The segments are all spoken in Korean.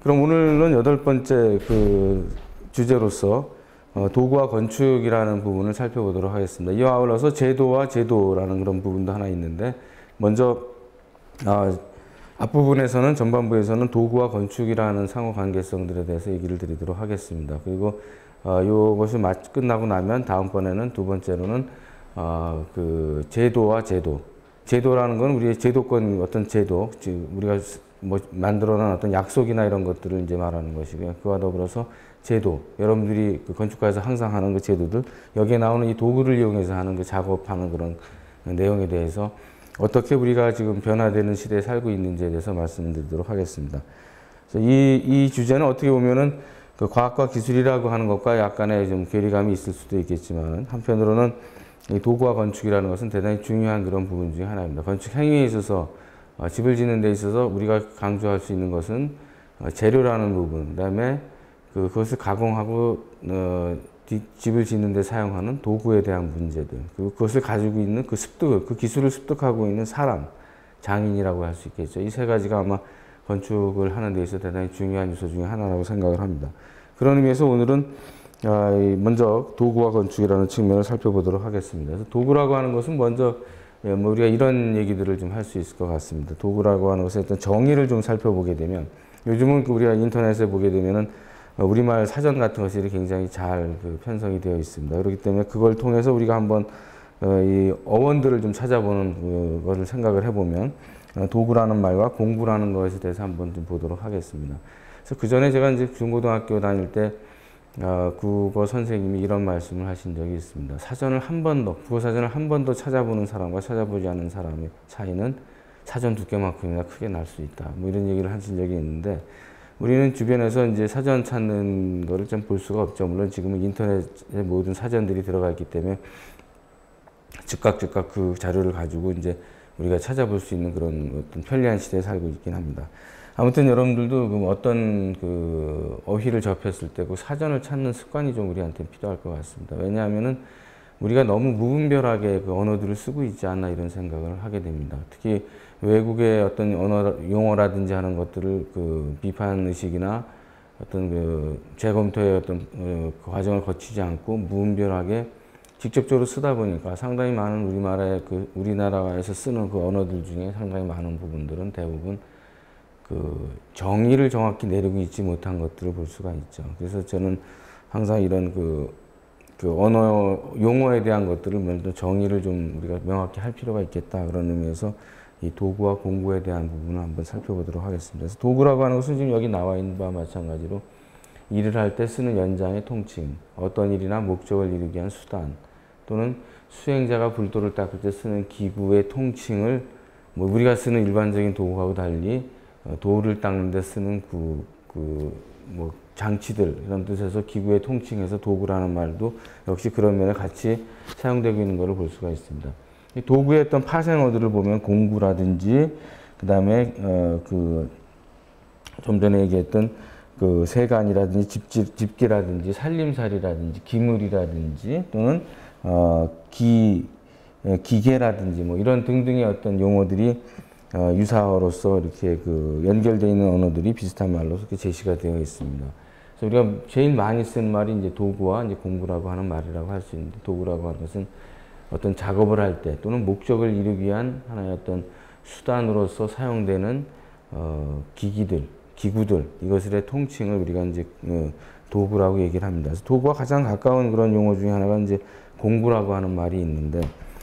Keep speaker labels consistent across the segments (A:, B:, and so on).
A: 그럼 오늘은 8번째 그 주제로서 도구와 건축이라는 부분을 살펴보도록 하겠습니다. 이와 아울러서 제도와 제도라는 그런 부분도 하나 있는데, 먼저 앞부분에서는, 전반부에서는 도구와 건축이라는 상호 관계성들에 대해서 얘기를 드리도록 하겠습니다. 그리고 이것이 끝나고 나면 다음번에는 두 번째로는 그 제도와 제도. 제도라는 건 우리의 제도권, 어떤 제도, 즉 우리가 만들어놓은 어떤 약속이나 이런 것들을 이제 말하는 것이고요. 그와 더불어서 제도, 여러분들이 그 건축가에서 항상 하는 그 제도들, 여기에 나오는 이 도구를 이용해서 하는 그 작업하는 그런 내용에 대해서 어떻게 우리가 지금 변화되는 시대에 살고 있는지에 대해서 말씀드리도록 하겠습니다. 이 주제는 어떻게 보면은 그 과학과 기술이라고 하는 것과 약간의 좀 괴리감이 있을 수도 있겠지만, 한편으로는 이 도구와 건축이라는 것은 대단히 중요한 그런 부분 중에 하나입니다. 건축 행위에 있어서, 집을 짓는 데 있어서 우리가 강조할 수 있는 것은 재료라는 부분, 그다음에 그것을 가공하고 집을 짓는 데 사용하는 도구에 대한 문제들, 그리고 그것을 가지고 있는 그 습득을, 그 기술을 습득하고 있는 사람, 장인이라고 할 수 있겠죠. 이 세 가지가 아마 건축을 하는 데 있어서 대단히 중요한 요소 중에 하나라고 생각을 합니다. 그런 의미에서 오늘은 먼저 도구와 건축이라는 측면을 살펴보도록 하겠습니다. 그래서 도구라고 하는 것은 먼저 우리가 이런 얘기들을 좀 할 수 있을 것 같습니다. 도구라고 하는 것의 어떤 정의를 좀 살펴보게 되면, 요즘은 우리가 인터넷에 보게 되면은 우리말 사전 같은 것이 굉장히 잘 편성이 되어 있습니다. 그렇기 때문에 그걸 통해서 우리가 한번 이 어원들을 좀 찾아보는 것을 생각을 해보면, 도구라는 말과 공부라는 것에 대해서 한번 좀 보도록 하겠습니다. 그래서 그 전에 제가 이제 중고등학교 다닐 때 국어 선생님이 이런 말씀을 하신 적이 있습니다. 국어 사전을 한 번 더 찾아보는 사람과 찾아보지 않는 사람의 차이는 사전 두께만큼이나 크게 날 수 있다. 뭐 이런 얘기를 하신 적이 있는데, 우리는 주변에서 이제 사전 찾는 거를 좀 볼 수가 없죠. 물론 지금은 인터넷에 모든 사전들이 들어가 있기 때문에 즉각 그 자료를 가지고 이제 우리가 찾아볼 수 있는 그런 어떤 편리한 시대에 살고 있긴 합니다. 아무튼 여러분들도 어떤 그 어휘를 접했을 때 그 사전을 찾는 습관이 좀 우리한테 필요할 것 같습니다. 왜냐하면은 우리가 너무 무분별하게 그 언어들을 쓰고 있지 않나 이런 생각을 하게 됩니다. 특히 외국의 어떤 언어, 용어라든지 하는 것들을 그 비판 의식이나 어떤 그 재검토의 어떤 그 과정을 거치지 않고 무분별하게 직접적으로 쓰다 보니까 상당히 많은 우리나라에서 쓰는 그 언어들 중에 상당히 많은 부분들은 대부분 그 정의를 정확히 내리고 있지 못한 것들을 볼 수가 있죠. 그래서 저는 항상 이런 그 언어 용어에 대한 것들을 먼저 정의를 좀 우리가 명확히 할 필요가 있겠다, 그런 의미에서 이 도구와 공구에 대한 부분을 한번 살펴보도록 하겠습니다. 그래서 도구라고 하는 것은 지금 여기 나와 있는 바와 마찬가지로 일을 할 때 쓰는 연장의 통칭, 어떤 일이나 목적을 이루기 위한 수단, 또는 수행자가 불도를 닦을 때 쓰는 기구의 통칭을 우리가 쓰는 일반적인 도구하고 달리 돌을 닦는 데 쓰는 장치들, 이런 뜻에서 기구의 통칭에서 도구라는 말도 역시 그런 면에 같이 사용되고 있는 것을 볼 수가 있습니다. 이 도구의 어떤 파생어들을 보면 공구라든지, 그 다음에 좀 전에 얘기했던 그 세간이라든지 집기라든지 살림살이라든지 기물이라든지, 또는 기계라든지 뭐 이런 등등의 어떤 용어들이 유사어로서 이렇게 연결되어 있는 언어들이 비슷한 말로 이렇게 제시가 되어 있습니다. 그래서 우리가 제일 많이 쓰는 말이 이제 도구와 이제 공구라고 하는 말이라고 할 수 있는데, 도구라고 하는 것은 어떤 작업을 할 때 또는 목적을 이루기 위한 하나의 어떤 수단으로서 사용되는 기구들, 이것들의 통칭을 우리가 이제 도구라고 얘기를 합니다. 그래서 도구와 가장 가까운 그런 용어 중에 하나가 이제 공구라고 하는 말이 있는데,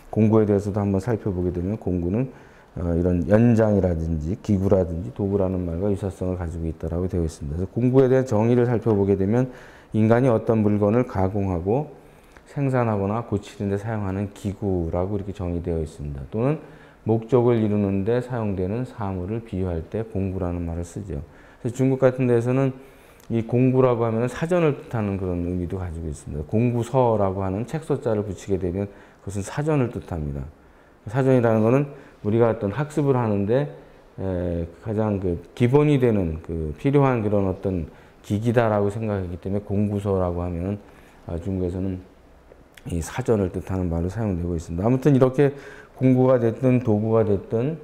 A: 공구에 대해서도 한번 살펴보게 되면 공구는 이런 연장이라든지 기구라든지 도구라는 말과 유사성을 가지고 있다라고 되어 있습니다. 그래서 공구에 대한 정의를 살펴보게 되면, 인간이 어떤 물건을 가공하고 생산하거나 고치는 데 사용하는 기구라고 이렇게 정의되어 있습니다. 또는 목적을 이루는 데 사용되는 사물을 비유할 때 공구라는 말을 쓰죠. 그래서 중국 같은 데서는 이 공구라고 하면 사전을 뜻하는 그런 의미도 가지고 있습니다. 공구서라고 하는 책소자를 붙이게 되면 그것은 사전을 뜻합니다. 사전이라는 것은 우리가 어떤 학습을 하는데 가장 기본이 되는 필요한 그런 어떤 기기다라고 생각하기 때문에 공구서라고 하면 중국에서는 이 사전을 뜻하는 말로 사용되고 있습니다. 아무튼 이렇게 공구가 됐든 도구가 됐든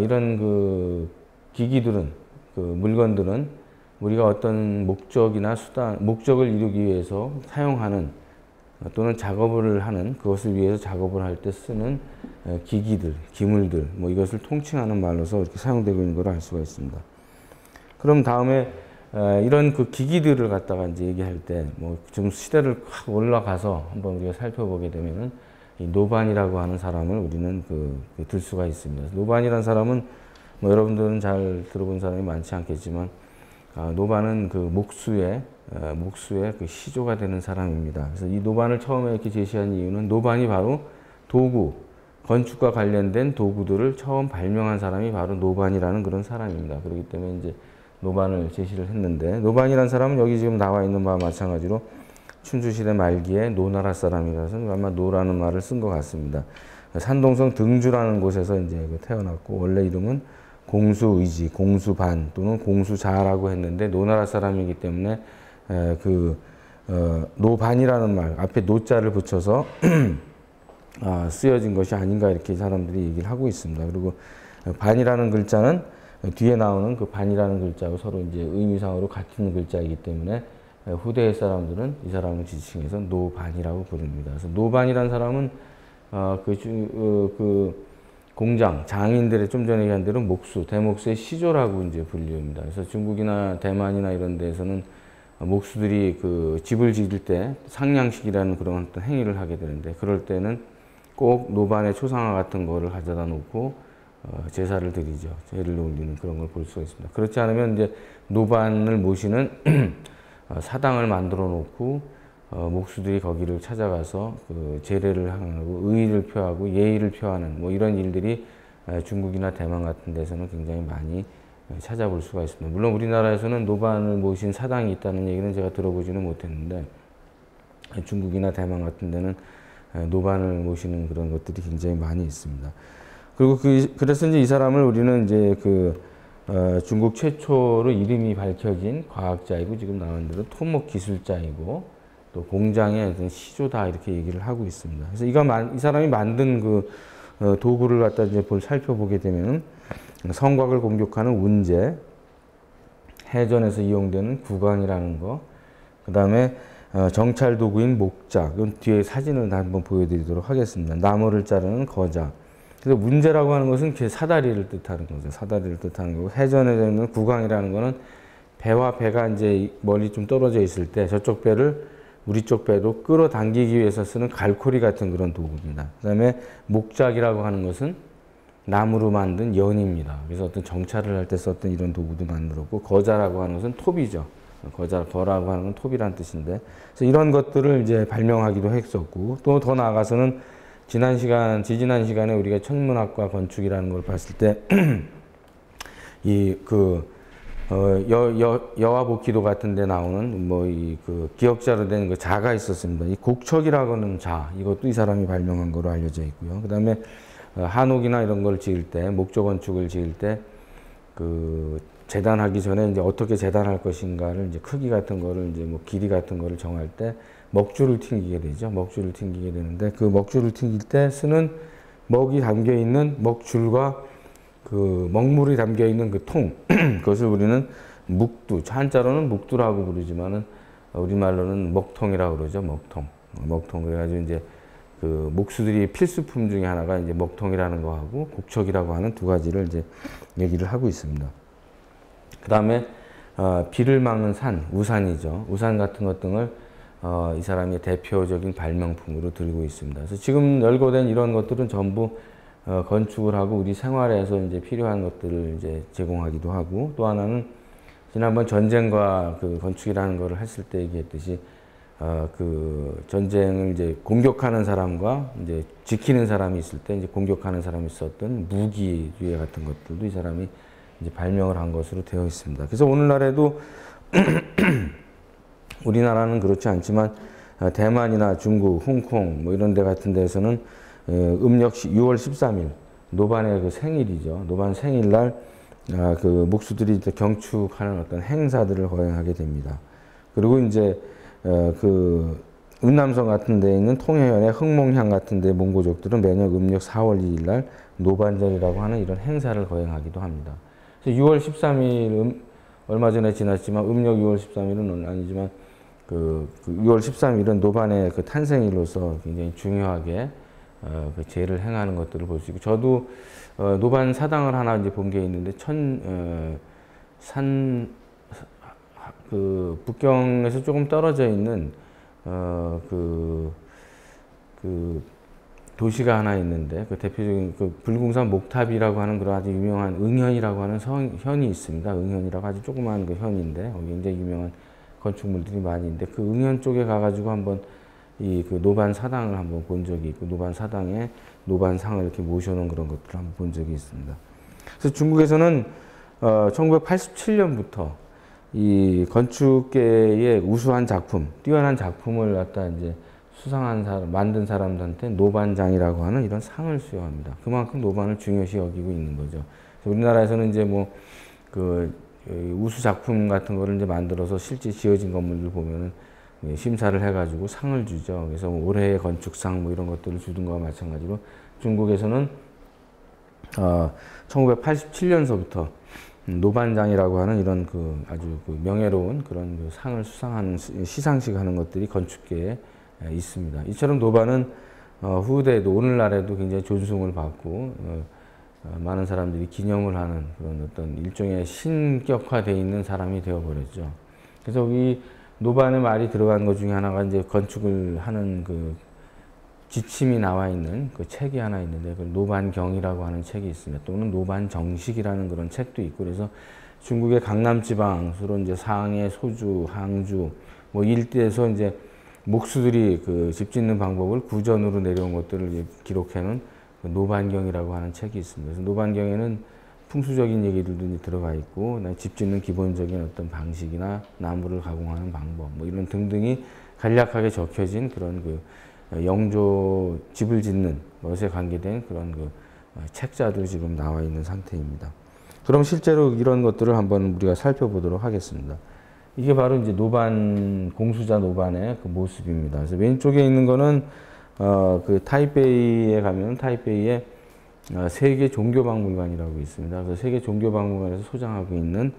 A: 이런 기기들은, 물건들은 우리가 어떤 목적이나 수단, 목적을 이루기 위해서 사용하는 또는 작업을 하는, 그것을 위해서 작업을 할 때 쓰는 기기들, 기물들, 뭐 이것을 통칭하는 말로서 이렇게 사용되고 있는 걸 알 수가 있습니다. 그럼 다음에 이런 그 기기들을 갖다가 이제 얘기할 때 뭐 좀 시대를 확 올라가서 한번 우리가 살펴보게 되면은 이 노반이라고 하는 사람을 우리는 들 수가 있습니다. 노반이라는 사람은 뭐 여러분들은 잘 들어본 사람이 많지 않겠지만 노반은 그 목수의 그 시조가 되는 사람입니다. 그래서 이 노반을 처음에 이렇게 제시한 이유는 노반이 바로 도구, 건축과 관련된 도구들을 처음 발명한 사람이 바로 노반이라는 그런 사람입니다. 그렇기 때문에 이제 노반을 제시를 했는데, 노반이라는 사람은 여기 지금 나와 있는 바와 마찬가지로 춘추시대 말기에 노나라 사람이라서 아마 노라는 말을 쓴 것 같습니다. 산동성 등주라는 곳에서 이제 태어났고, 원래 이름은 공수의지, 공수반 또는 공수자라고 했는데 노나라 사람이기 때문에 노반이라는 말 앞에 노자를 붙여서 쓰여진 것이 아닌가 이렇게 사람들이 얘기를 하고 있습니다. 그리고 반이라는 글자는 뒤에 나오는 그 반이라는 글자하고 서로 이제 의미상으로 같은 글자이기 때문에 후대의 사람들은 이 사람을 지칭해서 노반이라고 부릅니다. 그래서 노반이라는 사람은 공장, 장인들의 좀 전에 얘기한 대로 목수, 대목수의 시조라고 이제 불립니다. 그래서 중국이나 대만이나 이런 데에서는 목수들이 그 집을 지을 때 상냥식이라는 그런 어떤 행위를 하게 되는데, 그럴 때는 꼭 노반의 초상화 같은 거를 가져다 놓고 제사를 드리죠. 제를 올리는 그런 걸 볼 수가 있습니다. 그렇지 않으면 이제 노반을 모시는 사당을 만들어 놓고 목수들이 거기를 찾아가서 그 제례를 하고 의의를 표하고 예의를 표하는 뭐 이런 일들이 중국이나 대만 같은 데서는 굉장히 많이 찾아볼 수가 있습니다. 물론 우리나라에서는 노반을 모신 사당이 있다는 얘기는 제가 들어보지는 못했는데, 중국이나 대만 같은 데는 노반을 모시는 그런 것들이 굉장히 많이 있습니다. 그리고 그래서 이제 이 사람을 우리는 이제 중국 최초로 이름이 밝혀진 과학자이고, 지금 나온 대로 토목 기술자이고, 또 공장의 어떤 시조다 이렇게 얘기를 하고 있습니다. 그래서 이 사람이 만든 도구를 갖다 이제 살펴보게 되면 성곽을 공격하는 운제, 해전에서 이용되는 구강이라는 거, 그 다음에 정찰 도구인 목자, 이건 뒤에 사진을 한번 보여드리도록 하겠습니다. 나무를 자르는 거자. 그래서 운제라고 하는 것은 사다리를 뜻하는 거죠. 사다리를 뜻하는 거고, 해전에 있는 구강이라는 거는 배와 배가 이제 멀리 좀 떨어져 있을 때 저쪽 배를 우리 쪽 배로 끌어당기기 위해서 쓰는 갈고리 같은 그런 도구입니다. 그 다음에 목작이라고 하는 것은 나무로 만든 연입니다. 그래서 어떤 정찰을 할 때 썼던 이런 도구도 만들었고, 거자라고 하는 것은 톱이죠. 거라고 하는 건 톱이라는 뜻인데, 그래서 이런 것들을 이제 발명하기도 했었고, 또 더 나아가서는 지지난 시간에 우리가 천문학과 건축이라는 걸 봤을 때, 여화복기도 같은 데 나오는 기역자로 된 자가 있었습니다. 이 곡척이라고 하는 자, 이것도 이 사람이 발명한 거로 알려져 있고요. 그 다음에 한옥이나 이런 걸 지을 때, 목조 건축을 지을 때, 재단하기 전에 이제 어떻게 재단할 것인가를 이제 크기 같은 거를 이제 길이 같은 거를 정할 때 먹줄을 튕기게 되죠. 먹줄을 튕기게 되는데, 그 먹줄을 튕길 때 쓰는 먹이 담겨 있는 먹줄과 먹물이 담겨 있는 그 통, 그것을 우리는 묵두, 한자로는 묵두라고 부르지만은 우리말로는 먹통이라고 그러죠. 먹통. 그래가지고 이제 목수들이 필수품 중에 하나가 이제 먹통이라는 거하고 곡척이라고 하는 두 가지를 이제 얘기를 하고 있습니다. 그 다음에 비를 막는 산, 우산이죠. 우산 같은 것 등을 이 사람의 대표적인 발명품으로 들고 있습니다. 그래서 지금 열거된 이런 것들은 전부 건축을 하고 우리 생활에서 이제 필요한 것들을 이제 제공하기도 하고, 또 하나는 지난번 전쟁과 건축이라는 것을 했을 때 얘기했듯이 전쟁을 이제 공격하는 사람과 이제 지키는 사람이 있을 때 이제 공격하는 사람이 썼던 무기 류의 같은 것들도 이 사람이 이제 발명을 한 것으로 되어 있습니다. 그래서 오늘날에도 우리나라는 그렇지 않지만 대만이나 중국, 홍콩 뭐 이런 데 같은 데에서는 음력 6월 13일 노반의 생일이죠. 노반 생일날 목수들이 이제 경축하는 어떤 행사들을 거행하게 됩니다. 그리고 이제 은남성 같은 데에 있는 통해현의 흑몽향 같은 데 몽고족들은 매년 음력 4월 2일 날 노반절이라고 하는 이런 행사를 거행하기도 합니다. 그래서 6월 13일 얼마 전에 지났지만 음력 6월 13일은 아니지만 그 6월 13일은 노반의 그 탄생일로서 굉장히 중요하게 그 제를 행하는 것들을 볼 수 있고, 저도 노반 사당을 하나 이제 본 게 있는데 그 북경에서 조금 떨어져 있는 그 도시가 하나 있는데, 그 대표적인 그 불궁산 목탑이라고 하는 그런 아주 유명한 응현이라고 하는 현이 있습니다. 응현이라고 아주 조그마한 그 현인데 거기 굉장히 유명한 건축물들이 많이 있는데, 그 응현 쪽에 가가지고 한번 이 그 노반 사당을 한번 본 적이 있고, 노반 사당에 노반상을 이렇게 모셔놓은 그런 것들을 한번 본 적이 있습니다. 그래서 중국에서는 1987년부터 이 건축계의 우수한 작품, 뛰어난 작품을 갖다 이제 수상한 사람, 만든 사람들한테 노반장이라고 하는 이런 상을 수여합니다. 그만큼 노반을 중요시 여기고 있는 거죠. 우리나라에서는 이제 뭐 그 우수 작품 같은 거를 이제 만들어서 실제 지어진 건물들 보면은 심사를 해가지고 상을 주죠. 그래서 뭐 올해의 건축상 뭐 이런 것들을 주는 거와 마찬가지로 중국에서는 1987년서부터 노반장이라고 하는 이런 그 아주 그 명예로운 그런 그 상을 수상하는 시상식 하는 것들이 건축계에 있습니다. 이처럼 노반은 후대에도 오늘날에도 굉장히 존중을 받고 많은 사람들이 기념을 하는 그런 어떤 일종의 신격화되어 있는 사람이 되어버렸죠. 그래서 이 노반의 말이 들어간 것 중에 하나가 이제 건축을 하는 그 지침이 나와 있는 그 책이 하나 있는데, 그 노반경이라고 하는 책이 있습니다. 또는 노반정식이라는 그런 책도 있고, 그래서 중국의 강남 지방, 주로 이제 상해, 소주, 항주 뭐 일대에서 이제 목수들이 그 집 짓는 방법을 구전으로 내려온 것들을 기록해놓은 그 노반경이라고 하는 책이 있습니다. 그래서 노반경에는 풍수적인 얘기들도 들어가 있고, 집 짓는 기본적인 어떤 방식이나 나무를 가공하는 방법, 뭐 이런 등등이 간략하게 적혀진 그런 그 영조 집을 짓는 것에 관계된 그런 그 책자도 지금 나와 있는 상태입니다. 그럼 실제로 이런 것들을 한번 우리가 살펴보도록 하겠습니다. 이게 바로 이제 노반, 공수자 노반의 그 모습입니다. 그래서 왼쪽에 있는 거는 그 타이베이에 가면 타이베이에 세계 종교박물관이라고 있습니다. 그래서 세계 종교박물관에서 소장하고 있는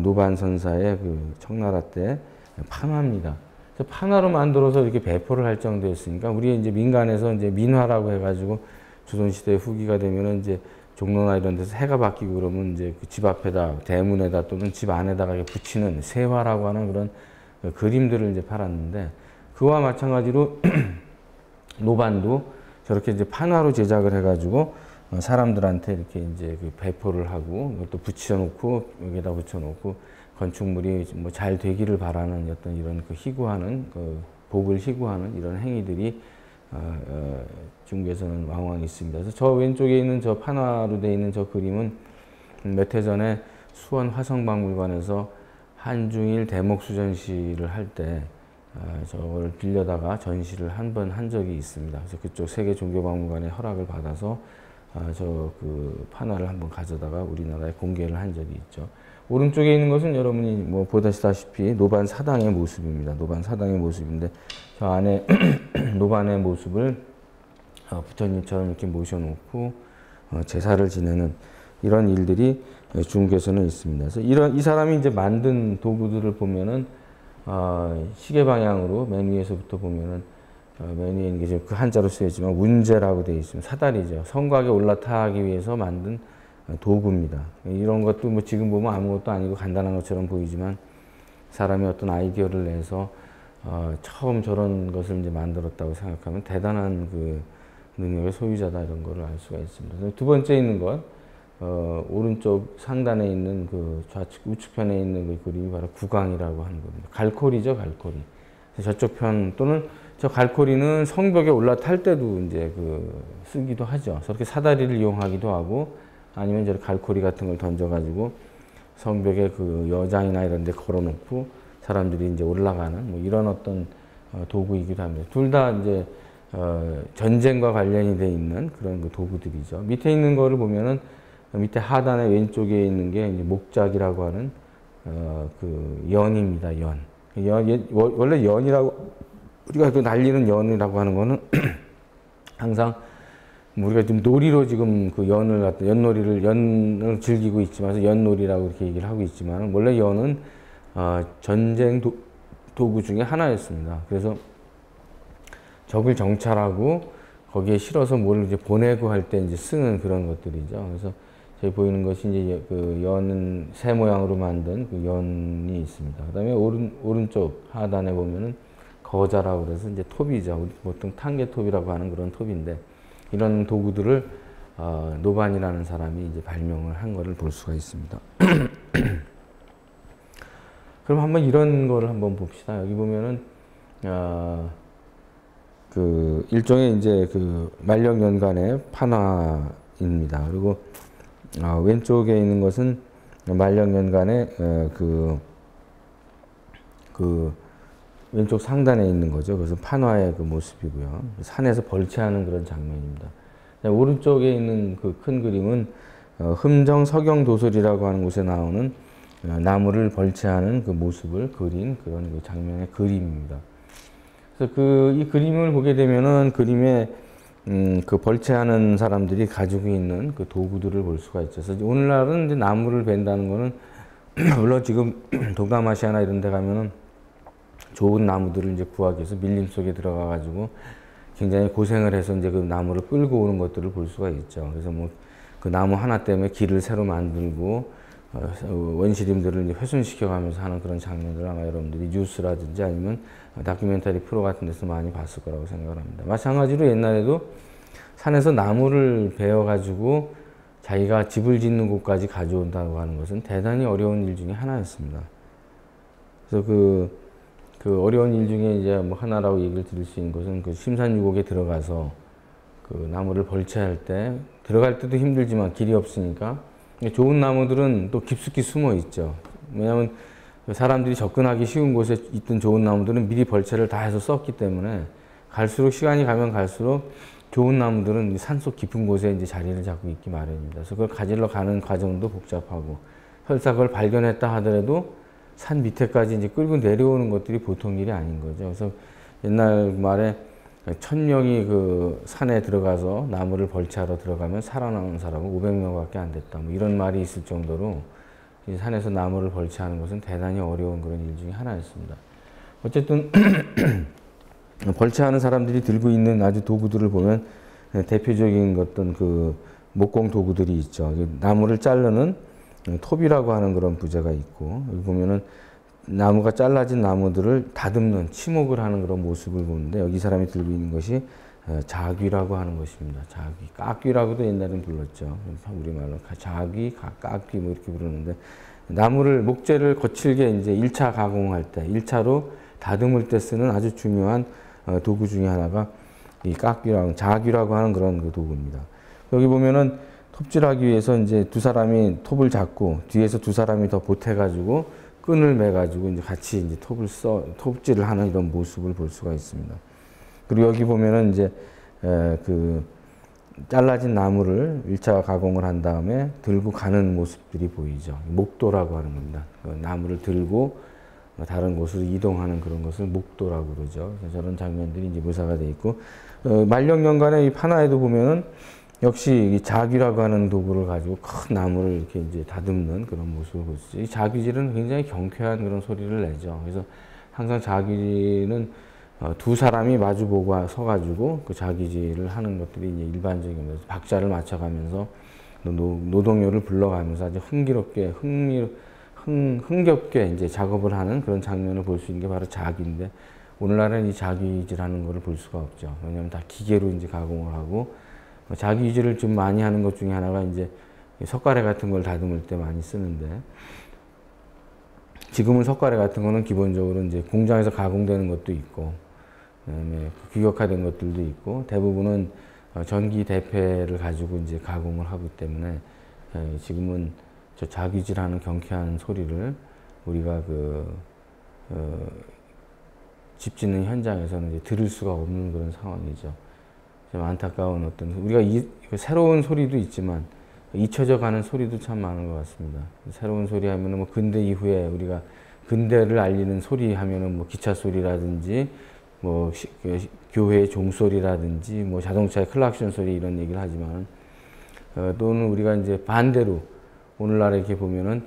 A: 노반 선사의 그 청나라 때 판화입니다. 그래서 판화로 만들어서 이렇게 배포를 할 정도였으니까, 우리 이제 민간에서 이제 민화라고 해가지고 조선시대 후기가 되면은 이제 종로나 이런 데서 해가 바뀌고 그러면 이제 그 집 앞에다, 대문에다 또는 집 안에다가 붙이는 세화라고 하는 그런 그림들을 이제 팔았는데, 그와 마찬가지로 노반도 저렇게 이제 판화로 제작을 해가지고 사람들한테 이렇게 이제 그 배포를 하고, 또 붙여놓고, 여기다 붙여놓고 건축물이 뭐 잘 되기를 바라는 어떤 이런 그 희구하는, 그 복을 희구하는 이런 행위들이 중국에서는 왕왕 있습니다. 그래서 저 왼쪽에 있는 저 판화로 되어 있는 저 그림은 몇 해 전에 수원 화성박물관에서 한중일 대목수전시를 할 때 저걸 빌려다가 전시를 한 번 한 적이 있습니다. 그래서 그쪽 세계 종교박물관의 허락을 받아서 저 그 판화를 한번 가져다가 우리나라에 공개를 한 적이 있죠. 오른쪽에 있는 것은 여러분이 뭐 보다시피 노반 사당의 모습입니다. 노반 사당의 모습인데, 저 안에 노반의 모습을 부처님처럼 이렇게 모셔놓고 제사를 지내는 이런 일들이 중국에서는 있습니다. 그래서 이 사람이 이제 만든 도구들을 보면은 시계 방향으로 맨 위에서부터 보면은 맨 위에 있는 게 그 한자로 쓰여있지만 운제라고 되어 있습니다. 사다리죠. 성곽에 올라타기 위해서 만든 도구입니다. 이런 것도 뭐 지금 보면 아무것도 아니고 간단한 것처럼 보이지만, 사람이 어떤 아이디어를 내서 처음 저런 것을 이제 만들었다고 생각하면 대단한 그 능력의 소유자다, 이런 거를 알 수가 있습니다. 두 번째 있는 것, 오른쪽 상단에 있는 그 좌측 우측편에 있는 그 그림이 바로 구강이라고 하는 겁니다. 갈코리죠, 갈코리. 저쪽 편 또는 저 갈코리는 성벽에 올라탈 때도 이제 그 쓰기도 하죠. 저렇게 사다리를 이용하기도 하고, 아니면 이제 갈코리 같은 걸 던져가지고 성벽에 그 여장이나 이런 데 걸어놓고 사람들이 이제 올라가는 뭐 이런 어떤 도구이기도 합니다. 둘 다 이제 전쟁과 관련이 돼 있는 그런 그 도구들이죠. 밑에 있는 거를 보면은 밑에 하단에 왼쪽에 있는 게 이제 목작이라고 하는 그 연입니다. 연. 원래 연이라고 우리가 그 날리는 연이라고 하는 거는 항상 우리가 지금 놀이로 지금 그 연을 갖다 연을 즐기고 있지만 연놀이라고 이렇게 얘기를 하고 있지만 원래 연은 전쟁 도구 중에 하나였습니다. 그래서 적을 정찰하고 거기에 실어서 뭘 이제 보내고 할 때 이제 쓰는 그런 것들이죠. 그래서 저희 보이는 것이 이제 그 연 새 모양으로 만든 그 연이 있습니다. 그다음에 오른쪽 하단에 보면은 거자라고 그래서 이제 톱이죠. 보통 탄개톱이라고 하는 그런 톱인데 이런 도구들을 노반이라는 사람이 이제 발명을 한 거를 볼 수가 있습니다. 그럼 한번 이런 거를 한번 봅시다. 여기 보면은 그 일종의 이제 그 말령연간의 판화입니다. 그리고 왼쪽에 있는 것은 말령연간의 그 왼쪽 상단에 있는 거죠. 그래서 판화의 그 모습이고요. 산에서 벌채하는 그런 장면입니다. 오른쪽에 있는 그 큰 그림은 흠정 서경도설이라고 하는 곳에 나오는 나무를 벌채하는 그 모습을 그린 그런 그 장면의 그림입니다. 그래서 이 그림을 보게 되면은 그림에 그 벌채하는 사람들이 가지고 있는 그 도구들을 볼 수가 있죠. 그래서 오늘날은 이제 나무를 벤다는 거는 물론 지금 동남아시아나 이런 데 가면은 좋은 나무들을 이제 구하기 위해서 밀림 속에 들어가 가지고 굉장히 고생을 해서 이제 그 나무를 끌고 오는 것들을 볼 수가 있죠. 그래서 뭐 그 나무 하나 때문에 길을 새로 만들고 원시림들을 이제 훼손시켜 가면서 하는 그런 장면들 아마 여러분들이 뉴스라든지 아니면 다큐멘터리 프로 같은 데서 많이 봤을 거라고 생각을 합니다. 마찬가지로 옛날에도 산에서 나무를 베어 가지고 자기가 집을 짓는 곳까지 가져온다고 하는 것은 대단히 어려운 일 중에 하나였습니다. 그래서 그 어려운 일 중에 이제 뭐 하나라고 얘기를 드릴 수 있는 것은 그 심산유곡에 들어가서 그 나무를 벌채할 때 들어갈 때도 힘들지만 길이 없으니까 좋은 나무들은 또 깊숙이 숨어 있죠. 왜냐하면 사람들이 접근하기 쉬운 곳에 있던 좋은 나무들은 미리 벌채를 다 해서 썼기 때문에 갈수록 시간이 가면 갈수록 좋은 나무들은 산속 깊은 곳에 이제 자리를 잡고 있기 마련입니다. 그래서 그걸 가지러 가는 과정도 복잡하고 설사 그걸 발견했다 하더라도 산 밑에까지 이제 끌고 내려오는 것들이 보통 일이 아닌 거죠. 그래서 옛날 말에 1000명이 그 산에 들어가서 나무를 벌채하러 들어가면 살아남은 사람은 500명밖에 안 됐다. 뭐 이런 말이 있을 정도로 이 산에서 나무를 벌채하는 것은 대단히 어려운 그런 일 중에 하나였습니다. 어쨌든 벌채하는 사람들이 들고 있는 아주 도구들을 보면 대표적인 어떤 그 목공 도구들이 있죠. 나무를 자르는 톱이라고 하는 그런 부재가 있고 여기 보면은 나무가 잘라진 나무들을 다듬는 치목을 하는 그런 모습을 보는데 여기 사람이 들고 있는 것이 자귀라고 하는 것입니다. 자귀, 깍귀라고도 옛날에는 불렀죠. 우리말로 자귀, 깍귀 뭐 이렇게 부르는데 나무를 목재를 거칠게 이제 1차 가공할 때, 1차로 다듬을 때 쓰는 아주 중요한 도구 중에 하나가 이 깍귀라고 자귀라고 하는 그런 그 도구입니다. 여기 보면은 톱질하기 위해서 이제 두 사람이 톱을 잡고 뒤에서 두 사람이 더 보태가지고 끈을 매가지고 이제 같이 이제 톱질을 하는 이런 모습을 볼 수가 있습니다. 그리고 여기 보면은 이제 그 잘라진 나무를 1차 가공을 한 다음에 들고 가는 모습들이 보이죠. 목도라고 하는 겁니다. 그 나무를 들고 다른 곳으로 이동하는 그런 것을 목도라고 그러죠. 저런 장면들이 이제 묘사가 되어 있고 말령연간의 이 판화에도 보면은 역시 이 자귀라고 하는 도구를 가지고 큰 나무를 이렇게 이제 다듬는 그런 모습을 볼 수 있어요. 이 자귀질은 굉장히 경쾌한 그런 소리를 내죠. 그래서 항상 자귀질은 두 사람이 마주보고 서가지고 그 자귀질을 하는 것들이 이제 일반적인 거죠. 박자를 맞춰가면서 노동요를 불러가면서 아주 흥겹게 이제 작업을 하는 그런 장면을 볼 수 있는 게 바로 자귀인데 오늘날은 이 자귀질하는 거를 볼 수가 없죠. 왜냐하면 다 기계로 이제 가공을 하고 자귀질을 좀 많이 하는 것 중에 하나가 이제 석가래 같은 걸 다듬을 때 많이 쓰는데 지금은 석가래 같은 거는 기본적으로 이제 공장에서 가공되는 것도 있고 그다음에 규격화된 것들도 있고 대부분은 전기 대패를 가지고 이제 가공을 하기 때문에 지금은 저 자귀질하는 경쾌한 소리를 우리가 집 짓는 현장에서는 이제 들을 수가 없는 그런 상황이죠. 좀 안타까운 어떤 우리가 새로운 소리도 있지만 잊혀져 가는 소리도 참 많은 것 같습니다. 새로운 소리 하면은 뭐 근대 이후에 우리가 근대를 알리는 소리 하면은 뭐 기차 소리라든지 뭐 교회 종소리라든지 뭐 자동차의 클락션 소리 이런 얘기를 하지만 또는 우리가 이제 반대로 오늘날 이렇게 보면은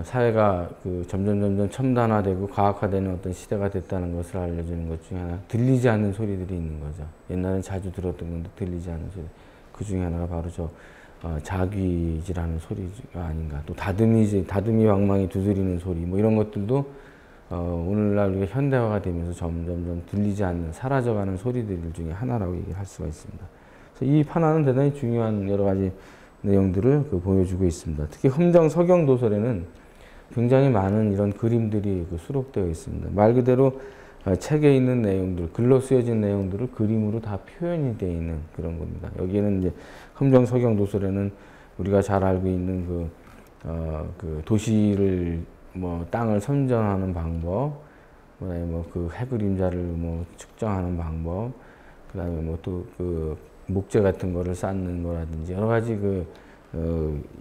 A: 사회가 점점 첨단화되고 과학화되는 어떤 시대가 됐다는 것을 알려주는 것 중에 하나, 들리지 않는 소리들이 있는 거죠. 옛날엔 자주 들었던 건데 들리지 않는 소리. 그 중에 하나가 바로 자귀질하는 소리가 아닌가. 또 다듬이 방망이 두드리는 소리, 뭐 이런 것들도 오늘날 우리가 현대화가 되면서 점점 들리지 않는, 사라져가는 소리들 중에 하나라고 얘기를 할 수가 있습니다. 그래서 이 판화는 대단히 중요한 여러 가지 내용들을 보여주고 있습니다. 특히 흠정 서경 도설에는 굉장히 많은 이런 그림들이 수록되어 있습니다. 말 그대로 책에 있는 내용들, 글로 쓰여진 내용들을 그림으로 다 표현이 되어 있는 그런 겁니다. 여기에는 이제 흠정 서경 도설에는 우리가 잘 알고 있는 그 도시를 땅을 선정하는 방법, 그다음에 해그림자를 측정하는 방법, 그다음에 또 목재 같은 거를 쌓는 거라든지 여러 가지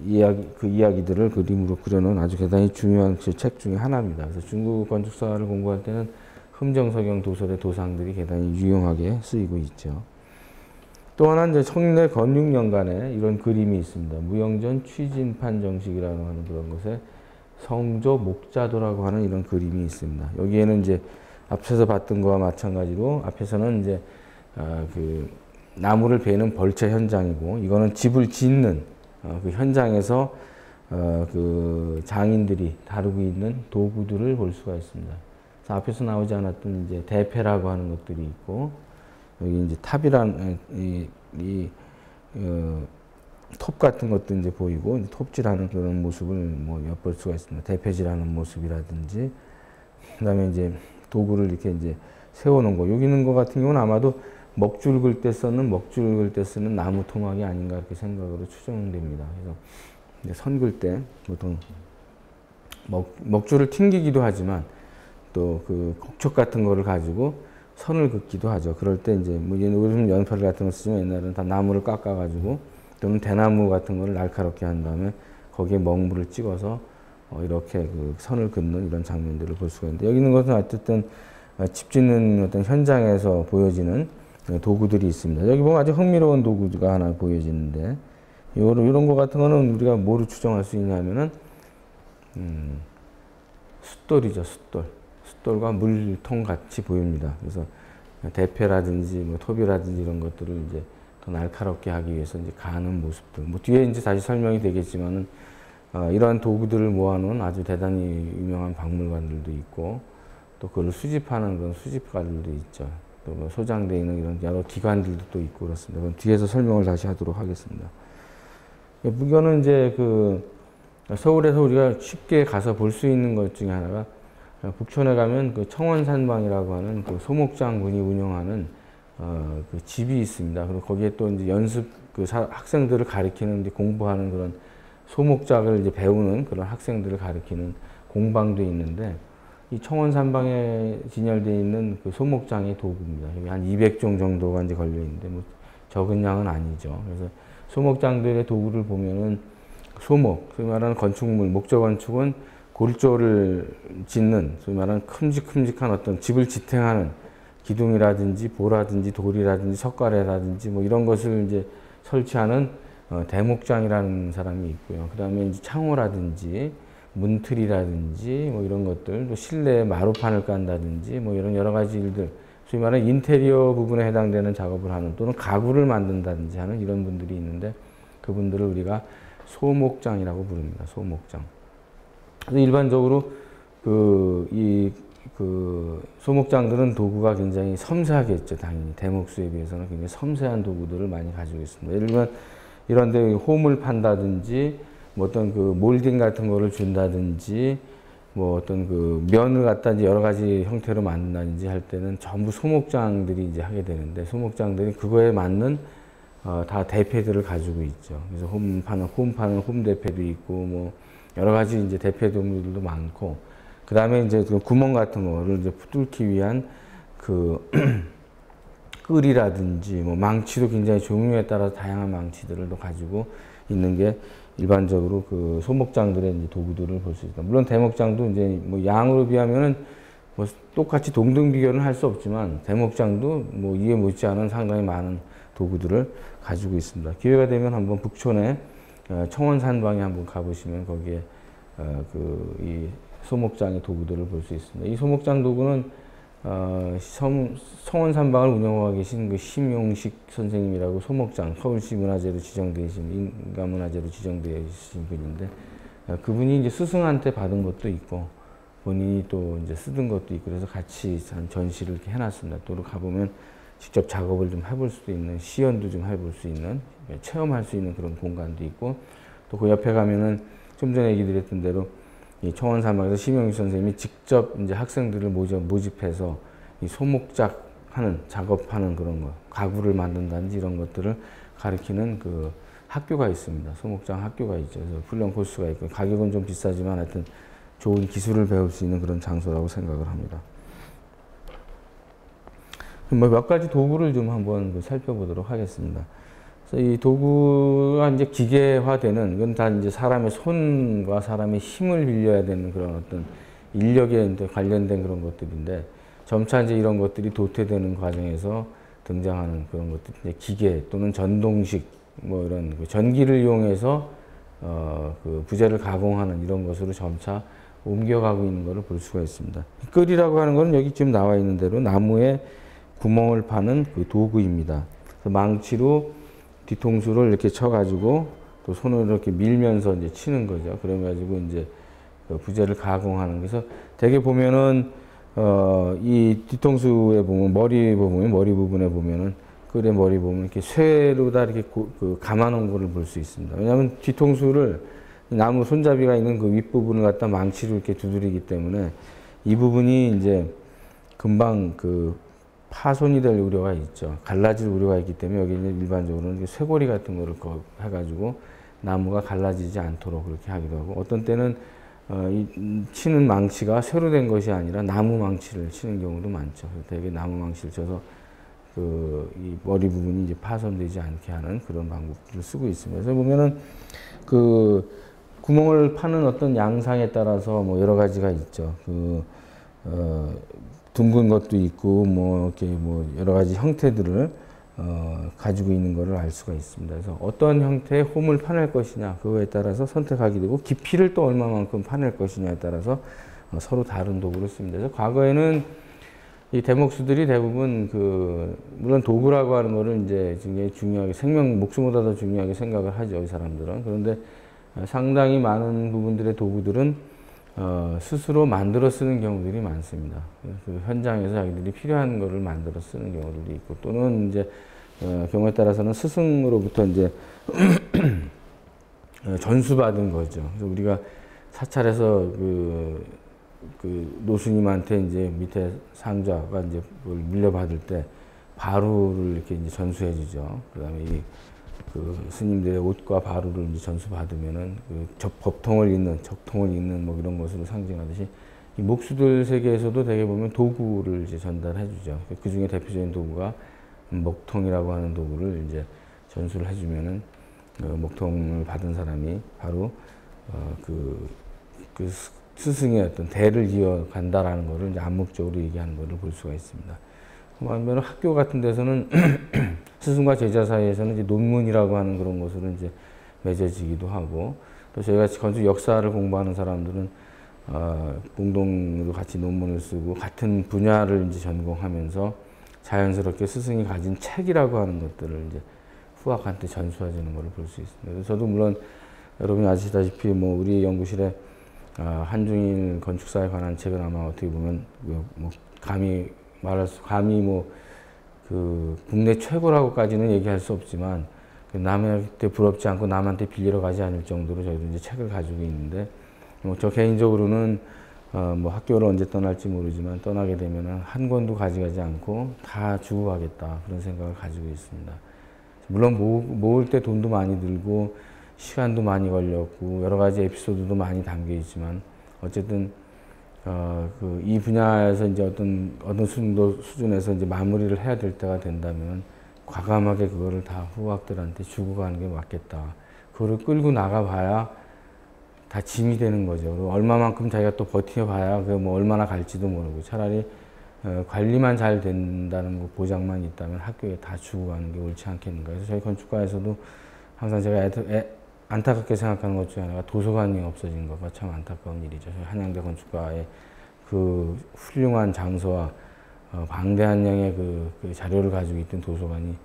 A: 이야기들을 그림으로 그려놓은 아주 대단히 중요한 책 중에 하나입니다. 그래서 중국 건축사를 공부할 때는 흠정서경 도설의 도상들이 대단히 유용하게 쓰이고 있죠. 또 하나 이제 청래 건육년간에 이런 그림이 있습니다. 무영전 취진판 정식이라고 하는 그런 것에 성조 목자도라고 하는 이런 그림이 있습니다. 여기에는 이제 앞에서 봤던 거와 마찬가지로 앞에서는 이제 나무를 베는 벌채 현장이고, 이거는 집을 짓는 그 현장에서 그 장인들이 다루고 있는 도구들을 볼 수가 있습니다. 그래서 앞에서 나오지 않았던 이제 대패라고 하는 것들이 있고, 여기 이제 탑이란 톱 같은 것도 이제 보이고, 톱질하는 그런 모습을 엿볼 수가 있습니다. 대패질하는 모습이라든지, 그다음에 이제 도구를 이렇게 이제 세워놓은 거. 여기 있는 거 같은 경우는 아마도 먹줄 긁을 때 쓰는 나무 토막이 아닌가 이렇게 생각으로 추정됩니다. 그래서 이제 선 긁을 때 보통 먹줄을 튕기기도 하지만 또 곡척 같은 거를 가지고 선을 긋기도 하죠. 그럴 때 이제 요즘 연필 같은 거 쓰지만 옛날에는 다 나무를 깎아가지고 또는 대나무 같은 거를 날카롭게 한 다음에 거기에 먹물을 찍어서 이렇게 선을 긋는 이런 장면들을 볼 수가 있는데, 여기 있는 것은 어쨌든 집 짓는 어떤 현장에서 보여지는 도구들이 있습니다. 여기 보면 아주 흥미로운 도구가 하나 보여지는데, 이런 거 같은 거는 우리가 뭐로 추정할 수 있냐면은 숫돌이죠. 숫돌과 물통 같이 보입니다. 그래서 대패라든지 톱이라든지 이런 것들을 이제 더 날카롭게 하기 위해서 이제 가는 모습들. 뒤에 이제 다시 설명이 되겠지만은 이러한 도구들을 모아놓은 아주 대단히 유명한 박물관들도 있고, 또 그걸 수집하는 그런 수집가들도 있죠. 또 소장되어 있는 이런 여러 기관들도 또 있고 그렇습니다. 그럼 뒤에서 설명을 다시 하도록 하겠습니다. 이거는 이제 서울에서 우리가 쉽게 가서 볼 수 있는 것 중에 하나가, 북촌에 가면 청원산방이라고 하는 소목장군이 운영하는 집이 있습니다. 그리고 거기에 또 이제 연습 학생들을 가리키는, 이제 공부하는 그런 소목작을 이제 배우는 그런 학생들을 가리키는 공방도 있는데, 이 청원산방에 진열되어 있는 소목장의 도구입니다. 여기 한 200종 정도가 이제 걸려 있는데 적은 양은 아니죠. 그래서 소목장들의 도구를 보면은 소목, 소위 말하는 건축물, 목조 건축은 골조를 짓는, 소위 말하는 큼직큼직한 어떤 집을 지탱하는 기둥이라든지 보라든지 돌이라든지 석가래라든지 이런 것을 이제 설치하는 대목장이라는 사람이 있고요. 그 다음에 이제 창호라든지 문틀이라든지 이런 것들, 또 실내에 마루판을 깐다든지 이런 여러 가지 일들, 소위 말하는 인테리어 부분에 해당되는 작업을 하는, 또는 가구를 만든다든지 하는 이런 분들이 있는데, 그분들을 우리가 소목장이라고 부릅니다. 소목장. 그래서 일반적으로 소목장들은 도구가 굉장히 섬세하겠죠. 당연히 대목수에 비해서는 굉장히 섬세한 도구들을 많이 가지고 있습니다. 예를 들면 이런 데 홈을 판다든지, 어떤 몰딩 같은 거를 준다든지, 어떤 면을 갖다 이제 여러 가지 형태로 만든다든지 할 때는 전부 소목장들이 이제 하게 되는데, 소목장들이 그거에 맞는 다 대패들을 가지고 있죠. 그래서 홈 파는 홈 대패도 있고, 여러 가지 이제 대패 도구들도 많고, 그 다음에 이제 구멍 같은 거를 이제 뚫기 위한 끌이라든지, 망치도 굉장히 종류에 따라 다양한 망치들을 또 가지고 있는 게 일반적으로 소목장들의 이제 도구들을 볼 수 있다. 물론 대목장도 이제 양으로 비하면은 뭐 똑같이 동등 비교는 할 수 없지만 대목장도 뭐 이에 못지않은 상당히 많은 도구들을 가지고 있습니다. 기회가 되면 한번 북촌에 청원산방에 한번 가보시면 거기에 이 소목장의 도구들을 볼 수 있습니다. 이 소목장 도구는 청원산방을 운영하고 계신 그 심용식 선생님이라고 소목장 서울시 문화재로 지정되신 인간문화재로 지정되신 분인데 그분이 이제 스승한테 받은 것도 있고 본인이 또 이제 쓰던 것도 있고 그래서 같이 전시를 이렇게 해놨습니다. 또 가보면 직접 작업을 좀 해볼 수도 있는 시연도 좀 해볼 수 있는 체험할 수 있는 그런 공간도 있고 또 그 옆에 가면은 좀 전에 얘기 드렸던 대로 이 청원산방에서 심영희 선생님이 직접 이제 학생들을 모집해서 이 소목작 하는 작업하는 그런 거 가구를 만든다든지 이런 것들을 가르치는 그 학교가 있습니다. 소목장 학교가 있죠. 그래서 훈련 코스가 있고 가격은 좀 비싸지만 하여튼 좋은 기술을 배울 수 있는 그런 장소라고 생각을 합니다. 뭐 몇 가지 도구를 좀 한번 살펴보도록 하겠습니다. 그래서 이 도구가 이제 기계화되는, 이건 다 이제 사람의 손과 사람의 힘을 빌려야 되는 그런 어떤 인력에 관련된 그런 것들인데, 점차 이제 이런 것들이 도태되는 과정에서 등장하는 그런 것들, 이제 기계 또는 전동식, 뭐 이런 전기를 이용해서 그 부재를 가공하는 이런 것으로 점차 옮겨가고 있는 것을 볼 수가 있습니다. 끌이라고 하는 것은 여기 지금 나와 있는 대로 나무에 구멍을 파는 그 도구입니다. 그래서 망치로 뒤통수를 이렇게 쳐가지고 또 손으로 이렇게 밀면서 이제 치는 거죠. 그래가지고 이제 부재를 가공하는. 그래서 대개 보면은 이 뒤통수에 보면 머리 부분에 보면은 끌의 머리 보면 이렇게 쇠로 다 이렇게 감아놓은 거를 볼 수 있습니다. 왜냐하면 뒤통수를 나무 손잡이가 있는 그 윗부분을 갖다 망치로 이렇게 두드리기 때문에 이 부분이 이제 금방 파손이 될 우려가 있죠. 갈라질 우려가 있기 때문에 여기는 일반적으로는 쇠고리 같은 거를 해가지고 나무가 갈라지지 않도록 그렇게 하기도 하고, 어떤 때는 이 치는 망치가 쇠로 된 것이 아니라 나무 망치를 치는 경우도 많죠. 되게 나무 망치를 쳐서 이 머리 부분이 이제 파손되지 않게 하는 그런 방법들을 쓰고 있습니다. 그래서 보면은 구멍을 파는 어떤 양상에 따라서 뭐 여러 가지가 있죠. 둥근 것도 있고 뭐 이렇게 뭐 여러 가지 형태들을 가지고 있는 것을 알 수가 있습니다. 그래서 어떤 형태의 홈을 파낼 것이냐 그거에 따라서 선택하게 되고, 깊이를 또 얼마만큼 파낼 것이냐에 따라서 서로 다른 도구를 씁니다. 그래서 과거에는 이 대목수들이 대부분 물론 도구라고 하는 거를 이제 굉장히 중요하게, 목숨보다 더 중요하게 생각을 하죠, 이 사람들은. 그런데 상당히 많은 부분들의 도구들은 스스로 만들어 쓰는 경우들이 많습니다. 그 현장에서 자기들이 필요한 거를 만들어 쓰는 경우들이 있고, 또는 이제 경우에 따라서는 스승으로부터 이제 전수받은 거죠. 그래서 우리가 사찰에서 노스님한테 이제 밑에 상좌가 이제 물려받을 때 바루를 이렇게 이제 전수해 주죠. 그다음에 스님들의 옷과 바루를 이제 전수받으면은 법통을 잇는, 적통을 잇는 뭐 이런 것으로 상징하듯이, 이 목수들 세계에서도 되게 보면 도구를 이제 전달해 주죠. 그 중에 대표적인 도구가 목통이라고 하는 도구를 이제 전수를 해주면은 목통을 받은 사람이 바로 스승의 어떤 대를 이어간다라는 것을 이제 암묵적으로 얘기하는 것을 볼 수가 있습니다. 반면에 학교 같은 데서는 스승과 제자 사이에서는 이제 논문이라고 하는 그런 것으로 이제 맺어지기도 하고, 또 저희가 건축 역사를 공부하는 사람들은 공동으로 같이 논문을 쓰고 같은 분야를 이제 전공하면서 자연스럽게 스승이 가진 책이라고 하는 것들을 이제 후학한테 전수해주는 것을 볼 수 있습니다. 그래서 저도 물론 여러분이 아시다시피 뭐 우리 연구실에 한중일 건축사에 관한 책은 아마 어떻게 보면 뭐 감히 국내 최고라고까지는 얘기할 수 없지만, 남한테 부럽지 않고 남한테 빌리러 가지 않을 정도로 저희도 이제 책을 가지고 있는데, 저 개인적으로는 뭐 학교를 언제 떠날지 모르지만 떠나게 되면은 한 권도 가져가지 않고 다 주고 가겠다, 그런 생각을 가지고 있습니다. 물론 모을 때 돈도 많이 들고 시간도 많이 걸렸고 여러 가지 에피소드도 많이 담겨 있지만, 어쨌든 이 분야에서 이제 어떤 수준에서 이제 마무리를 해야 될 때가 된다면 과감하게 그거를 다 후학들한테 주고 가는 게 맞겠다. 그거를 끌고 나가봐야 다 짐이 되는 거죠. 그리고 얼마만큼 자기가 또 버텨봐야 그 뭐 얼마나 갈지도 모르고 차라리 관리만 잘 된다는 거 보장만 있다면 학교에 다 주고 가는 게 옳지 않겠는가. 그래서 저희 건축가에서도 항상 제가 안타깝게 생각하는 것 중에 하나가 도서관이 없어진 거가 참 안타까운 일이죠. 저희 한양대 건축가의 그 훌륭한 장소와 방대한 양의 그 자료를 가지고 있던 도서관이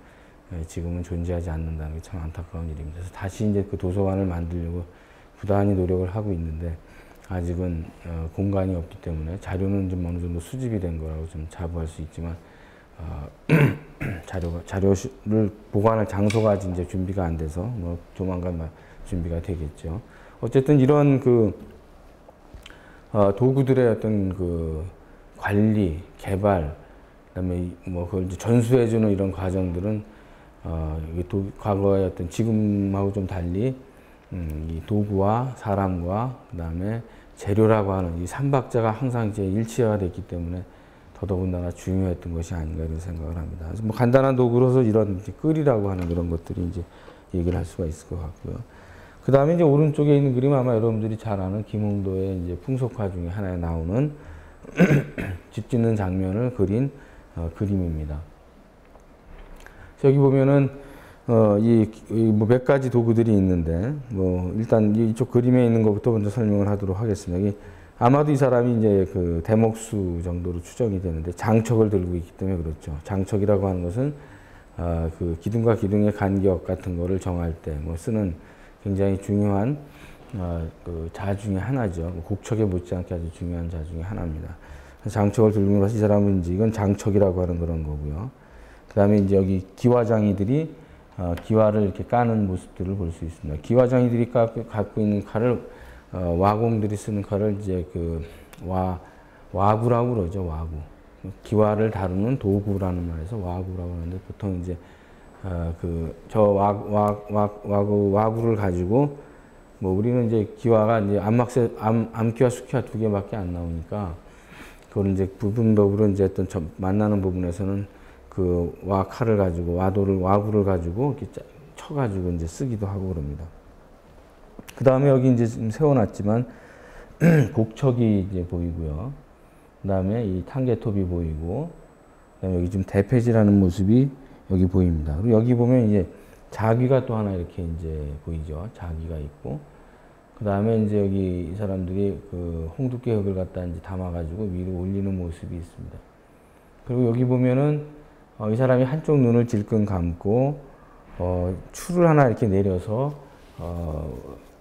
A: 지금은 존재하지 않는다는 게 참 안타까운 일입니다. 그래서 다시 이제 그 도서관을 만들려고 부단히 노력을 하고 있는데 아직은 공간이 없기 때문에 자료는 좀 어느 정도 수집이 된 거라고 좀 자부할 수 있지만 자료를 보관할 장소가 아직 이제 준비가 안 돼서 뭐 조만간 준비가 되겠죠. 어쨌든 이런 그 도구들의 어떤 그 관리, 개발, 그다음에 뭐 그걸 이제 전수해주는 이런 과정들은 과거의 어떤 지금하고 좀 달리 이 도구와 사람과 그다음에 재료라고 하는 이 삼박자가 항상 이제 일치화가 됐기 때문에 더더군다나 중요했던 것이 아닌가 이런 생각을 합니다. 그래서 뭐 간단한 도구로서 이런 이제 끌이라고 하는 그런 것들이 이제 얘기를 할 수가 있을 것 같고요. 그 다음에 이제 오른쪽에 있는 그림 아마 여러분들이 잘 아는 김홍도의 이제 풍속화 중에 하나에 나오는 집 짓는 장면을 그린 그림입니다. 여기 보면은 뭐 몇 가지 도구들이 있는데 뭐 일단 이쪽 그림에 있는 것부터 먼저 설명을 하도록 하겠습니다. 아마도 이 사람이 이제 그 대목수 정도로 추정이 되는데 장척을 들고 있기 때문에 그렇죠. 장척이라고 하는 것은 그 기둥과 기둥의 간격 같은 거를 정할 때 뭐 쓰는 굉장히 중요한 그 자 중에 하나죠. 곡척에 못지않게 아주 중요한 자 중에 하나입니다. 장척을 들고 있는 것이 이 사람은 이제 이건 장척이라고 하는 그런 거고요. 그 다음에 이제 여기 기와장이들이 기와를 이렇게 까는 모습들을 볼 수 있습니다. 기와장이들이 갖고 있는 칼을 와공들이 쓰는 칼을 이제 그 와구라고 그러죠. 와구. 기와를 다루는 도구라는 말에서 와구라고 하는데 보통 이제 와구를 가지고 뭐 우리는 이제 기와가 이제 암기와 숙기와 두 개밖에 안 나오니까 그걸 이제 부분적으로 이제 어떤 만나는 부분에서는 그 칼을 가지고 와구를 가지고 이렇게 쳐가지고 이제 쓰기도 하고 그럽니다. 그 다음에 여기 이제 지금 세워놨지만 곡척이 이제 보이고요. 그 다음에 이 탄개톱이 보이고, 그 다음에 여기 좀 대패질하는 모습이 여기 보입니다. 그리고 여기 보면 이제 자귀가 또 하나 이렇게 이제 보이죠. 자귀가 있고, 그 다음에 이제 여기 이 사람들이 그 홍두깨 흙을 갖다 이제 담아가지고 위로 올리는 모습이 있습니다. 그리고 여기 보면은 이 사람이 한쪽 눈을 질끈 감고 추를 하나 이렇게 내려서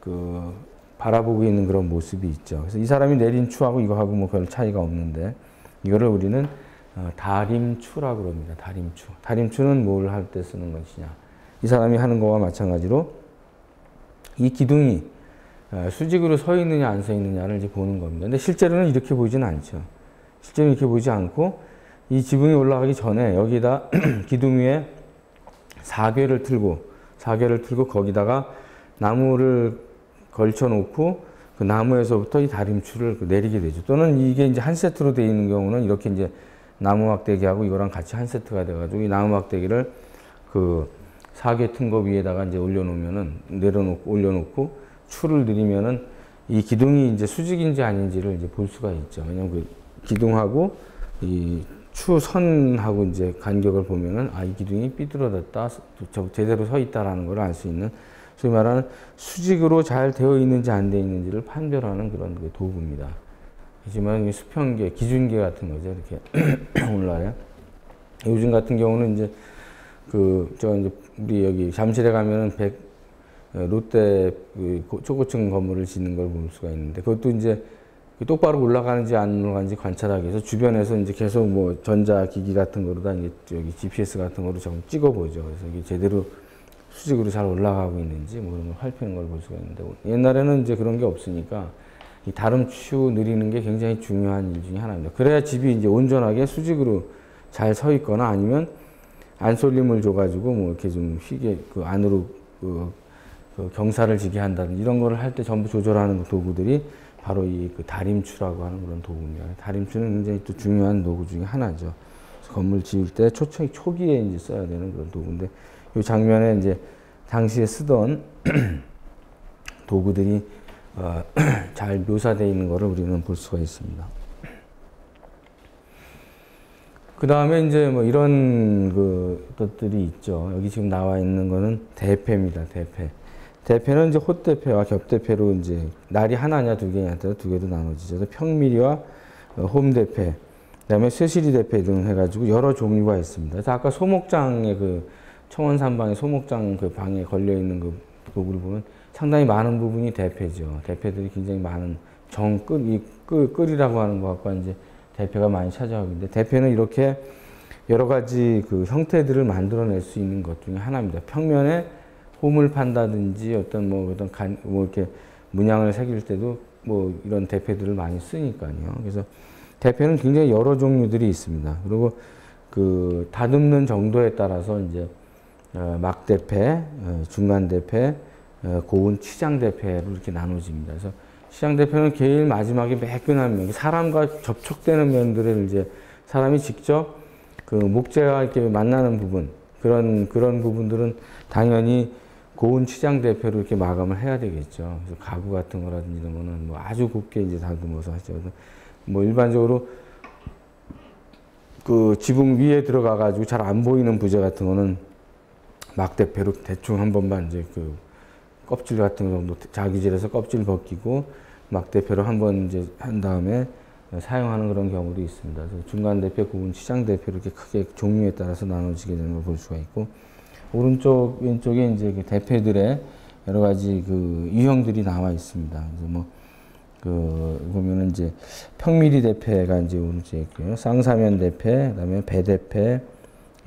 A: 그 바라보고 있는 그런 모습이 있죠. 그래서 이 사람이 내린 추하고 이거하고 뭐 별 차이가 없는데 이거를 우리는 다림추라고 그럽니다. 다림추. 다림추는 뭘 할 때 쓰는 것이냐. 이 사람이 하는 거와 마찬가지로 이 기둥이 수직으로 서 있느냐 안 서 있느냐를 이제 보는 겁니다. 근데 실제로는 이렇게 보이진 않죠. 실제로는 이렇게 보이지 않고 이 지붕이 올라가기 전에 여기다 기둥 위에 사궤를 틀고 거기다가 나무를 걸쳐 놓고 그 나무에서부터 이 다림추를 내리게 되죠. 또는 이게 이제 한 세트로 되어 있는 경우는 이렇게 이제 나무 막대기하고 이거랑 같이 한 세트가 돼가지고 이 나무 막대기를 그 사궤 튼 거 위에다가 이제 올려놓고 추를 들이면은 이 기둥이 이제 수직인지 아닌지를 이제 볼 수가 있죠. 왜냐면 그 기둥하고 이 추선하고 이제 간격을 보면은 이 기둥이 삐뚤어졌다, 제대로 서 있다라는 걸 알 수 있는 소위 말하는 수직으로 잘 되어 있는지 안 되어 있는지를 판별하는 그런 도구입니다. 하지만 수평계, 기준계 같은 거죠. 이렇게 올라요. 요즘 같은 경우는 이제 이제 우리 여기 잠실에 가면은 롯데 초고층 건물을 짓는 걸 볼 수가 있는데 그것도 이제 똑바로 올라가는지 안 올라가는지 관찰하기 위해서 주변에서 이제 계속 뭐 전자기기 같은 거로다 이제 여기 GPS 같은 거로 좀 찍어보죠. 그래서 이게 제대로 수직으로 잘 올라가고 있는지 뭐 이런 걸 살피는 걸 볼 수가 있는데 옛날에는 이제 그런 게 없으니까 이 다림추 늘리는 게 굉장히 중요한 일 중에 하나입니다. 그래야 집이 이제 온전하게 수직으로 잘 서 있거나 아니면 안솔림을 줘가지고 뭐 이렇게 좀 휘게 그 안으로 그 경사를 지게 한다든지 이런 거를 할 때 전부 조절하는 도구들이 바로 이 다림추라고 하는 그런 도구입니다. 다림추는 굉장히 또 중요한 도구 중에 하나죠. 건물 지을 때 초기에 이제 써야 되는 그런 도구인데 이 장면에 이제 당시에 쓰던 도구들이 잘 묘사되어 있는 것을 우리는 볼 수가 있습니다. 그 다음에 이제 뭐 이런 것들이 있죠. 여기 지금 나와 있는 거는 대패입니다. 대패. 대패는 이제 홑대패와 겹대패로 이제 날이 하나냐 두 개냐 두 개로 나눠지죠. 평미리와 홈대패, 그다음에 쇠시리대패 등 해가지고 여러 종류가 있습니다. 그래서 아까 소목장의 청원산방의 소목장 방에 걸려 있는 도구를 보면 상당히 많은 부분이 대패죠. 대패들이 굉장히 많은 끌이라고 하는 것과 이제 대패가 많이 차지하고 있는데, 대패는 이렇게 여러 가지 형태들을 만들어낼 수 있는 것 중에 하나입니다. 평면에 홈을 판다든지 뭐 이렇게 문양을 새길 때도 뭐 이런 대패들을 많이 쓰니까요. 그래서 대패는 굉장히 여러 종류들이 있습니다. 그리고 다듬는 정도에 따라서 이제 막대패, 중간대패, 고운 치장대패로 이렇게 나눠집니다. 그래서 치장대패는 제일 마지막에 매끈한 면, 사람과 접촉되는 면들을 이제 사람이 직접 목재와 이렇게 만나는 부분, 그런 부분들은 당연히 고운 치장대패로 이렇게 마감을 해야 되겠죠. 그래서 가구 같은 거라든지 이런 거는 뭐 아주 곱게 이제 다듬어서 하죠. 뭐 일반적으로 지붕 위에 들어가가지고 잘 안 보이는 부재 같은 거는 막대패로 대충 한 번만 이제 껍질 같은 거 정도 자기질해서 껍질 벗기고 막대패로 한 번 이제 한 다음에 사용하는 그런 경우도 있습니다. 그래서 중간대패, 고운 치장대패로 이렇게 크게 종류에 따라서 나눠지게 되는 걸 볼 수가 있고, 오른쪽, 왼쪽에 이제 대패들의 여러 가지 유형들이 나와 있습니다. 그래서 뭐, 보면은 이제 평미리 대패가 이제 오른쪽에 있고요. 쌍사면 대패, 그 다음에 배대패,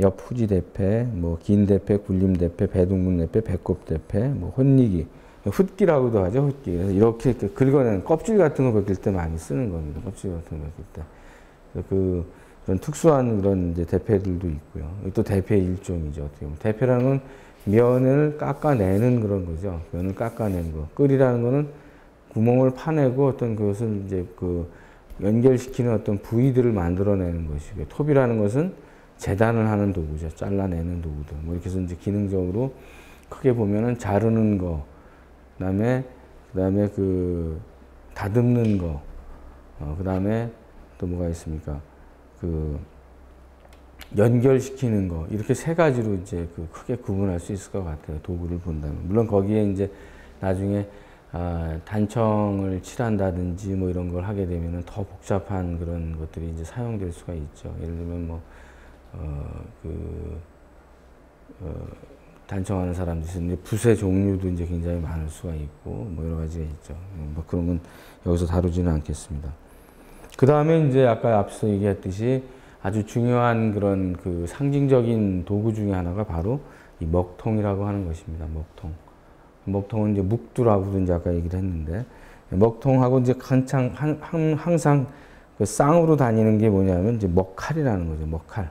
A: 옆후지 대패, 뭐, 긴 대패, 굴림 대패, 배둥근 대패, 배꼽 대패, 뭐, 혼리기, 훗기라고도 하죠, 훗기. 그래서 이렇게 긁어내는 껍질 같은 거 벗길 때 많이 쓰는 겁니다. 껍질 같은 거 벗길 때. 그래서 그런 특수한 그런 이제 대패들도 있고요. 또 대패의 일종이죠. 어떻게 보면. 대패라는 건 면을 깎아내는 그런 거죠. 면을 깎아내는 거. 끌이라는 거는 구멍을 파내고 어떤 그것을 이제 연결시키는 어떤 부위들을 만들어내는 것이고요. 톱이라는 것은 재단을 하는 도구죠. 잘라내는 도구들. 뭐 이렇게 해서 이제 기능적으로 크게 보면은 자르는 거, 그다음에 다듬는 거, 그다음에 또 뭐가 있습니까? 연결시키는 거, 이렇게 세 가지로 이제 크게 구분할 수 있을 것 같아요. 도구를 본다면. 물론 거기에 이제 나중에 단청을 칠한다든지 뭐 이런 걸 하게 되면은 더 복잡한 그런 것들이 이제 사용될 수가 있죠. 예를 들면 뭐, 단청하는 사람들이 이제 붓의 종류도 이제 굉장히 많을 수가 있고, 뭐 여러 가지가 있죠. 뭐 그런 건 여기서 다루지는 않겠습니다. 그 다음에 이제 아까 앞서 얘기했듯이 아주 중요한 그런 상징적인 도구 중에 하나가 바로 이 먹통이라고 하는 것입니다. 먹통. 먹통은 이제 묵두라고도 이제 아까 얘기를 했는데, 먹통하고 이제 항상 쌍으로 다니는 게 뭐냐면 이제 먹칼이라는 거죠. 먹칼.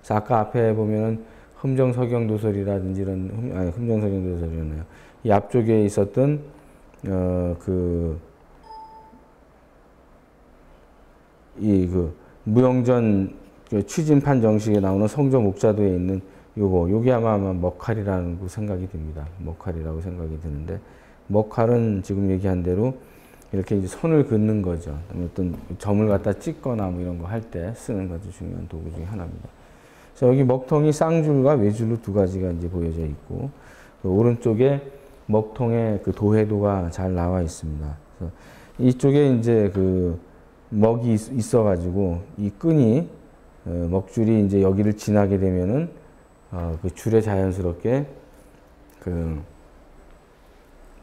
A: 그래서 아까 앞에 보면은 흠정서경도설이라든지 이런, 흠정서경도설이었나요? 이 앞쪽에 있었던, 무영전 취진판 정식에 나오는 성조 목자도에 있는 요게 아마 먹칼이라는 생각이 듭니다. 먹칼이라고 생각이 드는데, 먹칼은 지금 얘기한 대로 이렇게 이제 선을 긋는 거죠. 어떤 점을 갖다 찍거나 뭐 이런 거 할 때 쓰는 아주 중요한 도구 중에 하나입니다. 그래서 여기 먹통이 쌍줄과 외줄로 두 가지가 이제 보여져 있고, 오른쪽에 먹통의 도해도가 잘 나와 있습니다. 그래서 이쪽에 이제 먹이 있어가지고 이 끈이 먹줄이 이제 여기를 지나게 되면은 줄에 자연스럽게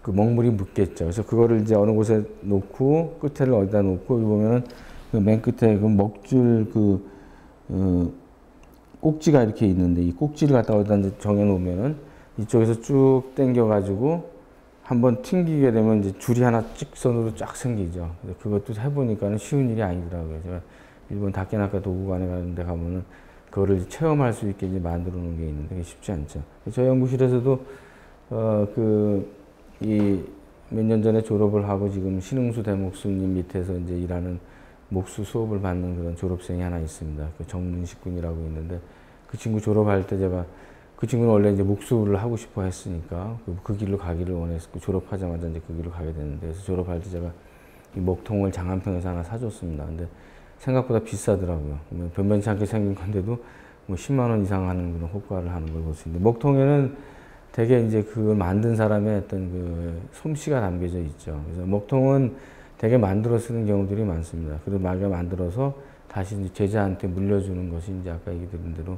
A: 먹물이 묻겠죠. 그래서 그거를 이제 어느 곳에 놓고 끝에를 어디다 놓고 여기 보면은 맨 끝에 먹줄 꼭지가 이렇게 있는데 이 꼭지를 갖다 어디다 이제 정해 놓으면은 이쪽에서 쭉 당겨 가지고 한번 튕기게 되면 이제 줄이 하나 직선으로 쫙 생기죠. 그것도 해보니까는 쉬운 일이 아니더라고요. 제가 일본 다케나카 도구관에 가는데 가면은 그거를 체험할 수 있게 이제 만들어 놓은 게 있는데 그게 쉽지 않죠. 저희 연구실에서도 몇 년 전에 졸업을 하고 지금 신흥수 대목수님 밑에서 이제 일하는 목수 수업을 받는 그런 졸업생이 하나 있습니다. 정문식군이라고 있는데 그 친구 졸업할 때 제가 그 친구는 원래 이제 목수를 하고 싶어 했으니까 그 길로 가기를 원했고 졸업하자마자 이제 그 길로 가게 됐는데 그래서 졸업할 때 제가 이 먹통을 장안평에서 하나 사줬습니다. 근데 생각보다 비싸더라고요. 변변치 않게 생긴 건데도 뭐 10만 원 이상 하는 그런 효과를 하는 걸 볼 수 있는데 먹통에는 되게 이제 그걸 만든 사람의 어떤 그 솜씨가 담겨져 있죠. 그래서 먹통은 되게 만들어 쓰는 경우들이 많습니다. 그리고 만들어서 다시 이제 제자한테 물려주는 것이 이제 아까 얘기 드린 대로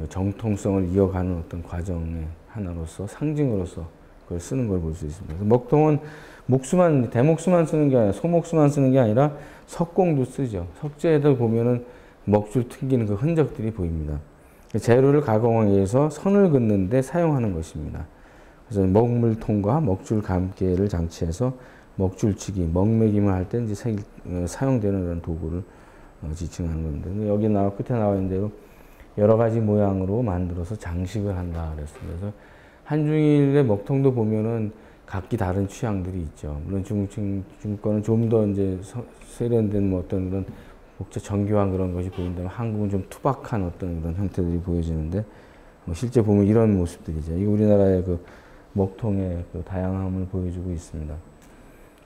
A: 정통성을 이어가는 어떤 과정의 하나로서 상징으로서 그걸 쓰는 걸 볼 수 있습니다. 그래서 먹통은 목수만 대목수만 쓰는 게 아니라 소목수만 쓰는 게 아니라 석공도 쓰죠. 석재에도 보면은 먹줄 튕기는 그 흔적들이 보입니다. 재료를 가공하기 위해서 선을 긋는데 사용하는 것입니다. 그래서 먹물통과 먹줄 감개를 장치해서 먹줄치기, 먹매김을 할 때 이제 사용되는 그런 도구를 지칭하는 겁니다. 여기 끝에 나와 있는 대로 여러 가지 모양으로 만들어서 장식을 한다 그랬습니다. 그래서 한중일의 먹통도 보면은 각기 다른 취향들이 있죠. 물론 중국 거는 좀 더 이제 세련된 뭐 어떤 그런 정교한 그런 것이 보인다면 한국은 좀 투박한 어떤 그런 형태들이 보여지는데 뭐 실제 보면 이런 모습들이죠. 이거 우리나라의 그 먹통의 그 다양함을 보여주고 있습니다.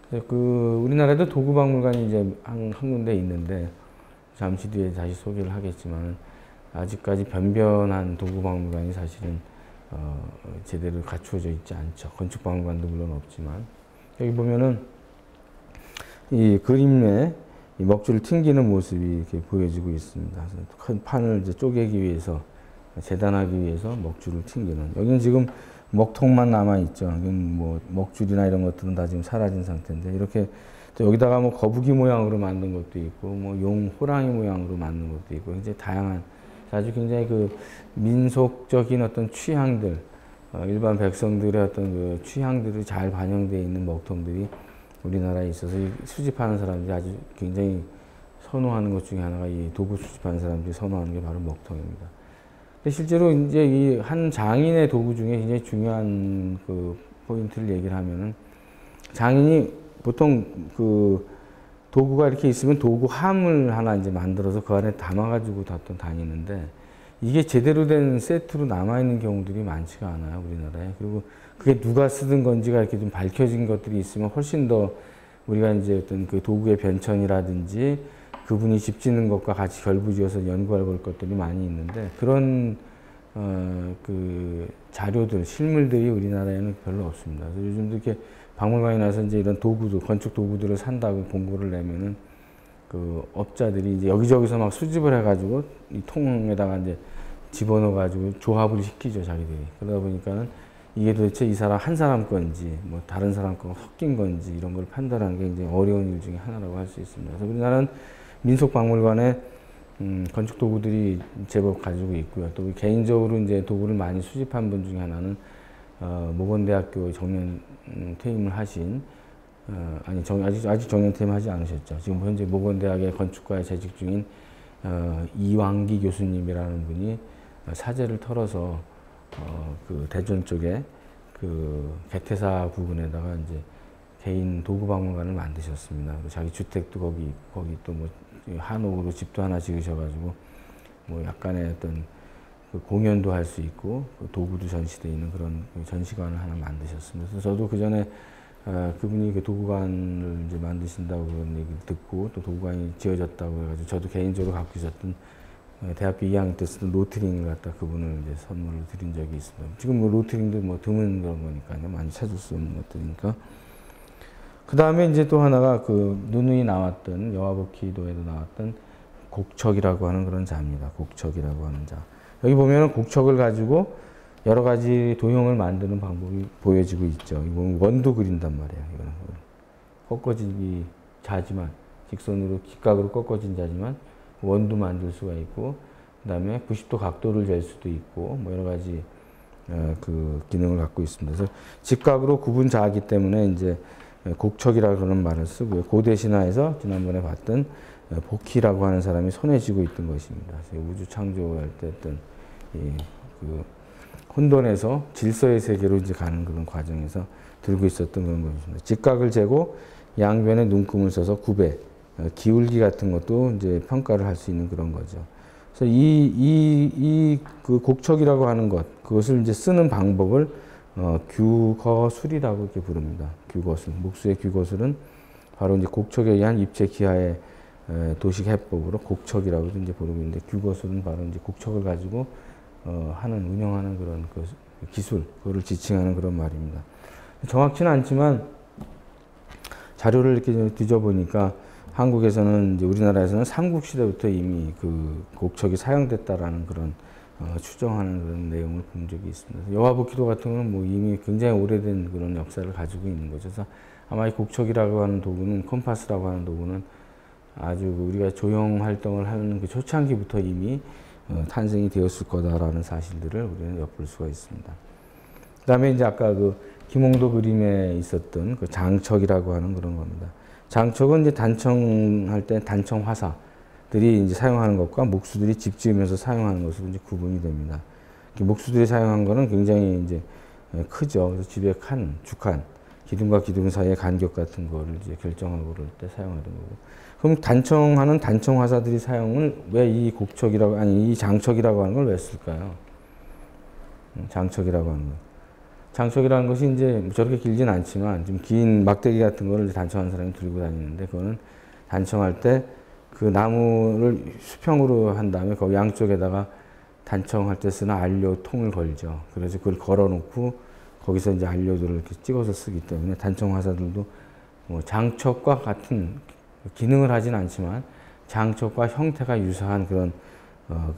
A: 그래서 그 우리나라에도 도구박물관이 이제 한 군데 있는데 잠시 뒤에 다시 소개를 하겠지만 아직까지 변변한 도구박물관이 사실은 제대로 갖추어져 있지 않죠. 건축박물관도 물론 없지만 여기 보면은 이 그림에 이 먹줄을 튕기는 모습이 이렇게 보여지고 있습니다. 큰 판을 이제 쪼개기 위해서 재단하기 위해서 먹줄을 튕기는. 여기는 지금 먹통만 남아 있죠. 여기는 뭐 먹줄이나 이런 것들은 다 지금 사라진 상태인데 이렇게 또 여기다가 뭐 거북이 모양으로 만든 것도 있고 뭐 용, 호랑이 모양으로 만든 것도 있고 굉장히 다양한 아주 굉장히 그 민속적인 어떤 취향들, 일반 백성들의 어떤 그 취향들이 잘 반영되어 있는 먹통들이 우리나라에 있어서 수집하는 사람들이 아주 굉장히 선호하는 것 중에 하나가 이 도구 수집하는 사람들이 선호하는 게 바로 먹통입니다. 근데 실제로 이제 이 한 장인의 도구 중에 굉장히 중요한 그 포인트를 얘기를 하면은 장인이 보통 그 도구가 이렇게 있으면 도구 함을 하나 이제 만들어서 그 안에 담아가지고 다니는데 이게 제대로 된 세트로 남아있는 경우들이 많지가 않아요, 우리나라에. 그리고 그게 누가 쓰던 건지가 이렇게 좀 밝혀진 것들이 있으면 훨씬 더 우리가 이제 어떤 그 도구의 변천이라든지 그분이 집 짓는 것과 같이 결부지어서 연구할 것들이 많이 있는데 그런 그 자료들, 실물들이 우리나라에는 별로 없습니다. 그래서 요즘도 이렇게 박물관에 나서 이제 이런 도구들, 건축 도구들을 산다고 공고를 내면은 그 업자들이 이제 여기저기서 막 수집을 해가지고 이 통에다가 이제 집어넣어가지고 조합을 시키죠, 자기들이. 그러다 보니까는 이게 도대체 이 사람 한 사람 건지 뭐 다른 사람 거 섞인 건지 이런 걸 판단하는 게 굉장히 어려운 일 중에 하나라고 할 수 있습니다. 그래서 우리나라는 민속박물관에 건축 도구들이 제법 가지고 있고요. 또 개인적으로 이제 도구를 많이 수집한 분 중에 하나는 모건대학교 정년 퇴임을 하신 아직 정년 퇴임하지 않으셨죠. 지금 현재 모건대학의 건축과에 재직 중인 이왕기 교수님이라는 분이 사재를 털어서 그 대전 쪽에 그 개태사 부근에다가 이제 개인 도구박물관을 만드셨습니다. 자기 주택도 거기 또 뭐 한옥으로 집도 하나 지으셔가지고 뭐 약간의 어떤 그 공연도 할 수 있고 그 도구도 전시되어 있는 그런 전시관을 하나 만드셨습니다. 그래서 저도 그 전에 그분이 그 도구관을 이제 만드신다고 그런 얘기를 듣고 또 도구관이 지어졌다고 해가지고 저도 개인적으로 갖고 있었던 대학교 2학년 때 쓰던 로트링을 갖다 그분을 이제 선물로 드린 적이 있습니다. 지금 뭐 로트링도 뭐 드문 그런 거니까요. 많이 찾을 수 없는 것들이니까. 그 다음에 이제 또 하나가 그 누누이 나왔던 여화복기도에도 나왔던 곡척이라고 하는 그런 자입니다. 곡척이라고 하는 자. 여기 보면은 곡척을 가지고 여러 가지 도형을 만드는 방법이 보여지고 있죠. 이건 원도 그린단 말이에요. 이거는 꺾어지기 자지만 직선으로 직각으로 꺾어진 자지만 원도 만들 수가 있고 그 다음에 90도 각도를 잴 수도 있고 뭐 여러 가지 그 기능을 갖고 있습니다. 그래서 직각으로 구분 자이기 때문에 이제 곡척이라고 그러는 말을 쓰고요. 고대 신화에서 지난번에 봤던 복희라고 하는 사람이 손에 쥐고 있던 것입니다. 우주 창조할 때 어떤 그 혼돈에서 질서의 세계로 이제 가는 그런 과정에서 들고 있었던 그런 것입니다. 직각을 재고 양변에 눈금을 써서 구배, 기울기 같은 것도 이제 평가를 할 수 있는 그런 거죠. 그래서 그 곡척이라고 하는 것, 그것을 이제 쓰는 방법을 규거술이라고 이렇게 부릅니다. 규거술. 목수의 규거술은 바로 이제 곡척에 의한 입체 기하의 도식 해법으로 곡척이라고 이제 부르고 있는데, 규거술은 바로 이제 곡척을 가지고 운영하는 그런 그 기술, 그거를 지칭하는 그런 말입니다. 정확치는 않지만 자료를 이렇게 뒤져보니까 한국에서는, 이제 우리나라에서는 삼국시대부터 이미 그 곡척이 사용됐다라는 그런 추정하는 그런 내용을 본 적이 있습니다. 여화복기도 같은 경우는 뭐 이미 굉장히 오래된 그런 역사를 가지고 있는 거죠. 그래서 아마 이 곡척이라고 하는 도구는, 컴파스라고 하는 도구는 아주 우리가 조형 활동을 하는 그 초창기부터 이미 탄생이 되었을 거다라는 사실들을 우리는 엿볼 수가 있습니다. 그 다음에 이제 아까 그 김홍도 그림에 있었던 그 장척이라고 하는 그런 겁니다. 장척은 이제 단청할 때 단청 화사들이 이제 사용하는 것과 목수들이 집 지으면서 사용하는 것으로 이제 구분이 됩니다. 목수들이 사용한 거는 굉장히 이제 크죠. 그래서 집의 주칸, 기둥과 기둥 사이의 간격 같은 거를 이제 결정하고 그럴 때 사용하는 거고. 그럼 단청하는 단청 화사들이 사용을 왜 이 곡척이라고, 아니 이 장척이라고 하는 걸 왜 쓸까요? 장척이라고 하는 거. 장척이라는 것이 이제 저렇게 길진 않지만 좀 긴 막대기 같은 거를 단청하는 사람이 들고 다니는데, 그거는 단청할 때 그 나무를 수평으로 한 다음에 거기 양쪽에다가 단청할 때 쓰는 안료통을 걸죠. 그래서 그걸 걸어놓고 거기서 이제 안료들을 이렇게 찍어서 쓰기 때문에 단청 화사들도 뭐 장척과 같은 기능을 하진 않지만 장척과 형태가 유사한 그런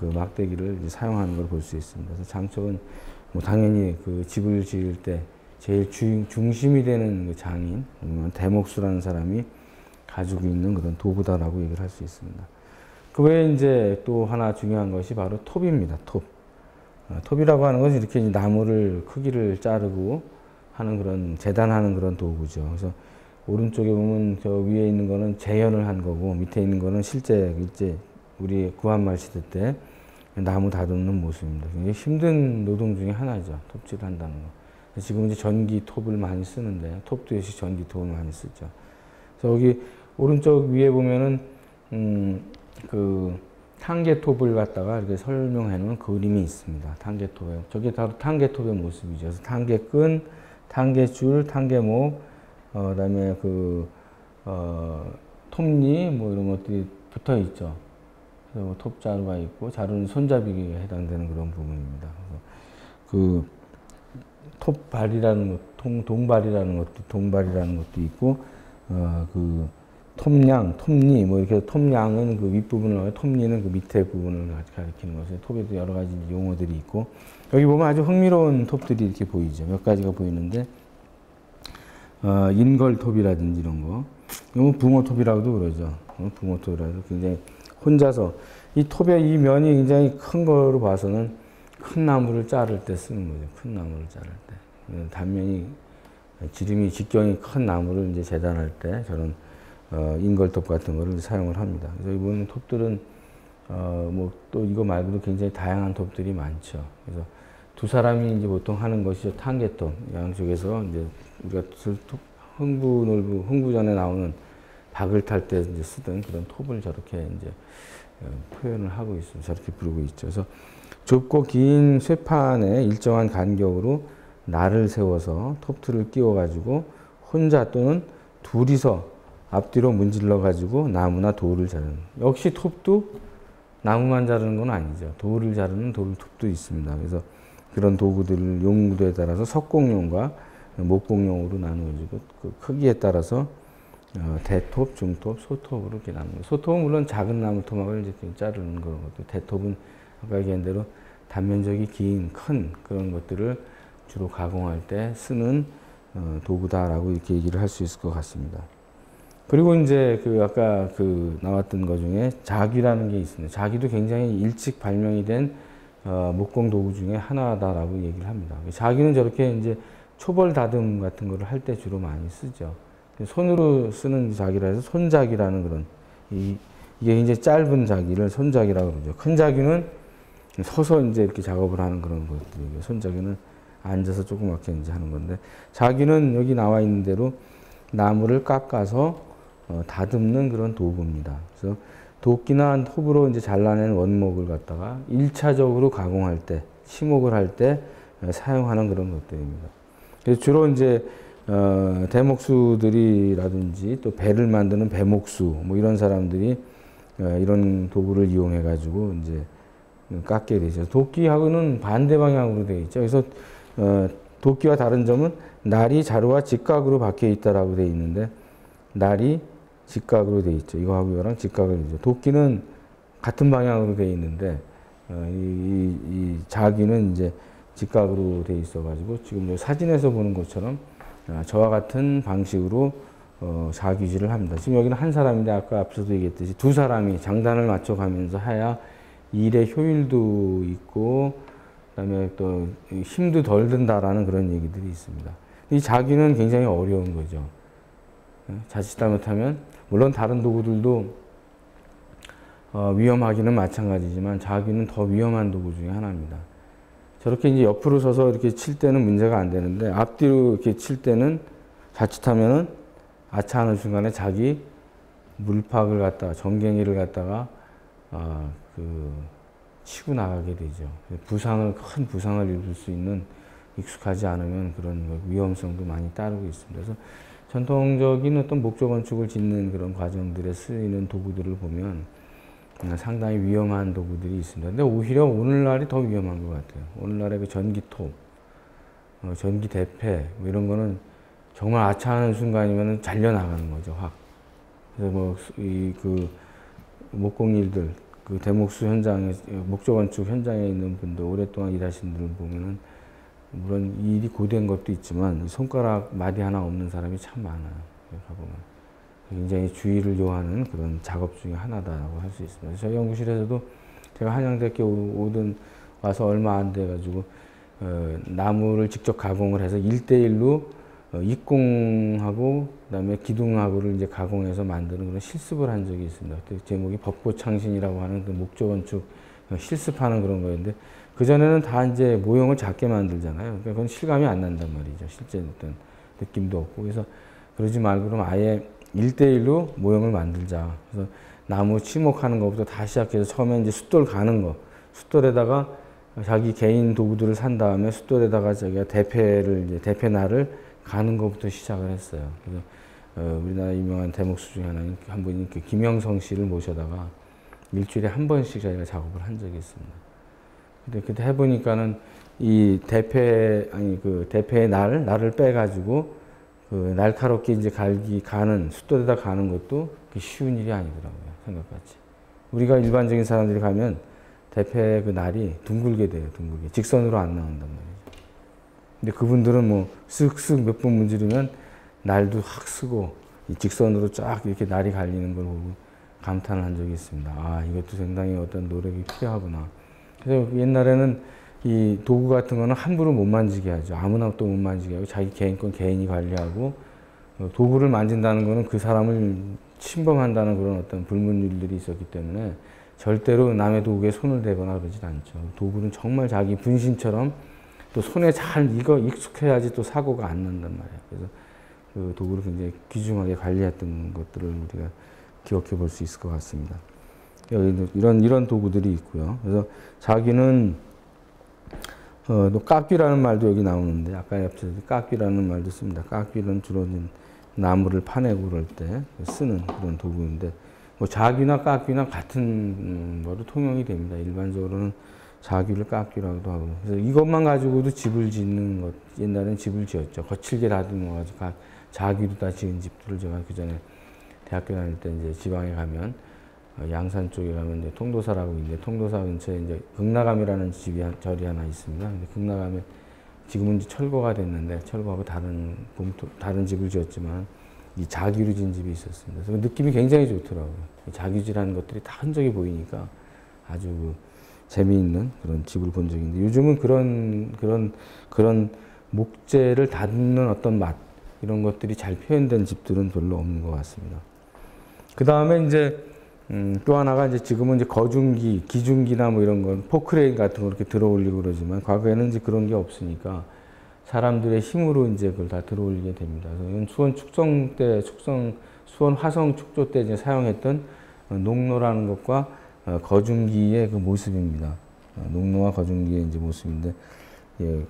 A: 그 막대기를 이제 사용하는 걸 볼 수 있습니다. 그래서 장척은 뭐 당연히 그 집을 지을 때 제일 중심이 되는 그 장인, 대목수라는 사람이 가지고 있는 그런 도구다라고 얘기를 할 수 있습니다. 그 외에 이제 또 하나 중요한 것이 바로 톱입니다. 톱. 톱이라고 하는 것은 이렇게 나무를 크기를 자르고 하는 그런, 재단하는 그런 도구죠. 그래서 오른쪽에 보면 저 위에 있는 거는 재현을 한 거고, 밑에 있는 거는 실제 우리 구한말 시대 때 나무 다듬는 모습입니다. 굉장히 힘든 노동 중에 하나죠. 톱질 한다는 거. 지금 이제 전기 톱을 많이 쓰는데, 톱도 역시 전기 톱을 많이 쓰죠. 그래서 여기 오른쪽 위에 보면은 그 탄개톱을 갖다가 이렇게 설명해 놓은 그림이 있습니다. 탄개톱에. 저게 바로 탄개톱의 모습이죠. 그래서 탄개끈, 탄개줄, 탄개목, 그다음에 톱니 뭐 이런 것들이 붙어 있죠. 그래서 뭐 톱자루가 있고, 자루는 손잡이에 해당되는 그런 부분입니다. 그 톱발이라는 것, 동발이라는 것도 있고, 그 톱냥, 톱니, 뭐 이렇게 톱냥은 그 윗부분을 하고 톱니는 그 밑에 부분을 가리키는 것이에요. 톱에도 여러 가지 용어들이 있고, 여기 보면 아주 흥미로운 톱들이 이렇게 보이죠. 몇 가지가 보이는데, 인걸톱이라든지 이런 거. 이건 붕어톱이라고도 그러죠. 붕어톱이라도 굉장히 혼자서, 이 톱의 이 면이 굉장히 큰 거로 봐서는 큰 나무를 자를 때 쓰는 거죠. 큰 나무를 자를 때. 단면이, 지름이 직경이 큰 나무를 이제 재단할 때 저런 인걸톱 같은 거를 사용을 합니다. 그래서 여기 보면 톱들은 뭐 또 이거 말고도 굉장히 다양한 톱들이 많죠. 그래서 두 사람이 이제 보통 하는 것이죠. 탄개톱. 양쪽에서 이제 우리가 흥부전에 나오는 박을 탈 때 이제 쓰던 그런 톱을 저렇게 이제 표현을 하고 있습니다. 저렇게 부르고 있죠. 그래서 좁고 긴 쇠판에 일정한 간격으로 날을 세워서 톱틀을 끼워가지고 혼자 또는 둘이서 앞뒤로 문질러 가지고 나무나 돌을 자르는. 역시 톱도 나무만 자르는 건 아니죠. 돌을 자르는 톱도 있습니다. 그래서 그런 도구들을 용도에 따라서 석공용과 목공용으로 나누어지고, 그 크기에 따라서 대톱, 중톱, 소톱으로 이렇게 나눕니다. 소톱은 물론 작은 나무 토막을 이제 자르는 그런 것들, 대톱은 아까 얘기한 대로 단면적이 긴, 큰 그런 것들을 주로 가공할 때 쓰는 도구다라고 이렇게 얘기를 할 수 있을 것 같습니다. 그리고 이제 아까 나왔던 것 중에 자귀라는 게 있습니다. 자귀도 굉장히 일찍 발명이 된 목공 도구 중에 하나다라고 얘기를 합니다. 자귀는 저렇게 이제 초벌 다듬 같은 거를 할 때 주로 많이 쓰죠. 손으로 쓰는 자귀라 해서 손자귀라는 그런, 이게 이제 짧은 자귀를 손자귀라고 그러죠. 큰 자귀는 서서 이제 이렇게 작업을 하는 그런 것들이고요. 손자귀는 앉아서 조그맣게 이제 하는 건데, 자귀는 여기 나와 있는 대로 나무를 깎아서 다듬는 그런 도구입니다. 그래서 도끼나 톱으로 이제 잘라낸 원목을 갖다가 1차적으로 가공할 때, 치목을 할 때 사용하는 그런 것들입니다. 그래서 주로 이제 대목수들이라든지 또 배를 만드는 배목수 뭐 이런 사람들이 이런 도구를 이용해 가지고 이제 깎게 되죠. 도끼하고는 반대 방향으로 되어 있죠. 그래서 도끼와 다른 점은 날이 자루와 직각으로 박혀 있다라고 되어 있는데 날이 직각으로 되어 있죠. 이거하고 이거랑 직각으로 되어 있죠. 도끼는 같은 방향으로 되어 있는데 이 자귀는 이제 직각으로 되어 있어 가지고 지금 사진에서 보는 것처럼 저와 같은 방식으로 자귀질을 합니다. 지금 여기는 한 사람인데 아까 앞서도 얘기했듯이 두 사람이 장단을 맞춰 가면서 해야 일의 효율도 있고 그다음에 또 힘도 덜 든다라는 그런 얘기들이 있습니다. 이 자귀는 굉장히 어려운 거죠. 자칫 잘못하면 물론 다른 도구들도 위험하기는 마찬가지지만 자귀는 더 위험한 도구 중에 하나입니다. 저렇게 이제 옆으로 서서 이렇게 칠 때는 문제가 안 되는데 앞뒤로 이렇게 칠 때는 자칫하면은 아차하는 순간에 자기 물팍을 갖다가 정갱이를 갖다가 치고 나가게 되죠. 큰 부상을 입을 수 있는 익숙하지 않으면 그런 위험성도 많이 따르고 있습니다. 그래서 전통적인 어떤 목조 건축을 짓는 그런 과정들에 쓰이는 도구들을 보면 상당히 위험한 도구들이 있습니다. 근데 오히려 오늘날이 더 위험한 것 같아요. 오늘날의 그 전기톱, 전기 대패 뭐 이런 거는 정말 아차하는 순간이면 잘려나가는 거죠, 확. 그래서 그 목공일들, 그 대목수 현장에, 목조 건축 현장에 있는 분들, 오랫동안 일하신 분들 보면은 물론 일이 고된 것도 있지만 손가락 마디 하나 없는 사람이 참 많아요. 가보면 굉장히 주의를 요하는 그런 작업 중에 하나다라고 할 수 있습니다. 저희 연구실에서도 제가 한양대학교 와서 얼마 안 돼가지고 나무를 직접 가공을 해서 1대1로 입공하고 그다음에 기둥하고를 이제 가공해서 만드는 그런 실습을 한 적이 있습니다. 그때 제목이 벚꽃창신이라고 하는 그 목조 건축 실습하는 그런 거였는데 그 전에는 다 이제 모형을 작게 만들잖아요. 그러니까 그건 실감이 안 난단 말이죠. 실제 어떤 느낌도 없고. 그래서 그러지 말고 그럼 아예 1대1로 모형을 만들자. 그래서 나무 치목하는 것부터 다 시작해서 처음에 이제 숫돌 가는 거. 숫돌에다가 자기 개인 도구들을 산 다음에 숫돌에다가 자기가 대패날을 가는 것부터 시작을 했어요. 그래서 우리나라 유명한 대목수 중에 한 분이 김영성 씨를 모셔다가 일주일에 한 번씩 저희가 작업을 한 적이 있습니다. 근데 그때 해보니까는 이 대패의 날을 빼가지고 그 날카롭게 이제 가는 숫돌에다 가는 것도 쉬운 일이 아니더라고요. 생각같이. 우리가 일반적인 사람들이 가면 대패 그 날이 둥글게 돼요. 둥글게. 직선으로 안 나온단 말이죠. 근데 그분들은 뭐 쓱쓱 몇 번 문지르면 날도 확 쓰고 이 직선으로 쫙 이렇게 날이 갈리는 걸 보고 감탄을 한 적이 있습니다. 아, 이것도 상당히 어떤 노력이 필요하구나. 그래서 옛날에는 이 도구 같은 거는 함부로 못 만지게 하죠. 아무나 또 못 만지게 하고 자기 개인권 개인이 관리하고 도구를 만진다는 거는 그 사람을 침범한다는 그런 어떤 불문율들이 있었기 때문에 절대로 남의 도구에 손을 대거나 그러진 않죠. 도구는 정말 자기 분신처럼 또 손에 잘 익숙해야지 또 사고가 안 난단 말이에요. 그래서 그 도구를 굉장히 귀중하게 관리했던 것들을 우리가 기억해 볼 수 있을 것 같습니다. 여기 이런 도구들이 있고요. 그래서 자기는 또 깎귀라는 말도 여기 나오는데 아까 앞서 깎귀라는 말도 씁니다. 깎귀는 주로 나무를 파내고 그럴 때 쓰는 그런 도구인데 뭐 자귀나 깎귀나 같은 거로 통용이 됩니다. 일반적으로는 자귀를 깎귀라고도 하고. 그래서 이것만 가지고도 집을 짓는 것, 옛날에는 집을 지었죠. 거칠게 다듬어가지고 자귀로 다 지은 집들을 제가 그 전에 대학교 다닐 때 이제 지방에 가면 양산 쪽에 가면 이제 통도사라고 있는데 통도사 근처에 이제 극락암이라는 절이 하나 있습니다. 근데 극락암에 지금은 이제 철거가 됐는데 철거하고 다른 집을 지었지만 이 자귀로 지은 집이 있었습니다. 그래서 느낌이 굉장히 좋더라고요. 자귀질하는 것들이 다 흔적이 보이니까 아주 재미있는 그런 집을 본 적이 있는데 요즘은 그런 목재를 다듬는 어떤 맛 이런 것들이 잘 표현된 집들은 별로 없는 것 같습니다. 그 다음에 이제 또 하나가 이제 지금은 이제 거중기, 기중기나 뭐 이런 건 포크레인 같은 거 이렇게 들어 올리고 그러지만 과거에는 이제 그런 게 없으니까 사람들의 힘으로 이제 그걸 다 들어 올리게 됩니다. 그래서 이건 수원 화성 축조 때 이제 사용했던 농로라는 것과 거중기의 그 모습입니다. 농로와 거중기의 이제 모습인데, 예,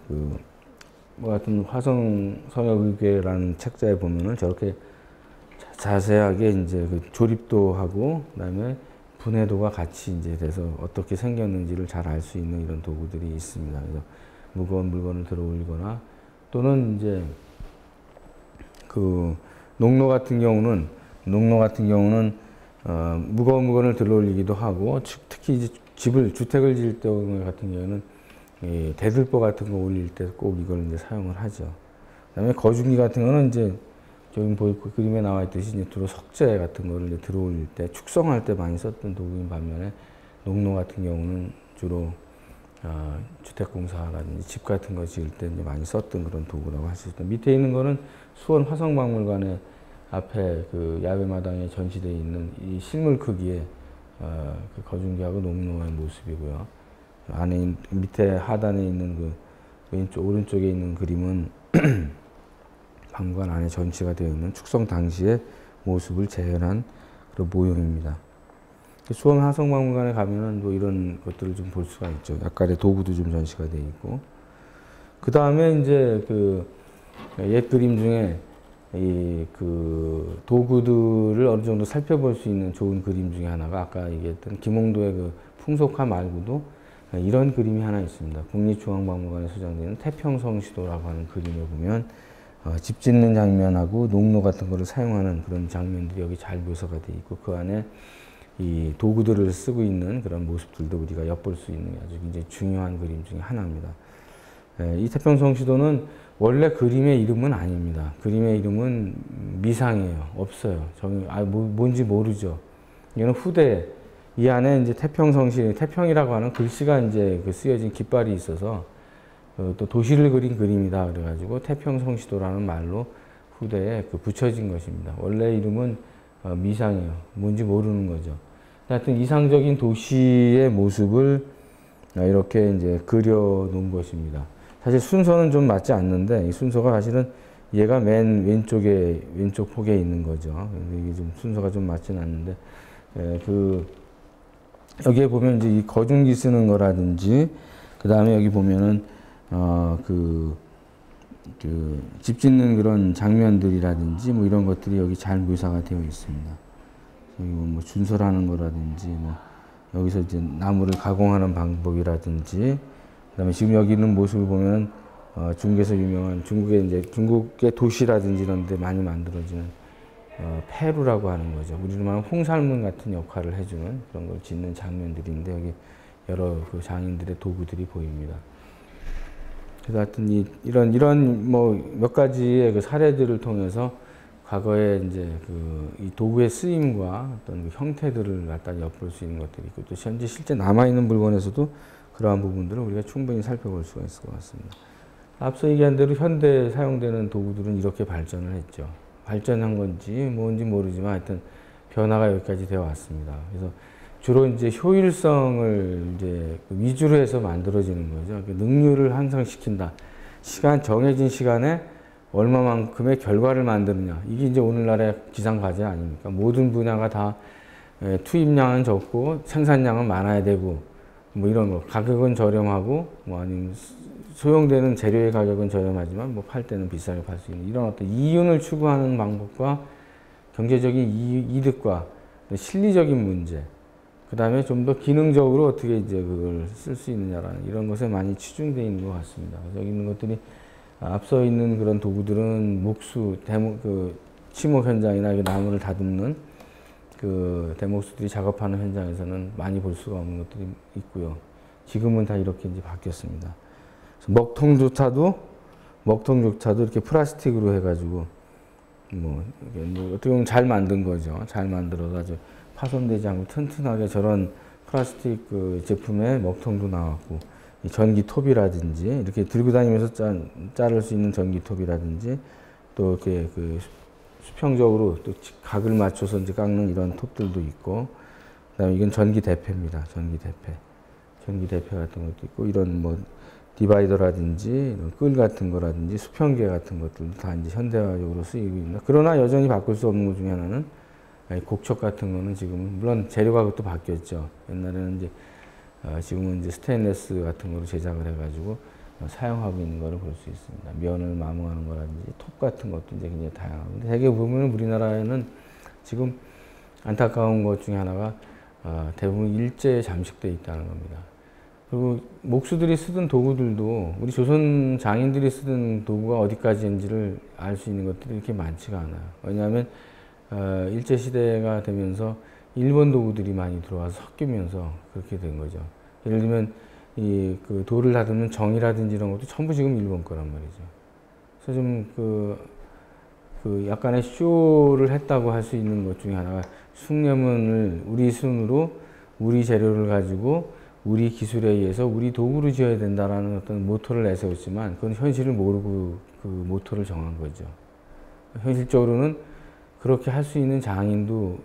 A: 뭐 같은 화성성역의궤라는 책자에 보면은 저렇게 자세하게 이제 그 조립도 하고, 그다음에 분해도가 같이 이제 돼서 어떻게 생겼는지를 잘 알 수 있는 이런 도구들이 있습니다. 그래서 무거운 물건을 들어 올리거나, 또는 이제 그 농로 같은 경우는 무거운 물건을 들어 올리기도 하고, 특히 이제 주택을 지을 때 같은 경우는 이 대들보 같은 거 올릴 때 꼭 이걸 이제 사용을 하죠. 그다음에 거중기 같은 거는 이제 저기 그림에 나와 있듯이 이제 주로 석재 같은 거를 이제 들어 올릴 때, 축성할 때 많이 썼던 도구인 반면에, 농로 같은 경우는 주로 주택공사라든지 집 같은 거 지을 때 이제 많이 썼던 그런 도구라고 할 수 있다. 밑에 있는 거는 수원 화성박물관의 앞에 그 야외마당에 전시되어 있는 이 실물 크기의 그 거중기하고 농로의 모습이고요. 안에 밑에 하단에 있는 그 왼쪽 오른쪽에 있는 그림은 박물관 안에 전시가 되어 있는 축성 당시의 모습을 재현한 그런 모형입니다. 수원 화성박물관에 가면은 뭐 이런 것들을 좀 볼 수가 있죠. 약간의 도구도 좀 전시가 되어 있고, 그 다음에 이제 그 옛 그림 중에 이 그 도구들을 어느 정도 살펴볼 수 있는 좋은 그림 중에 하나가 아까 얘기했던 김홍도의 그 풍속화 말고도 이런 그림이 하나 있습니다. 국립중앙박물관에 소장되는 태평성시도라고 하는 그림을 보면 집 짓는 장면하고 농로 같은 거를 사용하는 그런 장면들이 여기 잘 묘사가 되어 있고, 그 안에 이 도구들을 쓰고 있는 그런 모습들도 우리가 엿볼 수 있는 아주 굉장히 중요한 그림 중에 하나입니다. 이 태평성시도는 원래 그림의 이름은 아닙니다. 그림의 이름은 미상이에요. 없어요. 뭔지 모르죠. 이거는 후대, 이 안에 이제 태평성시, 태평이라고 하는 글씨가 이제 그 쓰여진 깃발이 있어서 또 도시를 그린 그림이다 그래가지고 태평성시도라는 말로 후대에 붙여진 것입니다. 원래 이름은 미상이에요. 뭔지 모르는 거죠. 하여튼 이상적인 도시의 모습을 이렇게 이제 그려 놓은 것입니다. 사실 순서는 좀 맞지 않는데, 이 순서가 사실은 얘가 맨 왼쪽 폭에 있는 거죠. 이게 좀 순서가 좀 맞지는 않는데, 여기에 보면 이제 이 거중기 쓰는 거라든지, 그 다음에 여기 보면은, 집 짓는 그런 장면들이라든지 뭐 이런 것들이 여기 잘 묘사가 되어 있습니다. 여기 뭐 준설하는 거라든지, 뭐 여기서 이제 나무를 가공하는 방법이라든지, 그다음에 지금 여기 있는 모습을 보면 중국에서 유명한 중국의 도시라든지 이런 데 많이 만들어지는 페루라고 하는 거죠. 우리로 말하면 홍살문 같은 역할을 해주는 그런 걸 짓는 장면들인데, 여기 여러 그 장인들의 도구들이 보입니다. 그래서 하여튼 이런 뭐 몇 가지의 그 사례들을 통해서 과거에 이제 이 도구의 쓰임과 어떤 그 형태들을 갖다 엿볼 수 있는 것들이 있고, 또 현재 실제 남아있는 물건에서도 그러한 부분들을 우리가 충분히 살펴볼 수가 있을 것 같습니다. 앞서 얘기한 대로 현대에 사용되는 도구들은 이렇게 발전을 했죠. 발전한 건지 뭔지 모르지만 하여튼 변화가 여기까지 되어 왔습니다. 그래서 주로 이제 효율성을 이제 위주로 해서 만들어지는 거죠. 능률을 향상시킨다. 정해진 시간에 얼마만큼의 결과를 만드느냐. 이게 이제 오늘날의 기상과제 아닙니까? 모든 분야가 다 투입량은 적고 생산량은 많아야 되고, 뭐 이런 거. 가격은 저렴하고, 뭐 아니면 소용되는 재료의 가격은 저렴하지만 뭐 팔 때는 비싸게 팔 수 있는 이런 어떤 이윤을 추구하는 방법과 경제적인 이득과 실리적인 문제, 그 다음에 좀 더 기능적으로 어떻게 이제 그걸 쓸 수 있느냐라는 이런 것에 많이 치중되어 있는 것 같습니다. 그래서 여기 있는 것들이 앞서 있는 그런 도구들은 치목 현장이나 나무를 다듬는 대목수들이 작업하는 현장에서는 많이 볼 수가 없는 것들이 있고요. 지금은 다 이렇게 이제 바뀌었습니다. 먹통조차도 이렇게 플라스틱으로 해가지고 어떻게 보면 잘 만든 거죠. 잘 만들어서 아주 파손되지 않고 튼튼하게 저런 플라스틱 제품의 먹통도 나왔고, 이 전기톱이라든지 이렇게 들고 다니면서 자를 수 있는 전기톱이라든지, 또 이렇게 수평적으로 또 각을 맞춰서 이제 깎는 이런 톱들도 있고, 그다음에 이건 전기대패입니다. 전기대패 같은 것도 있고, 이런 뭐 디바이더라든지 이런 끌 같은 거라든지 수평계 같은 것들도 다 이제 현대화적으로 쓰이고 있습니다. 그러나 여전히 바꿀 수 없는 것 중에 하나는 아니, 곡척 같은 거는 지금은 물론 재료가 그것도 바뀌었죠. 옛날에는 이제 지금은 이제 스테인레스 같은 거로 제작을 해가지고 사용하고 있는 거를 볼 수 있습니다. 면을 마모하는 거라든지 톱 같은 것도 이제 굉장히 다양하고. 근데 대개 보면 우리나라에는 지금 안타까운 것 중에 하나가 대부분 일제에 잠식되어 있다는 겁니다. 그리고 목수들이 쓰던 도구들도 우리 조선 장인들이 쓰던 도구가 어디까지인지를 알 수 있는 것들이 이렇게 많지가 않아요. 왜냐하면 일제 시대가 되면서 일본 도구들이 많이 들어와서 섞이면서 그렇게 된 거죠. 예를 들면 그 돌을 다듬는 정이라든지 이런 것도 전부 지금 일본 거란 말이죠. 그래서 좀 약간의 쇼를 했다고 할 수 있는 것 중에 하나가 숭례문을 우리 순으로 우리 재료를 가지고 우리 기술에 의해서 우리 도구로 지어야 된다라는 어떤 모토를 내세웠지만 그건 현실을 모르고 그 모토를 정한 거죠. 현실적으로는 그렇게 할 수 있는 장인도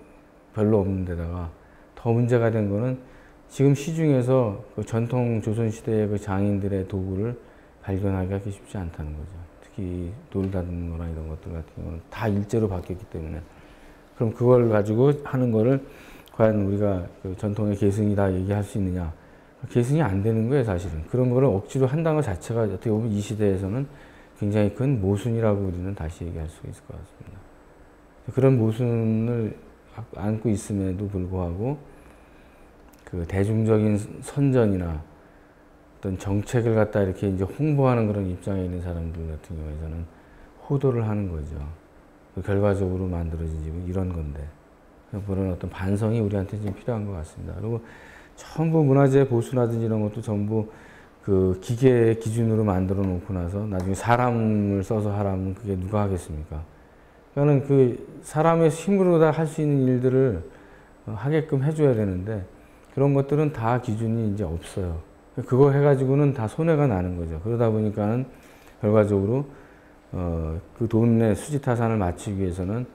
A: 별로 없는 데다가 더 문제가 된 거는 지금 시중에서 그 전통 조선시대의 그 장인들의 도구를 발견하기가 쉽지 않다는 거죠. 특히 돌 다듬는 거나 이런 것들 같은 경우는 다 일제로 바뀌었기 때문에. 그럼 그걸 가지고 하는 거를 과연 우리가 그 전통의 계승이다 얘기할 수 있느냐. 계승이 안 되는 거예요, 사실은. 그런 거를 억지로 한다는 것 자체가 어떻게 보면 이 시대에서는 굉장히 큰 모순이라고 우리는 다시 얘기할 수 있을 것 같습니다. 그런 모순을 안고 있음에도 불구하고 그 대중적인 선전이나 어떤 정책을 갖다 이렇게 이제 홍보하는 그런 입장에 있는 사람들 같은 경우에는 호도를 하는 거죠. 그 결과적으로 만들어진 집은 이런 건데. 그런 어떤 반성이 우리한테 좀 필요한 것 같습니다. 그리고 전부 문화재 보수라든지 이런 것도 전부 그 기계 기준으로 만들어 놓고 나서 나중에 사람을 써서 하라면 그게 누가 하겠습니까? 그러니까 그 사람의 힘으로 다 할 수 있는 일들을 하게끔 해줘야 되는데 그런 것들은 다 기준이 이제 없어요. 그거 해가지고는 다 손해가 나는 거죠. 그러다 보니까는 결과적으로 그 돈의 수지타산을 맞추기 위해서는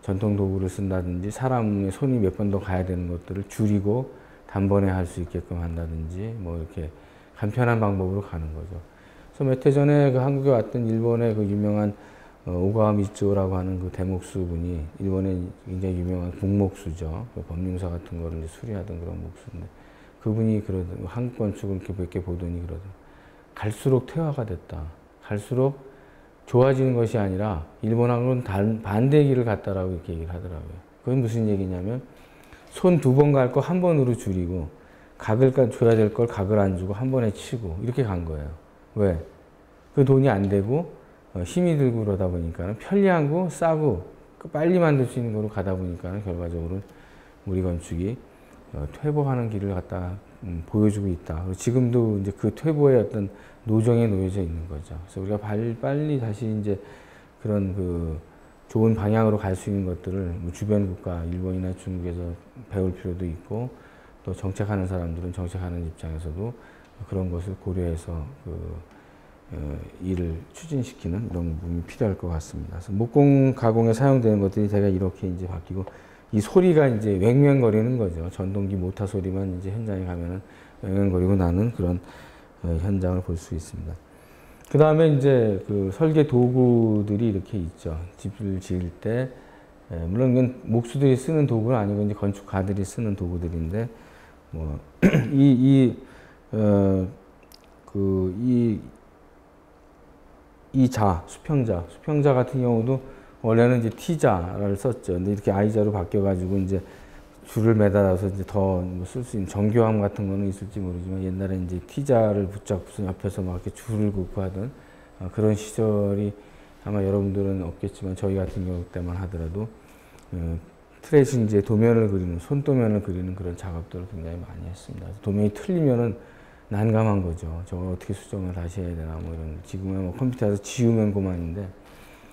A: 전통 도구를 쓴다든지 사람의 손이 몇 번 더 가야 되는 것들을 줄이고 단번에 할 수 있게끔 한다든지 뭐 이렇게 간편한 방법으로 가는 거죠. 그래서 몇 해 전에 그 한국에 왔던 일본의 그 유명한 오가와 미츠오라고 하는 그 대목수 분이 일본의 굉장히 유명한 국목수죠. 그 법륜사 같은 거를 수리하던 그런 목수인데 그분이 그러던 한국 건축을 이렇게 몇 개 보더니 그러던 갈수록 퇴화가 됐다. 갈수록 좋아지는 것이 아니라 일본하고는 반대의 길을 갔다라고 이렇게 얘기를 하더라고요. 그건 무슨 얘기냐면 손 두 번 갈 거 한 번으로 줄이고 각을 줘야 될 걸 각을 안 주고 한 번에 치고 이렇게 간 거예요. 왜? 그 돈이 안 되고 힘이 들고 그러다 보니까 편리하고 싸고 빨리 만들 수 있는 거로 가다 보니까 결과적으로 우리 건축이 퇴보하는 길을 갖다 보여주고 있다. 그리고 지금도 이제 그 퇴보의 어떤 노정에 놓여져 있는 거죠. 그래서 우리가 빨리 다시 이제 그런 그 좋은 방향으로 갈 수 있는 것들을 뭐 주변 국가, 일본이나 중국에서 배울 필요도 있고 또 정책하는 사람들은 정책하는 입장에서도 그런 것을 고려해서 일을 추진시키는 이런 부분이 필요할 것 같습니다. 그래서 목공 가공에 사용되는 것들이 대개 이렇게 이제 바뀌고 이 소리가 이제 왱왱거리는 거죠. 전동기 모터 소리만 이제 현장에 가면은 왱왱거리고 나는 그런 현장을 볼 수 있습니다. 그 다음에 이제 그 설계 도구들이 이렇게 있죠. 집을 지을 때, 물론 이건 목수들이 쓰는 도구는 아니고 이제 건축가들이 쓰는 도구들인데, 뭐, 수평자 같은 경우도 원래는 이제 T자를 썼죠. 근데 이렇게 I자로 바뀌어가지고 이제 줄을 매달아서 이제 더 쓸 수 있는 정교함 같은 거는 있을지 모르지만 옛날에 이제 T자를 붙잡고서 옆에서 막 이렇게 줄을 긋고 하던 그런 시절이 아마 여러분들은 없겠지만 저희 같은 경우 때만 하더라도 트레이싱 이제 도면을 그리는 손도면을 그리는 그런 작업들을 굉장히 많이 했습니다. 도면이 틀리면은 난감한 거죠. 저걸 어떻게 수정을 다시 해야 되나 뭐 이런 지금은 뭐 컴퓨터에서 지우면 그만인데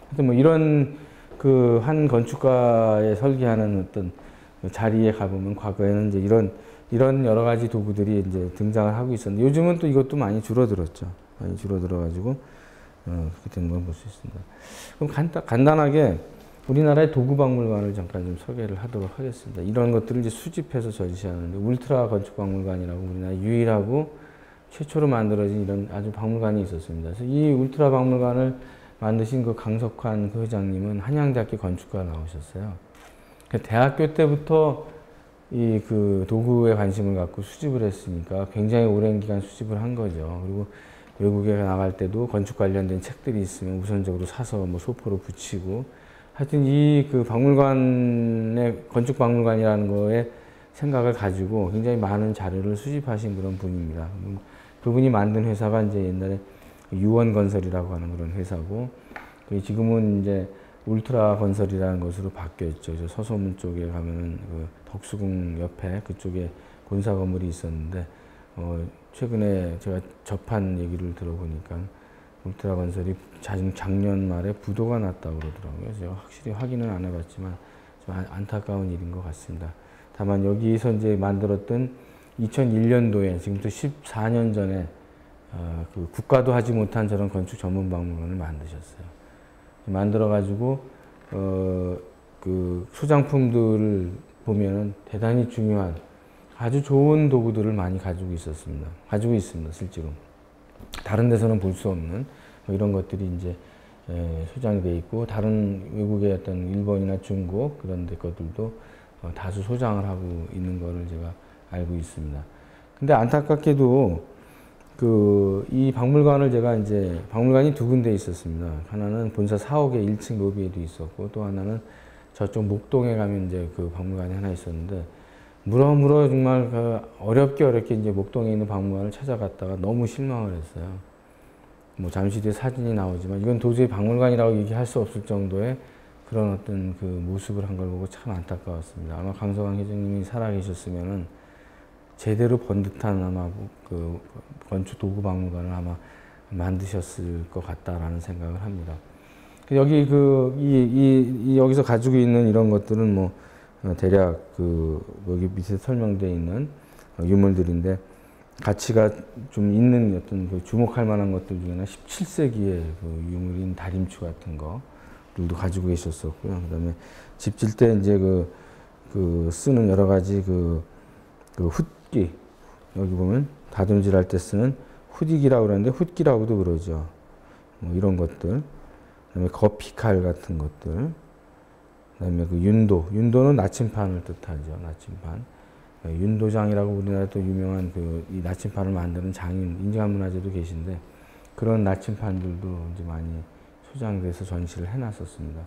A: 하여튼 뭐 이런 그 한 건축가의 설계하는 어떤 자리에 가보면 과거에는 이제 이런 여러 가지 도구들이 이제 등장을 하고 있었는데 요즘은 또 이것도 많이 줄어들었죠. 많이 줄어들어가지고 그렇게 되는 걸 볼 수 있습니다. 그럼 간단하게 우리나라의 도구박물관을 잠깐 좀 소개를 하도록 하겠습니다. 이런 것들을 이제 수집해서 전시하는데 울트라 건축박물관이라고 우리나라 유일하고 최초로 만들어진 이런 아주 박물관이 있었습니다. 그래서 이 울트라 박물관을 만드신 그 강석환 그 회장님은 한양대학교 건축과 나오셨어요. 대학교 때부터 이 그 도구에 관심을 갖고 수집을 했으니까 굉장히 오랜 기간 수집을 한 거죠. 그리고 외국에 나갈 때도 건축 관련된 책들이 있으면 우선적으로 사서 뭐 소포로 붙이고, 하여튼 이 그 박물관의 건축 박물관이라는 거에 생각을 가지고 굉장히 많은 자료를 수집하신 그런 분입니다. 그분이 만든 회사가 이제 옛날에 유원건설이라고 하는 그런 회사고, 지금은 이제 울트라 건설이라는 것으로 바뀌었죠. 서소문 쪽에 가면은 그 덕수궁 옆에 그쪽에 본사 건물이 있었는데, 최근에 제가 접한 얘기를 들어보니까 울트라 건설이 작년 말에 부도가 났다고 그러더라고요. 제가 확실히 확인은 안 해봤지만 좀 안타까운 일인 것 같습니다. 다만 여기서 이제 만들었던 2001년도에 지금부터 14년 전에 그 국가도 하지 못한 저런 건축 전문 박물관을 만드셨어요. 만들어가지고 그 소장품들을 보면은 대단히 중요한 아주 좋은 도구들을 많이 가지고 있었습니다. 가지고 있습니다, 실제로. 다른 데서는 볼 수 없는 이런 것들이 이제 소장이 돼 있고, 다른 외국의 어떤 일본이나 중국 그런 데 것들도 다수 소장을 하고 있는 거를 제가 알고 있습니다. 근데 안타깝게도 이 박물관을 제가 이제 박물관이 두 군데 있었습니다. 하나는 본사 사옥의 1층 로비에도 있었고, 또 하나는 저쪽 목동에 가면 이제 그 박물관이 하나 있었는데, 물어물어 정말 어렵게 이제 목동에 있는 박물관을 찾아갔다가 너무 실망을 했어요. 뭐 잠시 뒤에 사진이 나오지만 이건 도저히 박물관이라고 얘기할 수 없을 정도의 그런 어떤 그 모습을 한 걸 보고 참 안타까웠습니다. 아마 강서강 회장님이 살아계셨으면은 제대로 번듯한 아마 그 건축 도구 박물관을 아마 만드셨을 것 같다라는 생각을 합니다. 여기 여기서 가지고 있는 이런 것들은 뭐 대략 여기 밑에 설명되어 있는 유물들인데, 가치가 좀 있는 어떤 주목할 만한 것들 중에는 17세기의 그 유물인 다림추 같은 거들도 가지고 계셨었고요. 그다음에 집 질 때 이제 쓰는 여러 가지 훗기, 여기 보면 다듬질할 때 쓰는 후딕이라고 그러는데 훗기라고도 그러죠. 뭐 이런 것들. 그다음에 거피칼 같은 것들. 그다음에 윤도는 나침판을 뜻하죠. 나침판. 윤도장이라고 우리나라에 또 유명한 이 나침판을 만드는 장인, 인증한 문화재도 계신데, 그런 나침판들도 이제 많이 소장돼서 전시를 해놨었습니다.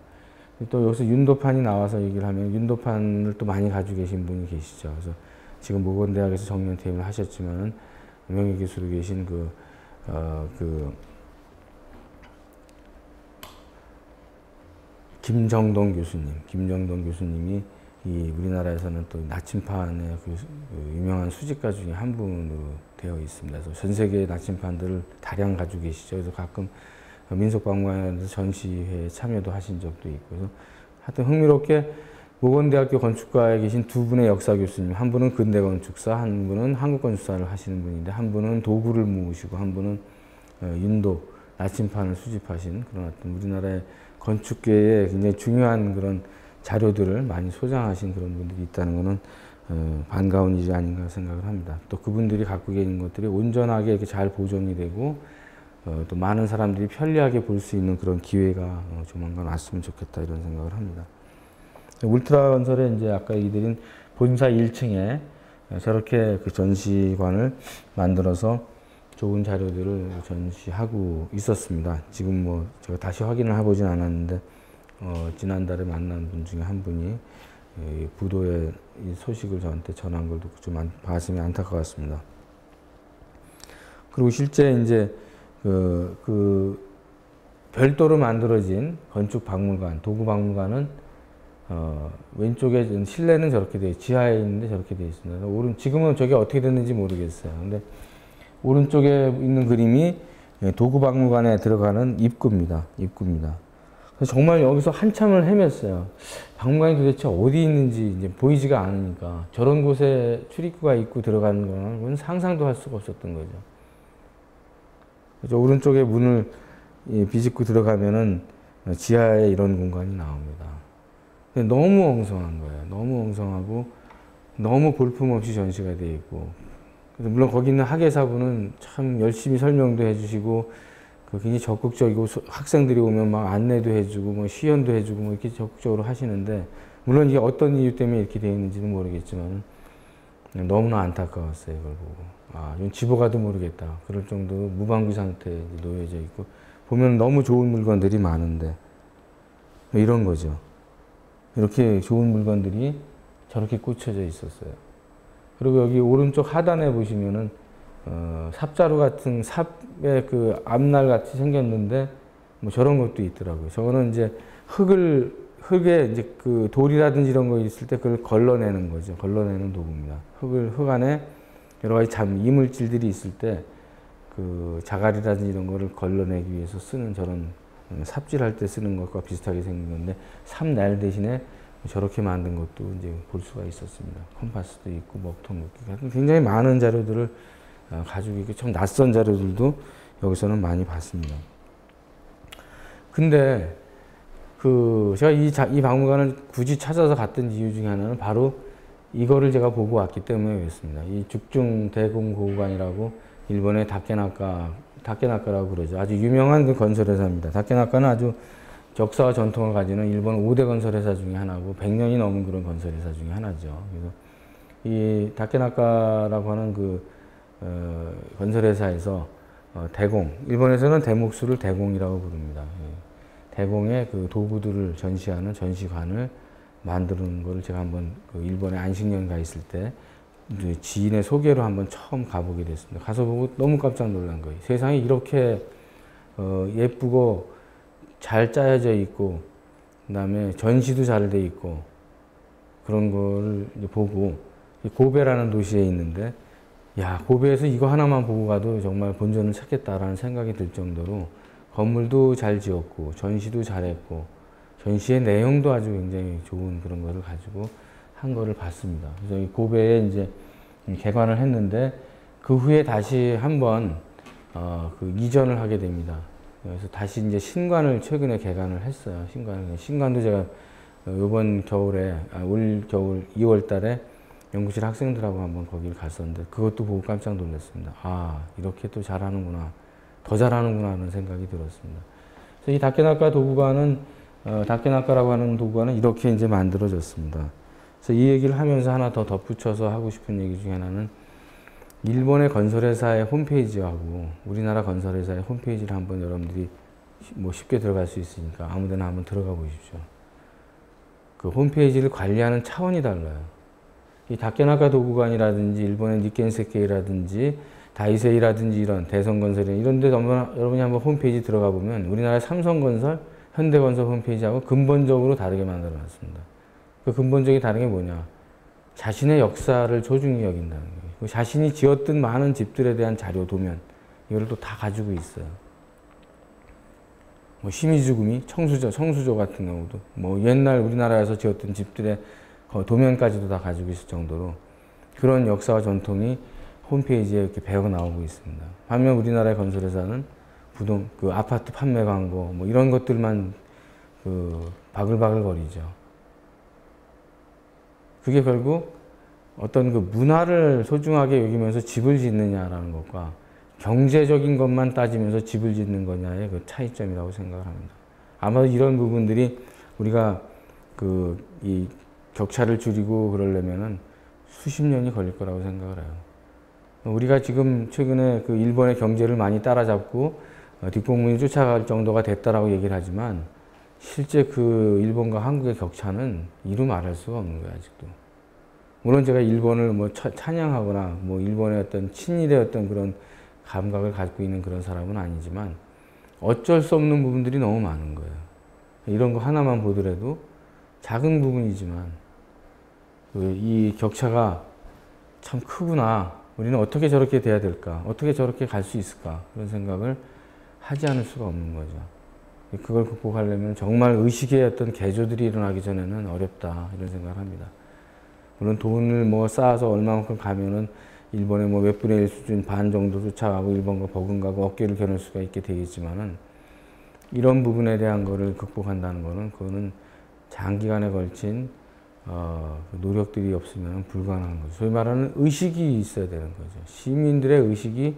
A: 또 여기서 윤도판이 나와서 얘기를 하면 윤도판을 또 많이 가지고 계신 분이 계시죠. 그래서 지금 모건대학에서 정년퇴임을 하셨지만은 명예교수로 계신 김정동 교수님이 이 우리나라에서는 또 나침판의 유명한 수집가 중에 한 분으로 되어 있습니다. 그래서 전 세계의 나침판들을 다량 가지고 계시죠. 그래서 가끔 민속박물관에서 전시회에 참여도 하신 적도 있고, 그래서 하여튼 흥미롭게 모건대학교 건축과에 계신 두 분의 역사 교수님, 한 분은 근대건축사, 한 분은 한국건축사를 하시는 분인데, 한 분은 도구를 모으시고 한 분은 윤도, 나침판을 수집하신 그런 어떤 우리나라의 건축계에 굉장히 중요한 그런 자료들을 많이 소장하신 그런 분들이 있다는 것은 반가운 일이 아닌가 생각을 합니다. 또 그분들이 갖고 계신 것들이 온전하게 이렇게 잘 보존이 되고, 또 많은 사람들이 편리하게 볼 수 있는 그런 기회가 조만간 왔으면 좋겠다, 이런 생각을 합니다. 울트라 건설에 이제 아까 얘기드린 본사 1층에 저렇게 그 전시관을 만들어서 좋은 자료들을 전시하고 있었습니다. 지금 뭐 제가 다시 확인을 해보진 않았는데, 지난달에 만난 분 중에 한 분이 부도의 이 소식을 저한테 전한 걸 듣고 좀 가슴이 안타까웠습니다. 그리고 실제 이제 별도로 만들어진 건축 박물관, 도구 박물관은 왼쪽에 실내는 저렇게 돼, 지하에 있는데 저렇게 돼 있습니다. 지금은 저게 어떻게 됐는지 모르겠어요. 근데 오른쪽에 있는 그림이 도구 박물관에 들어가는 입구입니다. 그래서 정말 여기서 한참을 헤맸어요. 박물관이 도대체 어디 있는지 이제 보이지가 않으니까, 저런 곳에 출입구가 있고 들어가는 거는 그건 상상도 할 수가 없었던 거죠. 그래서 오른쪽에 문을 비집고 들어가면은 지하에 이런 공간이 나옵니다. 근데 너무 엉성한 거예요. 너무 엉성하고 너무 볼품없이 전시가 되어 있고, 그래서 물론 거기 있는 학예사분은 참 열심히 설명도 해주시고 그 굉장히 적극적이고 학생들이 오면 막 안내도 해주고 뭐 시연도 해주고 뭐 이렇게 적극적으로 하시는데 물론 이게 어떤 이유 때문에 이렇게 되어 있는지는 모르겠지만 너무나 안타까웠어요. 이걸 보고 아, 이건 집어가도 모르겠다 그럴 정도로 무방비 상태에 놓여져 있고 보면 너무 좋은 물건들이 많은데 뭐 이런 거죠. 이렇게 좋은 물건들이 저렇게 꽂혀져 있었어요. 그리고 여기 오른쪽 하단에 보시면은 삽자루 같은 삽의 그 앞날 같이 생겼는데 뭐 저런 것도 있더라고요. 저거는 이제 흙에 이제 그 돌이라든지 이런 거 있을 때 그걸 걸러내는 거죠. 걸러내는 도구입니다. 흙 안에 여러 가지 이물질들이 있을 때 그 자갈이라든지 이런 거를 걸러내기 위해서 쓰는 저런 삽질할 때 쓰는 것과 비슷하게 생긴 건데 삽날 대신에 저렇게 만든 것도 이제 볼 수가 있었습니다. 컴파스도 있고 먹통 묶기 굉장히 많은 자료들을 가지고 있고 좀 낯선 자료들도 여기서는 많이 봤습니다. 근데 제가 이 박물관을 굳이 찾아서 갔던 이유 중에 하나는 바로 이거를 제가 보고 왔기 때문에 그렇습니다. 이 죽중대공고관이라고 일본의 다케나카라고 그러죠. 아주 유명한 그 건설회사입니다. 다케나카는 아주 역사와 전통을 가지는 일본 5대 건설회사 중에 하나고 100년이 넘은 그런 건설회사 중에 하나죠. 그래서 이 다케나카라고 하는 그 건설회사에서 대공, 일본에서는 대목수를 대공이라고 부릅니다. 대공의 그 도구들을 전시하는 전시관을 만드는 거를 제가 한번 그 일본에 안식년 가 있을 때 지인의 소개로 한번 처음 가보게 됐습니다. 가서 보고 너무 깜짝 놀란 거예요. 세상에 이렇게 예쁘고 잘 짜여져 있고 그다음에 전시도 잘 돼 있고 그런 거를 보고 고베라는 도시에 있는데 야 고베에서 이거 하나만 보고 가도 정말 본전을 찾겠다라는 생각이 들 정도로 건물도 잘 지었고 전시도 잘했고 전시의 내용도 아주 굉장히 좋은 그런 거를 가지고 한 거를 봤습니다. 그래서 이 고베에 이제 개관을 했는데 그 후에 다시 한번 그 이전을 하게 됩니다. 그래서 다시 이제 신관을 최근에 개관을 했어요. 신관도 제가 이번 겨울에 올 겨울 2월 달에 연구실 학생들하고 한번 거기를 갔었는데 그것도 보고 깜짝 놀랐습니다. 아 이렇게 또 잘하는구나, 더 잘하는구나 하는 생각이 들었습니다. 그래서 이 다케나카 도구관은 다케나카라고 하는 도구관은 이렇게 이제 만들어졌습니다. 그래서 이 얘기를 하면서 하나 더 덧붙여서 하고 싶은 얘기 중에 하나는 일본의 건설회사의 홈페이지하고 우리나라 건설회사의 홈페이지를 한번 여러분들이 뭐 쉽게 들어갈 수 있으니까 아무데나 한번 들어가 보십시오. 그 홈페이지를 관리하는 차원이 달라요. 이 다케나카 도구관이라든지 일본의 니켄세케이라든지 다이세이라든지 이런 대성건설 이런 데 여러분이 한번 홈페이지 들어가 보면 우리나라의 삼성건설, 현대건설 홈페이지하고 근본적으로 다르게 만들어 놨습니다. 그 근본적인 다른 게 뭐냐? 자신의 역사를 소중히 여긴다는 거예요. 자신이 지었던 많은 집들에 대한 자료, 도면 이걸 또 다 가지고 있어요. 뭐 시미즈구미, 성수조 같은 경우도 뭐 옛날 우리나라에서 지었던 집들의 도면까지도 다 가지고 있을 정도로 그런 역사와 전통이 홈페이지에 이렇게 배어 나오고 있습니다. 반면 우리나라의 건설회사는 그 아파트 판매 광고 뭐 이런 것들만 그 바글바글 거리죠. 그게 결국 어떤 그 문화를 소중하게 여기면서 집을 짓느냐라는 것과 경제적인 것만 따지면서 집을 짓는 거냐의 그 차이점이라고 생각을 합니다. 아마도 이런 부분들이 우리가 이 격차를 줄이고 그러려면은 수십 년이 걸릴 거라고 생각을 해요. 우리가 지금 최근에 그 일본의 경제를 많이 따라잡고 뒷공문이 쫓아갈 정도가 됐다라고 얘기를 하지만 실제 그 일본과 한국의 격차는 이루 말할 수가 없는 거예요, 아직도. 물론 제가 일본을 뭐 찬양하거나 뭐 일본의 어떤 친일의 어떤 그런 감각을 갖고 있는 그런 사람은 아니지만 어쩔 수 없는 부분들이 너무 많은 거예요. 이런 거 하나만 보더라도 작은 부분이지만 이 격차가 참 크구나. 우리는 어떻게 저렇게 돼야 될까? 어떻게 저렇게 갈 수 있을까? 그런 생각을 하지 않을 수가 없는 거죠. 그걸 극복하려면 정말 의식의 어떤 개조들이 일어나기 전에는 어렵다 이런 생각을 합니다. 물론 돈을 뭐 쌓아서 얼마만큼 가면은 일본의 뭐 몇 분의 1 수준 반 정도 쫓아가고 일본과 버금가고 어깨를 겨눌 수가 있게 되겠지만은 이런 부분에 대한 거를 극복한다는 거는 그거는 장기간에 걸친 노력들이 없으면 불가능한 거죠. 소위 말하는 의식이 있어야 되는 거죠. 시민들의 의식이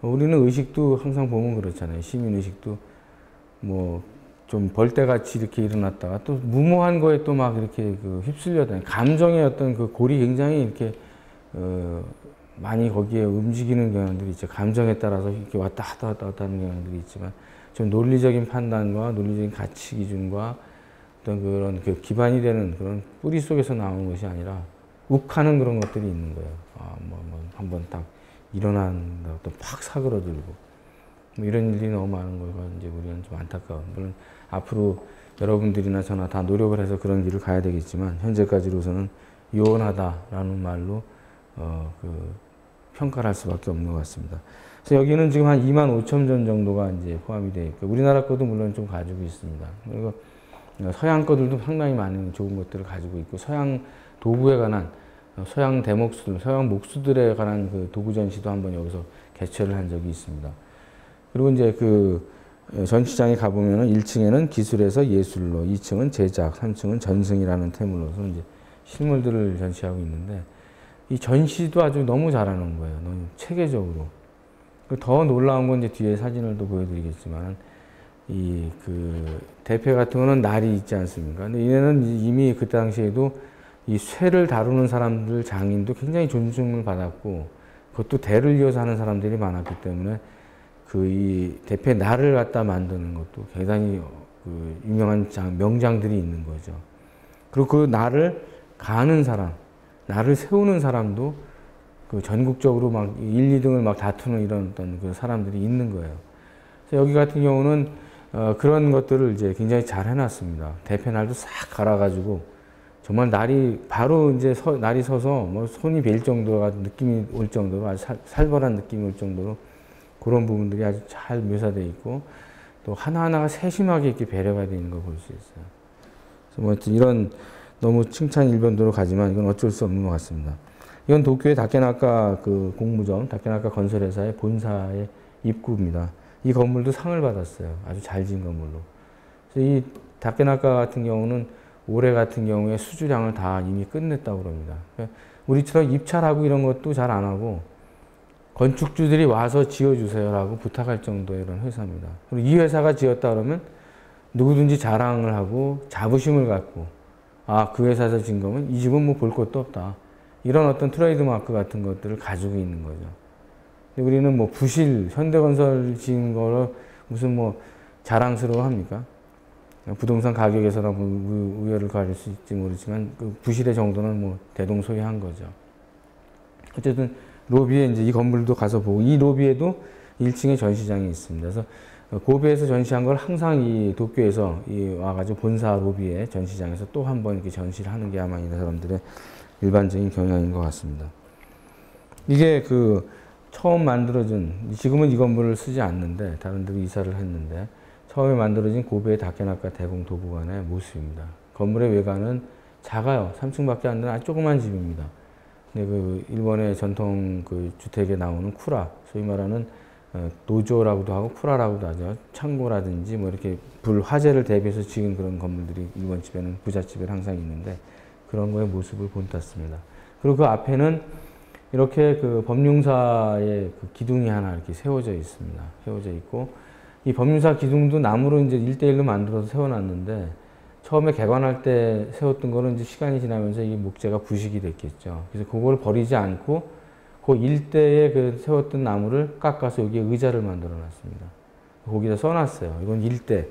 A: 우리는 의식도 항상 보면 그렇잖아요. 시민 의식도 뭐 좀 벌떼같이 이렇게 일어났다가 또 무모한 거에 또 막 이렇게 그 휩쓸려다니 감정의 어떤 그 골이 굉장히 이렇게 많이 거기에 움직이는 경향들이 있죠. 감정에 따라서 이렇게 왔다 갔다 하는 경향들이 있지만 좀 논리적인 판단과 논리적인 가치 기준과 어떤 그런 그 기반이 되는 그런 뿌리 속에서 나오는 것이 아니라 욱하는 그런 것들이 있는 거예요. 한번 딱 일어난다고 또 팍 사그러들고 뭐 이런 일이 너무 많은 거가 이제 우리는 좀 안타까운. 물론 앞으로 여러분들이나 저나 다 노력을 해서 그런 길을 가야 되겠지만 현재까지로서는 요원하다라는 말로 평가를 할 수밖에 없는 것 같습니다. 그래서 여기는 지금 한 25,000전 정도가 이제 포함이 되어 있고 우리나라 것도 물론 좀 가지고 있습니다. 그리고 서양 것들도 상당히 많은 좋은 것들을 가지고 있고 서양 도구에 관한 서양 대목수들, 서양 목수들에 관한 그 도구 전시도 한번 여기서 개최를 한 적이 있습니다. 그리고 이제 그 전시장에 가보면은 1층에는 기술에서 예술로, 2층은 제작, 3층은 전승이라는 테마로서 이제 실물들을 전시하고 있는데 이 전시도 아주 너무 잘하는 거예요. 너무 체계적으로. 더 놀라운 건 이제 뒤에 사진을 또 보여드리겠지만 이 그 대패 같은 거는 날이 있지 않습니까? 근데 얘는 이미 그 당시에도 이 쇠를 다루는 사람들 장인도 굉장히 존중을 받았고 그것도 대를 이어서 하는 사람들이 많았기 때문에 그 이 대패 날을 갖다 만드는 것도 굉장히 그 유명한 명장들이 있는 거죠. 그리고 그 날을 가는 사람, 날을 세우는 사람도 그 전국적으로 막 1, 2등을 막 다투는 이런 어떤 그 사람들이 있는 거예요. 그래서 여기 같은 경우는 그런 것들을 이제 굉장히 잘 해놨습니다. 대패 날도 싹 갈아가지고 정말 날이 바로 이제 날이 서서 뭐 손이 베일 정도가 느낌이 올 정도로 아주 살벌한 느낌이 올 정도로 그런 부분들이 아주 잘 묘사되어 있고 또 하나하나가 세심하게 이렇게 배려가 되어 있는 걸 볼 수 있어요. 그래서 뭐 이런 너무 칭찬 일변도로 가지만 이건 어쩔 수 없는 것 같습니다. 이건 도쿄의 다케나카 그 공무점, 다케나카 건설회사의 본사의 입구입니다. 이 건물도 상을 받았어요. 아주 잘 지은 건물로. 그래서 이 다케나카 같은 경우는 올해 같은 경우에 수주량을 다 이미 끝냈다고 그럽니다. 그러니까 우리처럼 입찰하고 이런 것도 잘 안 하고 건축주들이 와서 지어주세요라고 부탁할 정도의 이런 회사입니다. 그리고 이 회사가 지었다 그러면 누구든지 자랑을 하고 자부심을 갖고 그 회사에서 지은 거면 이 집은 뭐 볼 것도 없다. 이런 어떤 트레이드 마크 같은 것들을 가지고 있는 거죠. 근데 우리는 뭐 부실, 현대건설 지은 거를 무슨 뭐 자랑스러워 합니까? 부동산 가격에서나 우열을 가릴 수 있을지 모르지만 그 부실의 정도는 뭐 대동소이한 거죠. 어쨌든 로비에 이제 이 건물도 가서 보고 이 로비에도 1층에 전시장이 있습니다. 그래서 고베에서 전시한 걸 항상 이 도쿄에서 와가지고 본사 로비에 전시장에서 또 한 번 이렇게 전시를 하는 게 아마 이 사람들의 일반적인 경향인 것 같습니다. 이게 그 처음 만들어진 지금은 이 건물을 쓰지 않는데 다른 데로 이사를 했는데 처음에 만들어진 고베 다케나카 대공 도구관의 모습입니다. 건물의 외관은 작아요. 3층밖에 안 되는 아주 조그만 집입니다. 근데 그 일본의 전통 그 주택에 나오는 쿠라, 소위 말하는 노조라고도 하고 쿠라라고도 하죠. 창고라든지 뭐 이렇게 불 화재를 대비해서 지은 그런 건물들이 일본 집에는 부잣집에 항상 있는데 그런 거의 모습을 본땄습니다. 그리고 그 앞에는 이렇게 그 법륜사의 그 기둥이 하나 이렇게 세워져 있습니다. 세워져 있고 이 법륜사 기둥도 나무로 이제 1대1로 만들어서 세워놨는데 처음에 개관할 때 세웠던 거는 이제 시간이 지나면서 이 목재가 부식이 됐겠죠. 그래서 그걸 버리지 않고 그 일대에 그 세웠던 나무를 깎아서 여기에 의자를 만들어 놨습니다. 거기다 써놨어요. 이건 일대,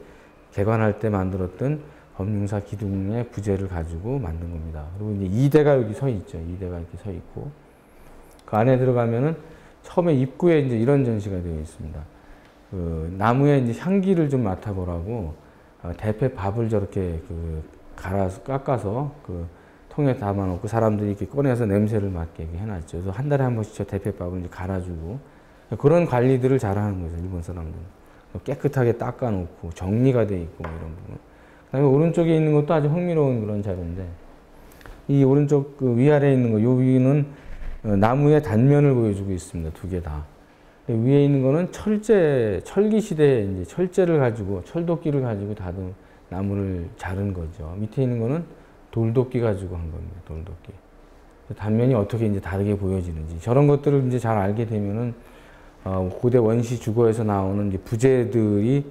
A: 개관할 때 만들었던 법륜사 기둥의 부재를 가지고 만든 겁니다. 그리고 이제 2대가 여기 서 있죠. 2대가 이렇게 서 있고 그 안에 들어가면은 처음에 입구에 이제 이런 전시가 되어 있습니다. 그 나무의 이제 향기를 좀 맡아보라고 대패 밥을 저렇게 그 깎아서 그 통에 담아놓고 사람들이 이렇게 꺼내서 냄새를 맡게 해놨죠. 그래서 한 달에 한 번씩 저 대패 밥을 이제 갈아주고 그런 관리들을 잘하는 거죠. 일본 사람들은 깨끗하게 닦아놓고 정리가 돼 있고 뭐 이런 부분. 그다음에 오른쪽에 있는 것도 아주 흥미로운 그런 자료인데 이 오른쪽 그 위아래에 있는 거, 요 위는 나무의 단면을 보여주고 있습니다. 두 개 다. 위에 있는 거는 철기 시대에 이제 철제를 가지고, 철도끼를 가지고 다듬 나무를 자른 거죠. 밑에 있는 거는 돌도끼 가지고 한 겁니다. 돌도끼. 단면이 어떻게 이제 다르게 보여지는지. 저런 것들을 이제 잘 알게 되면은, 고대 원시 주거에서 나오는 이제 부재들이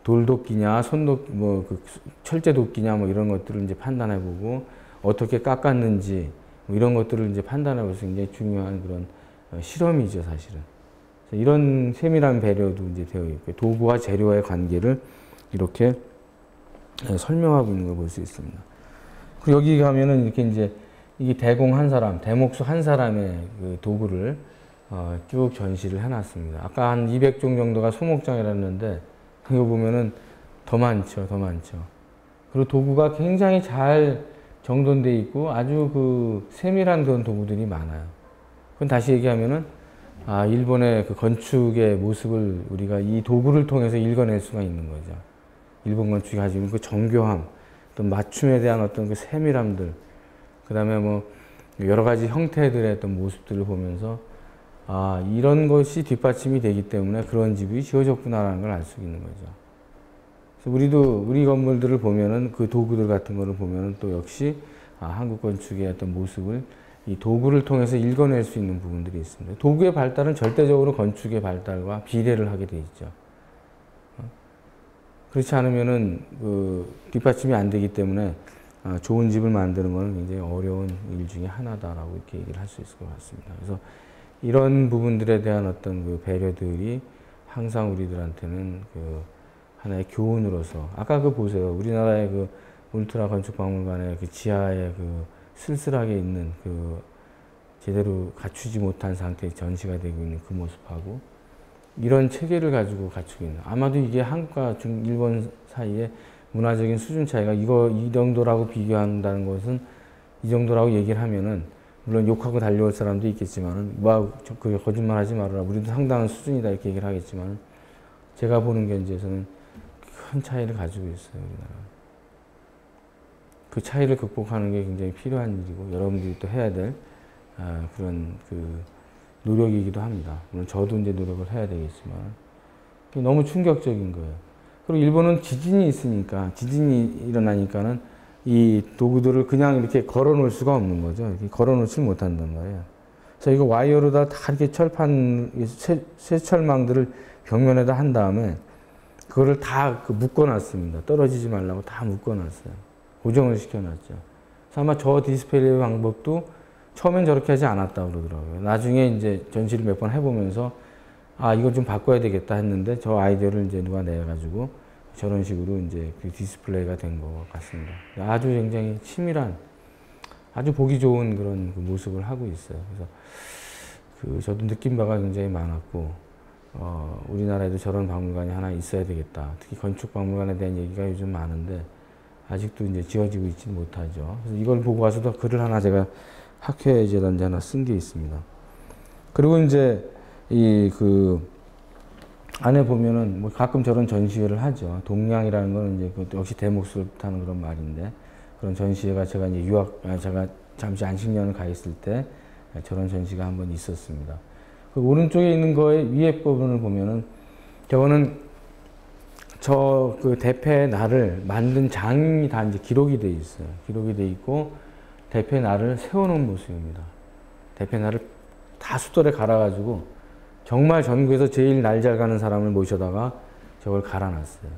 A: 돌도끼냐, 그 철제도끼냐, 뭐 이런 것들을 이제 판단해보고 어떻게 깎았는지 뭐 이런 것들을 이제 판단해볼 수 굉장히 중요한 그런 실험이죠, 사실은. 이런 세밀한 배려도 이제 되어 있고 도구와 재료와의 관계를 이렇게 설명하고 있는 걸 볼 수 있습니다. 그리고 여기 가면은 이렇게 이제 이게 대공 한 사람, 대목수 한 사람의 그 도구를 쭉 전시를 해놨습니다. 아까 한 200종 정도가 소목장이라는데 이거 보면은 더 많죠, 더 많죠. 그리고 도구가 굉장히 잘 정돈돼 있고 아주 그 세밀한 그런 도구들이 많아요. 그건 다시 얘기하면은 일본의 그 건축의 모습을 우리가 이 도구를 통해서 읽어낼 수가 있는 거죠. 일본 건축이 가지고 있는 그 정교함, 또 맞춤에 대한 어떤 그 세밀함들, 그 다음에 뭐 여러 가지 형태들의 어떤 모습들을 보면서 이런 것이 뒷받침이 되기 때문에 그런 집이 지어졌구나라는 걸 알 수 있는 거죠. 그래서 우리도 우리 건물들을 보면은 그 도구들 같은 거를 보면은 또 역시 한국 건축의 어떤 모습을 이 도구를 통해서 읽어낼 수 있는 부분들이 있습니다. 도구의 발달은 절대적으로 건축의 발달과 비례를 하게 돼 있죠. 그렇지 않으면은 그 뒷받침이 안 되기 때문에 좋은 집을 만드는 것은 굉장히 어려운 일 중에 하나다라고 이렇게 얘기를 할 수 있을 것 같습니다. 그래서 이런 부분들에 대한 어떤 그 배려들이 항상 우리들한테는 그 하나의 교훈으로서 아까 그 보세요. 우리나라의 그 울트라 건축박물관의 그 지하에 그 쓸쓸하게 있는 그 제대로 갖추지 못한 상태의 전시가 되고 있는 그 모습하고 이런 체계를 가지고 갖추고 있는 아마도 이게 한국과 일본 사이에 문화적인 수준 차이가 이 정도라고 비교한다는 것은 이 정도라고 얘기를 하면은 물론 욕하고 달려올 사람도 있겠지만은 그게 거짓말 하지 말아라. 우리도 상당한 수준이다 이렇게 얘기를 하겠지만 제가 보는 견지에서는 큰 차이를 가지고 있어요. 우리나라. 그 차이를 극복하는 게 굉장히 필요한 일이고 여러분들이 또 해야 될 그런 그 노력이기도 합니다. 물론 저도 이제 노력을 해야 되겠지만 너무 충격적인 거예요. 그리고 일본은 지진이 있으니까 지진이 일어나니까는 이 도구들을 그냥 이렇게 걸어 놓을 수가 없는 거죠. 이렇게 걸어 놓지 못한단 말이에요. 그래서 이거 와이어로다 다 이렇게 쇠철망들을 벽면에다 한 다음에 그거를 다 묶어 놨습니다. 떨어지지 말라고 다 묶어 놨어요. 고정을 시켜놨죠. 그래서 아마 저 디스플레이 방법도 처음엔 저렇게 하지 않았다고 그러더라고요. 나중에 이제 전시를 몇 번 해보면서 이걸 좀 바꿔야 되겠다 했는데 저 아이디어를 이제 누가 내가지고 저런 식으로 이제 그 디스플레이가 된 것 같습니다. 아주 굉장히 치밀한, 아주 보기 좋은 그런 그 모습을 하고 있어요. 그래서 저도 느낀 바가 굉장히 많았고, 우리나라에도 저런 박물관이 하나 있어야 되겠다. 특히 건축 박물관에 대한 얘기가 요즘 많은데 아직도 이제 지어지고 있지는 못하죠. 그래서 이걸 보고 와서도 글을 하나 제가 학회 재단지 하나 쓴 게 있습니다. 그리고 이제 안에 보면은 뭐 가끔 저런 전시회를 하죠. 동량이라는 거는 이제 역시 대목수를 뜻하는 그런 말인데 그런 전시회가 제가 이제 제가 잠시 안식년을 가 있을 때 저런 전시가 한번 있었습니다. 그 오른쪽에 있는 거의 위에 부분을 보면은 저거는 그 대패의 날을 만든 장이 다 이제 기록이 돼 있어요. 기록이 돼 있고 대패 날을 세워놓은 모습입니다. 대패 날을 다 숫돌에 갈아가지고 정말 전국에서 제일 날 잘 가는 사람을 모셔다가 저걸 갈아놨어요.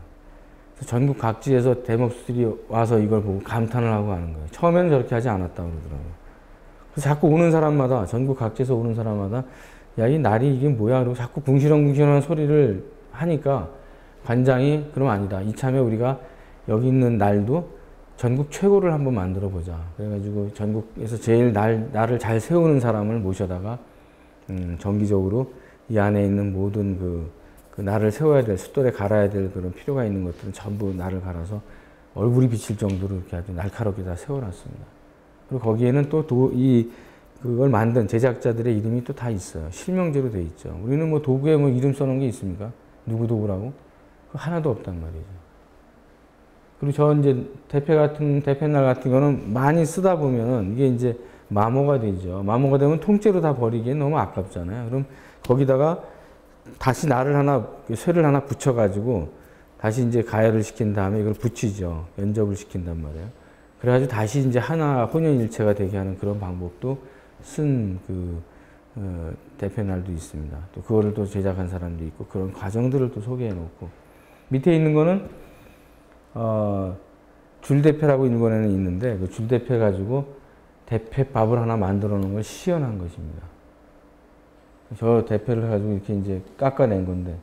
A: 그래서 전국 각지에서 대목수들이 와서 이걸 보고 감탄을 하고 가는 거예요. 처음에는 저렇게 하지 않았다고 그러더라고요. 그래서 자꾸 오는 사람마다, 전국 각지에서 오는 사람마다 야, 이 날이 이게 뭐야? 그리고 자꾸 붕시렁붕시렁한 소리를 하니까 관장이 그럼 아니다. 이참에 우리가 여기 있는 날도 전국 최고를 한번 만들어 보자. 그래가지고 전국에서 제일 날을 잘 세우는 사람을 모셔다가 정기적으로 이 안에 있는 모든 그 날을 세워야 될, 숫돌에 갈아야 될 그런 필요가 있는 것들은 전부 날을 갈아서 얼굴이 비칠 정도로 이렇게 아주 날카롭게 다 세워놨습니다. 그리고 거기에는 또 그걸 만든 제작자들의 이름이 또 다 있어요. 실명제로 돼 있죠. 우리는 뭐 도구에 뭐 이름 써놓은 게 있습니까? 누구 도구라고? 하나도 없단 말이죠. 그리고 저 이제 대패날 같은 거는 많이 쓰다 보면은 이게 이제 마모가 되죠. 마모가 되면 통째로 다 버리기엔 너무 아깝잖아요. 그럼 거기다가 다시 쇠를 하나 붙여가지고 다시 이제 가열을 시킨 다음에 이걸 붙이죠. 연접을 시킨단 말이에요. 그래가지고 다시 이제 하나 혼연일체가 되게 하는 그런 방법도 쓴 대표 날도 있습니다. 또 그거를 또 제작한 사람도 있고 그런 과정들을 또 소개해 놓고 밑에 있는 거는 줄 대패라고 일본에는 있는데 그 줄 대패 가지고 대패밥을 하나 만들어 놓은 걸 시연한 것입니다. 저 대패를 가지고 이렇게 이제 깎아낸 건데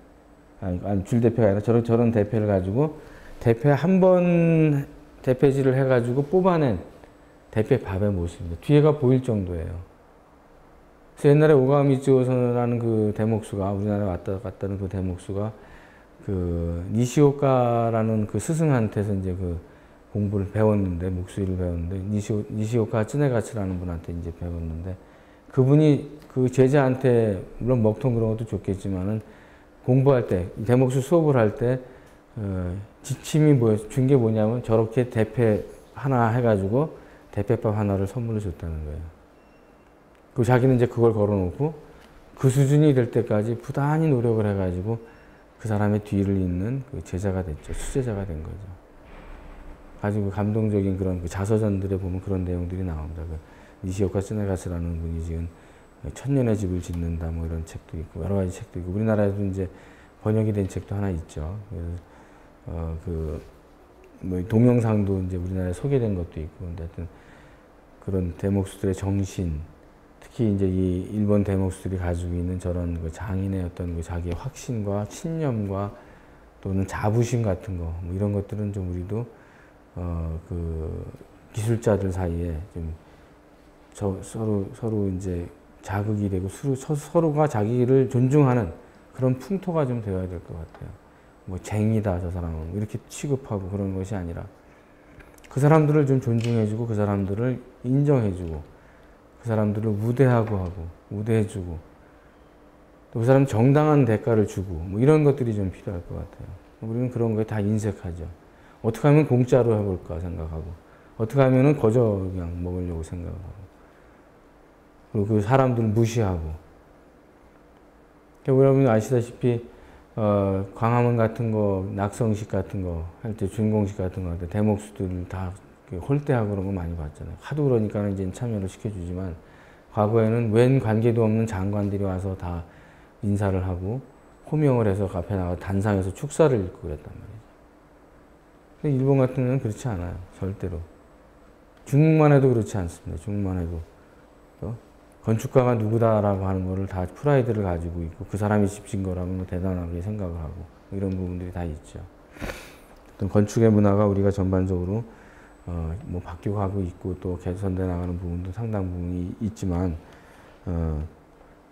A: 아니 줄 대패가 아니라 저런 대패를 가지고 대패 한 번 대패질을 해가지고 뽑아낸 대패밥의 모습입니다. 뒤에가 보일 정도예요. 그래서 옛날에 오가미츠오라는 그 대목수가 우리나라에 왔다 갔다는 그 대목수가 그 니시오카라는 그 스승한테서 이제 그 공부를 배웠는데 목수일을 배웠는데 니시오카 쯔네가츠라는 분한테 이제 배웠는데 그분이 그 제자한테 물론 먹통 그런 것도 좋겠지만은 공부할 때 대목수 수업을 할 때 지침이 준 게 뭐냐면 저렇게 대패 하나 해가지고 대패밥 하나를 선물로 줬다는 거예요. 그 자기는 이제 그걸 걸어놓고 그 수준이 될 때까지 부단히 노력을 해가지고 그 사람의 뒤를 잇는 그 제자가 됐죠. 수제자가 된 거죠. 아주 감동적인 그런 그 자서전들에 보면 그런 내용들이 나옵니다. 그 니시오카 쯔네가츠라는 분이 지은 천년의 집을 짓는다 뭐 이런 책도 있고 여러 가지 책도 있고 우리나라에도 이제 번역이 된 책도 하나 있죠. 뭐 동영상도 이제 우리나라에 소개된 것도 있고 근데 하여튼 그런 대목수들의 정신 특히 이제 이 일본 대목수들이 가지고 있는 저런 그 장인의 어떤 그 자기의 확신과 신념과 또는 자부심 같은 거 뭐 이런 것들은 좀 우리도 그 기술자들 사이에 좀 서로 이제 자극이 되고 서로가 자기를 존중하는 그런 풍토가 좀 되어야 될 것 같아요. 뭐 쟁이다 저 사람은 이렇게 취급하고 그런 것이 아니라 그 사람들을 좀 존중해주고 그 사람들을 인정해주고 그 사람들을 우대해주고 또 그 사람 정당한 대가를 주고 뭐 이런 것들이 좀 필요할 것 같아요. 우리는 그런 거에 다 인색하죠. 어떻게 하면 공짜로 해볼까 생각하고 어떻게 하면은 거저 그냥 먹으려고 생각하고 그리고 그 사람들을 무시하고 여러분 아시다시피 광화문 같은 거 낙성식 같은 거 할 때 준공식 같은 거 할 때 대목수들 다 홀대하고 그런 거 많이 봤잖아요. 하도 그러니까 이제 참여를 시켜주지만 과거에는 웬 관계도 없는 장관들이 와서 다 인사를 하고 호명을 해서 앞에 나가 단상에서 축사를 읽고 그랬단 말이에요. 근데 일본 같은 경우는 그렇지 않아요. 절대로. 중국만 해도 그렇지 않습니다. 중국만 해도. 건축가가 누구다라고 하는 거를 다 프라이드를 가지고 있고 그 사람이 집진 거라면 대단하게 생각을 하고 이런 부분들이 다 있죠. 어떤 건축의 문화가 우리가 전반적으로 뭐 바뀌고 하고 있고 또 개선돼 나가는 부분도 상당 부분이 있지만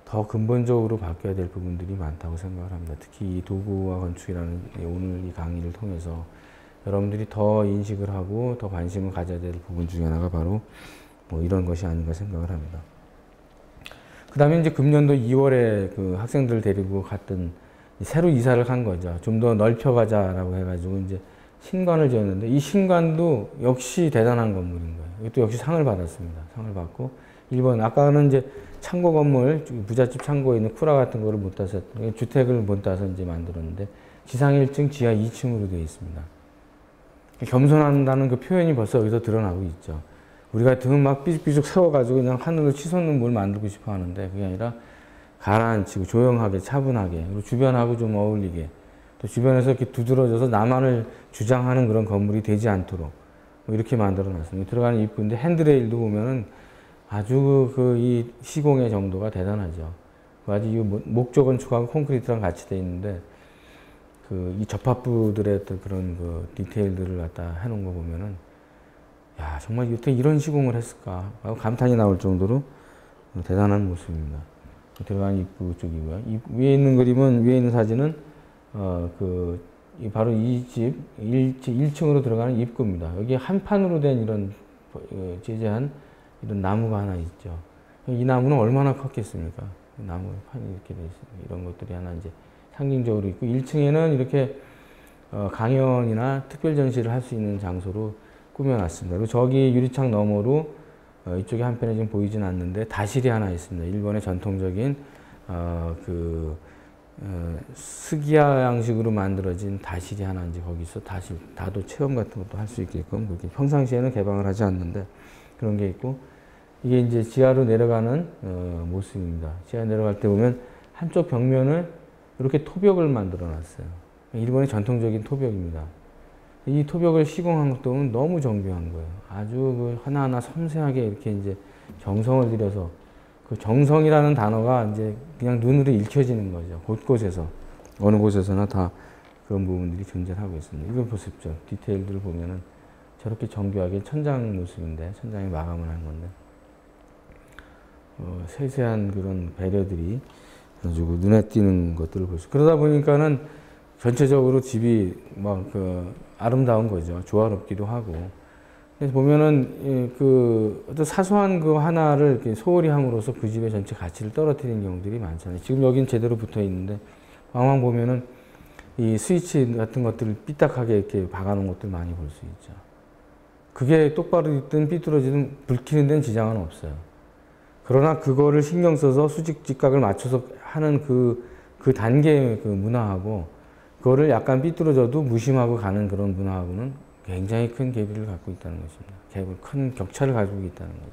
A: 더 근본적으로 바뀌어야 될 부분들이 많다고 생각을 합니다. 특히 이 도구와 건축이라는 오늘 이 강의를 통해서 여러분들이 더 인식을 하고 더 관심을 가져야 될 부분 중에 하나가 바로 뭐 이런 것이 아닌가 생각을 합니다. 그 다음에 이제 금년도 2월에 그 학생들 데리고 갔던 새로 이사를 간 거죠. 좀 더 넓혀가자라고 해가지고 이제 신관을 지었는데 이 신관도 역시 대단한 건물인 거예요. 이것도 역시 상을 받았습니다. 상을 받고 일본 아까는 이제 창고 건물 부잣집 창고에 있는 쿠라 같은 거를 못 따서 주택을 못 따서 이제 만들었는데 지상 1층 지하 2층으로 되어 있습니다. 겸손한다는 그 표현이 벌써 여기서 드러나고 있죠. 우리 같으면 막 삐죽삐죽 세워가지고 그냥 하늘로 치솟는 뭘 만들고 싶어 하는데 그게 아니라 가라앉히고 조용하게 차분하게 그리고 주변하고 좀 어울리게 또 주변에서 이렇게 두드러져서 나만을 주장하는 그런 건물이 되지 않도록 뭐 이렇게 만들어 놨습니다. 들어가는 입구인데 핸드레일도 보면은 아주 이 시공의 정도가 대단하죠. 아주 이 목조 건축하고 콘크리트랑 같이 돼 있는데 이 접합부들의 어떤 그런 그 디테일들을 갖다 해놓은 거 보면은 야, 정말 어떻게 이런 시공을 했을까? 감탄이 나올 정도로 대단한 모습입니다. 들어가는 입구 쪽이고요. 위에 있는 그림은, 위에 있는 사진은, 바로 이 집, 1층으로 들어가는 입구입니다. 여기 한 판으로 된 이런, 제재한 이런 나무가 하나 있죠. 이 나무는 얼마나 컸겠습니까? 나무 판이 이렇게 돼 있습니다. 이런 것들이 하나 이제 상징적으로 있고, 1층에는 이렇게, 강연이나 특별 전시를 할 수 있는 장소로 꾸며놨습니다. 그리고 저기 유리창 너머로 이쪽에 한편에 지금 보이진 않는데 다실이 하나 있습니다. 일본의 전통적인 스기야 양식으로 만들어진 다실이 하나 이제 거기서 다도 체험 같은 것도 할 수 있게끔 그렇게 평상시에는 개방을 하지 않는데 그런 게 있고 이게 이제 지하로 내려가는 모습입니다. 지하 내려갈 때 보면 한쪽 벽면을 이렇게 토벽을 만들어 놨어요. 일본의 전통적인 토벽입니다. 이 토벽을 시공한 것도 너무 정교한 거예요. 아주 그 하나하나 섬세하게 이렇게 이제 정성을 들여서, 그 정성이라는 단어가 이제 그냥 눈으로 읽혀지는 거죠. 곳곳에서, 어느 곳에서나 다 그런 부분들이 존재하고 있습니다. 이걸 보십시오. 디테일들을 보면은 저렇게 정교하게 천장 모습인데, 천장에 마감을 한 건데, 세세한 그런 배려들이 가지고 눈에 띄는 것들을 볼 수. 그러다 보니까는 전체적으로 집이 막 아름다운 거죠. 조화롭기도 하고. 그래서 보면은 그 어떤 사소한 그 하나를 이렇게 소홀히 함으로써 그 집의 전체 가치를 떨어뜨리는 경우들이 많잖아요. 지금 여긴 제대로 붙어 있는데 왕왕 보면은 이 스위치 같은 것들을 삐딱하게 이렇게 박아놓은 것들 많이 볼 수 있죠. 그게 똑바로 있든 삐뚤어지든 불 켜는 데는 지장은 없어요. 그러나 그거를 신경 써서 수직 직각을 맞춰서 하는 그 단계의 그 문화하고, 그거를 약간 삐뚤어져도 무심하고 가는 그런 문화하고는 굉장히 큰 괴리를 갖고 있다는 것입니다. 큰 격차를 가지고 있다는 거죠.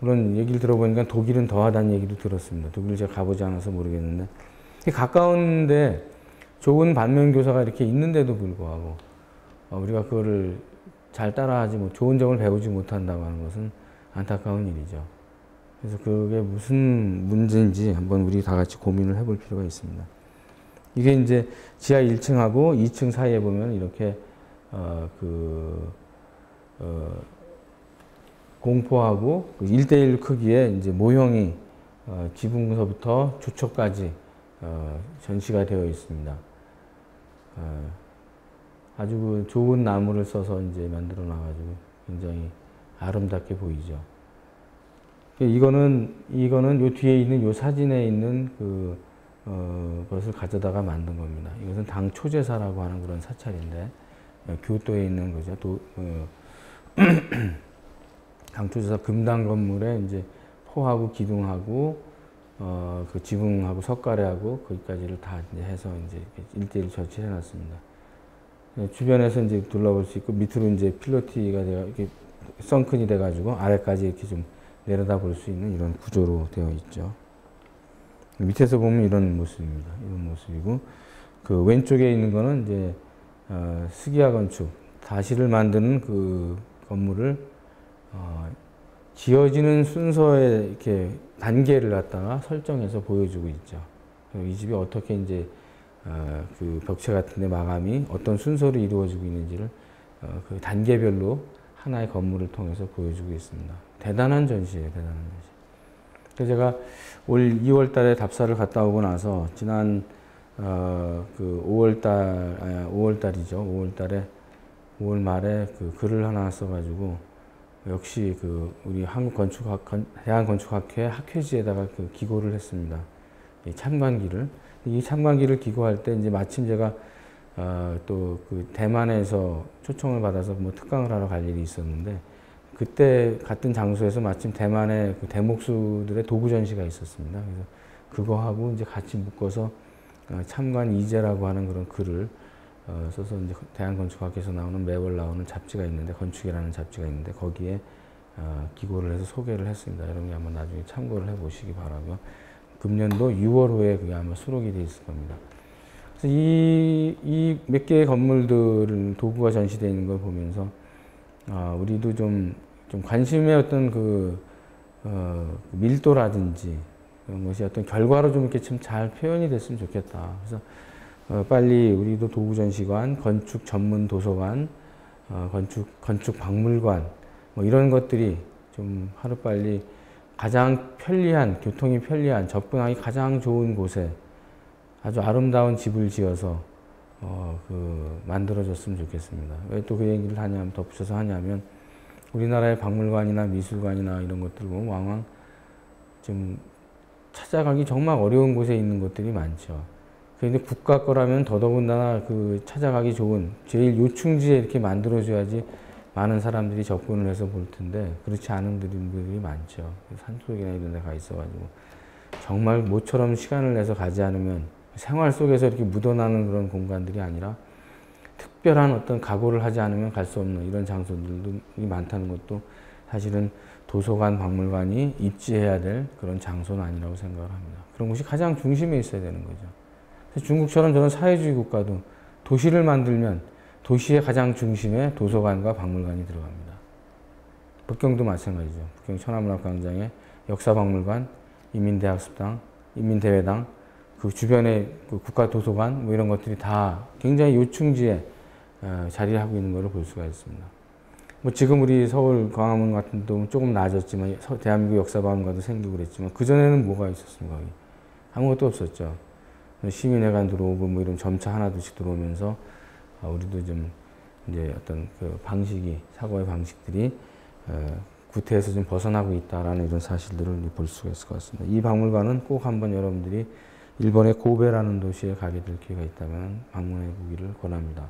A: 물론 얘기를 들어보니까 독일은 더하다는 얘기도 들었습니다. 독일 제가 가보지 않아서 모르겠는데, 가까운데 좋은 반면교사가 이렇게 있는데도 불구하고 우리가 그거를 잘 따라하지 못, 좋은 점을 배우지 못한다고 하는 것은 안타까운 일이죠. 그래서 그게 무슨 문제인지 한번 우리 다 같이 고민을 해볼 필요가 있습니다. 이게 이제 지하 1층하고 2층 사이에 보면 이렇게 공포하고 1대1 크기의 이제 모형이 지붕서부터 주초까지 전시가 되어 있습니다. 아주 그 좋은 나무를 써서 이제 만들어 놔가지고 굉장히 아름답게 보이죠. 이거는 요 뒤에 있는 요 사진에 있는 것을 가져다가 만든 겁니다. 이것은 당초제사라고 하는 그런 사찰인데, 교토에 있는 거죠. 당초제사 금당 건물에 이제 포하고 기둥하고 그 지붕하고 석가래하고 거기까지를 다 이제 해서 이제 1대1 전시해 놨습니다. 주변에서 이제 둘러볼 수 있고, 밑으로 이제 필로티가 되어 이렇게 선큰이 돼가지고 아래까지 이렇게 좀 내려다 볼 수 있는 이런 구조로 되어 있죠. 밑에서 보면 이런 모습입니다. 이런 모습이고, 그 왼쪽에 있는 거는 이제 스기야 건축, 다시를 만드는 그 건물을 지어지는 순서에 이렇게 단계를 갖다가 설정해서 보여주고 있죠. 이 집이 어떻게 이제 그 벽체 같은데 마감이 어떤 순서로 이루어지고 있는지를 그 단계별로 하나의 건물을 통해서 보여주고 있습니다. 대단한 전시예요, 대단한 전시. 그래서 제가 올 2월 달에 답사를 갔다 오고 나서 지난 그 5월 달이죠. 5월 달에 5월 말에 그 글을 하나 써가지고, 역시 그 우리 대한건축학회 학회지에다가 그 기고를 했습니다. 이 참관기를. 이 참관기를 기고할 때 이제 마침 제가 또 그 대만에서 초청을 받아서 뭐 특강을 하러 갈 일이 있었는데, 그때 같은 장소에서 마침 대만의 그 대목수들의 도구 전시가 있었습니다. 그래서 그거하고 이제 같이 묶어서 참관 이제라고 하는 그런 글을 써서 이제 대한건축학회에서 나오는 매월 나오는 잡지가 있는데, 건축이라는 잡지가 있는데, 거기에 기고를 해서 소개를 했습니다. 여러분이 한번 나중에 참고를 해보시기 바라고요. 금년도 6월호에 그게 아마 수록이 돼 있을 겁니다. 그래서 이 몇 개의 건물들 도구가 전시되어 있는 걸 보면서 우리도 좀 관심의 어떤 밀도라든지 그런 것이 어떤 결과로 좀 이렇게 좀 잘 표현이 됐으면 좋겠다. 그래서 빨리 우리도 도구전시관, 건축 전문 도서관, 건축 박물관 뭐 이런 것들이 좀 하루빨리 가장 편리한, 교통이 편리한, 접근하기 가장 좋은 곳에 아주 아름다운 집을 지어서 만들어졌으면 좋겠습니다. 왜 또 그 얘기를 하냐면, 덧붙여서 하냐면, 우리나라의 박물관이나 미술관이나 이런 것들 보면 왕왕 좀 찾아가기 정말 어려운 곳에 있는 것들이 많죠. 그런데 국가 거라면 더더군다나 그 찾아가기 좋은 제일 요충지에 이렇게 만들어줘야지 많은 사람들이 접근을 해서 볼 텐데, 그렇지 않은 분들이 많죠. 산속이나 이런 데 가 있어가지고 정말 모처럼 시간을 내서 가지 않으면, 생활 속에서 이렇게 묻어나는 그런 공간들이 아니라 특별한 어떤 각오를 하지 않으면 갈 수 없는 이런 장소들이 많다는 것도 사실은 도서관, 박물관이 입지해야 될 그런 장소는 아니라고 생각을 합니다. 그런 곳이 가장 중심에 있어야 되는 거죠. 중국처럼 저는 사회주의 국가도 도시를 만들면 도시의 가장 중심에 도서관과 박물관이 들어갑니다. 북경도 마찬가지죠. 북경 천안문화광장에 역사박물관, 인민대학습당, 인민대회당, 그 주변에 그 국가도서관 뭐 이런 것들이 다 굉장히 요충지에 자리를 하고 있는 것을 볼 수가 있습니다. 뭐 지금 우리 서울 광화문 같은 데도 조금 나아졌지만 대한민국 역사박물관도 생기고 그랬지만 그전에는 뭐가 있었습니까? 아무것도 없었죠. 시민회관 들어오고 뭐 이런 점차 하나둘씩 들어오면서 우리도 좀 이제 어떤 그 방식이 사고의 방식들이 구태에서 좀 벗어나고 있다라는 이런 사실들을 볼 수가 있을 것 같습니다. 이 박물관은 꼭 한번 여러분들이 일본의 고베라는 도시에 가게 될 기회가 있다면 방문해 보기를 권합니다.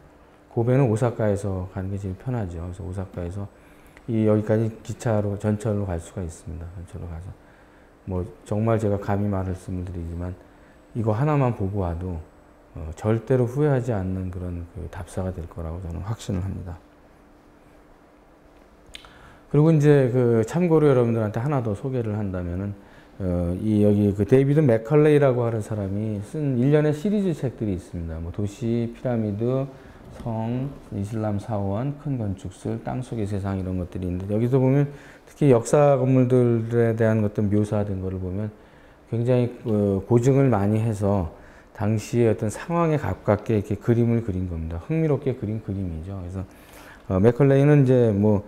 A: 고베는 오사카에서 가는 게 제일 편하죠. 그래서 오사카에서 여기까지 기차로 전철로 갈 수가 있습니다. 전철로 가서 뭐 정말 제가 감히 말씀을 드리지만 이거 하나만 보고 와도 절대로 후회하지 않는 그런 그 답사가 될 거라고 저는 확신을 합니다. 그리고 이제 그 참고로 여러분들한테 하나 더 소개를 한다면은 여기 그 데이비드 맥컬레이라고 하는 사람이 쓴 일련의 시리즈 책들이 있습니다. 뭐 도시, 피라미드, 성, 이슬람 사원, 큰 건축술, 땅속의 세상 이런 것들이 있는데 여기서 보면 특히 역사 건물들에 대한 어떤 묘사된 것을 보면 굉장히 고증을 많이 해서 당시의 어떤 상황에 가깝게 이렇게 그림을 그린 겁니다. 흥미롭게 그린 그림이죠. 그래서 맥컬레이는 이제 뭐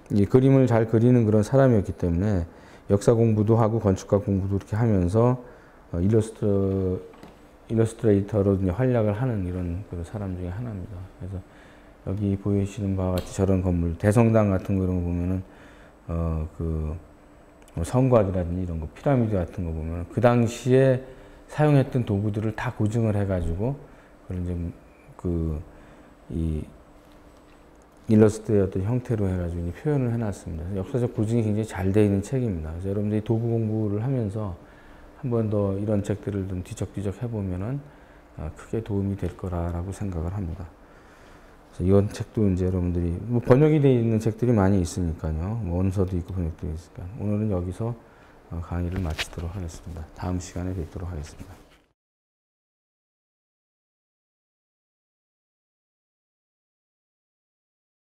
A: 이 그림을 잘 그리는 그런 사람이었기 때문에 역사 공부도 하고 건축학 공부도 이렇게 하면서 일러스트레이터로 활약을 하는 이런 그런 사람 중에 하나입니다. 그래서 여기 보이시는 바와 같이 저런 건물, 대성당 같은 거 이런 거 보면은 뭐 성곽이라든지 이런 거, 피라미드 같은 거 보면 그 당시에 사용했던 도구들을 다 고증을 해가지고 그런 이제 이 일러스트의 어떤 형태로 해가지고 표현을 해놨습니다. 역사적 고증이 굉장히 잘 되어 있는 책입니다. 그래서 여러분들이 도구 공부를 하면서 한 번 더 이런 책들을 좀 뒤적뒤적 해보면은 크게 도움이 될 거라고 생각을 합니다. 그래서 이런 책도 이제 여러분들이 뭐 번역이 되어 있는 책들이 많이 있으니까요. 뭐 원서도 있고 번역도 있으니까 오늘은 여기서 강의를 마치도록 하겠습니다. 다음 시간에 뵙도록 하겠습니다.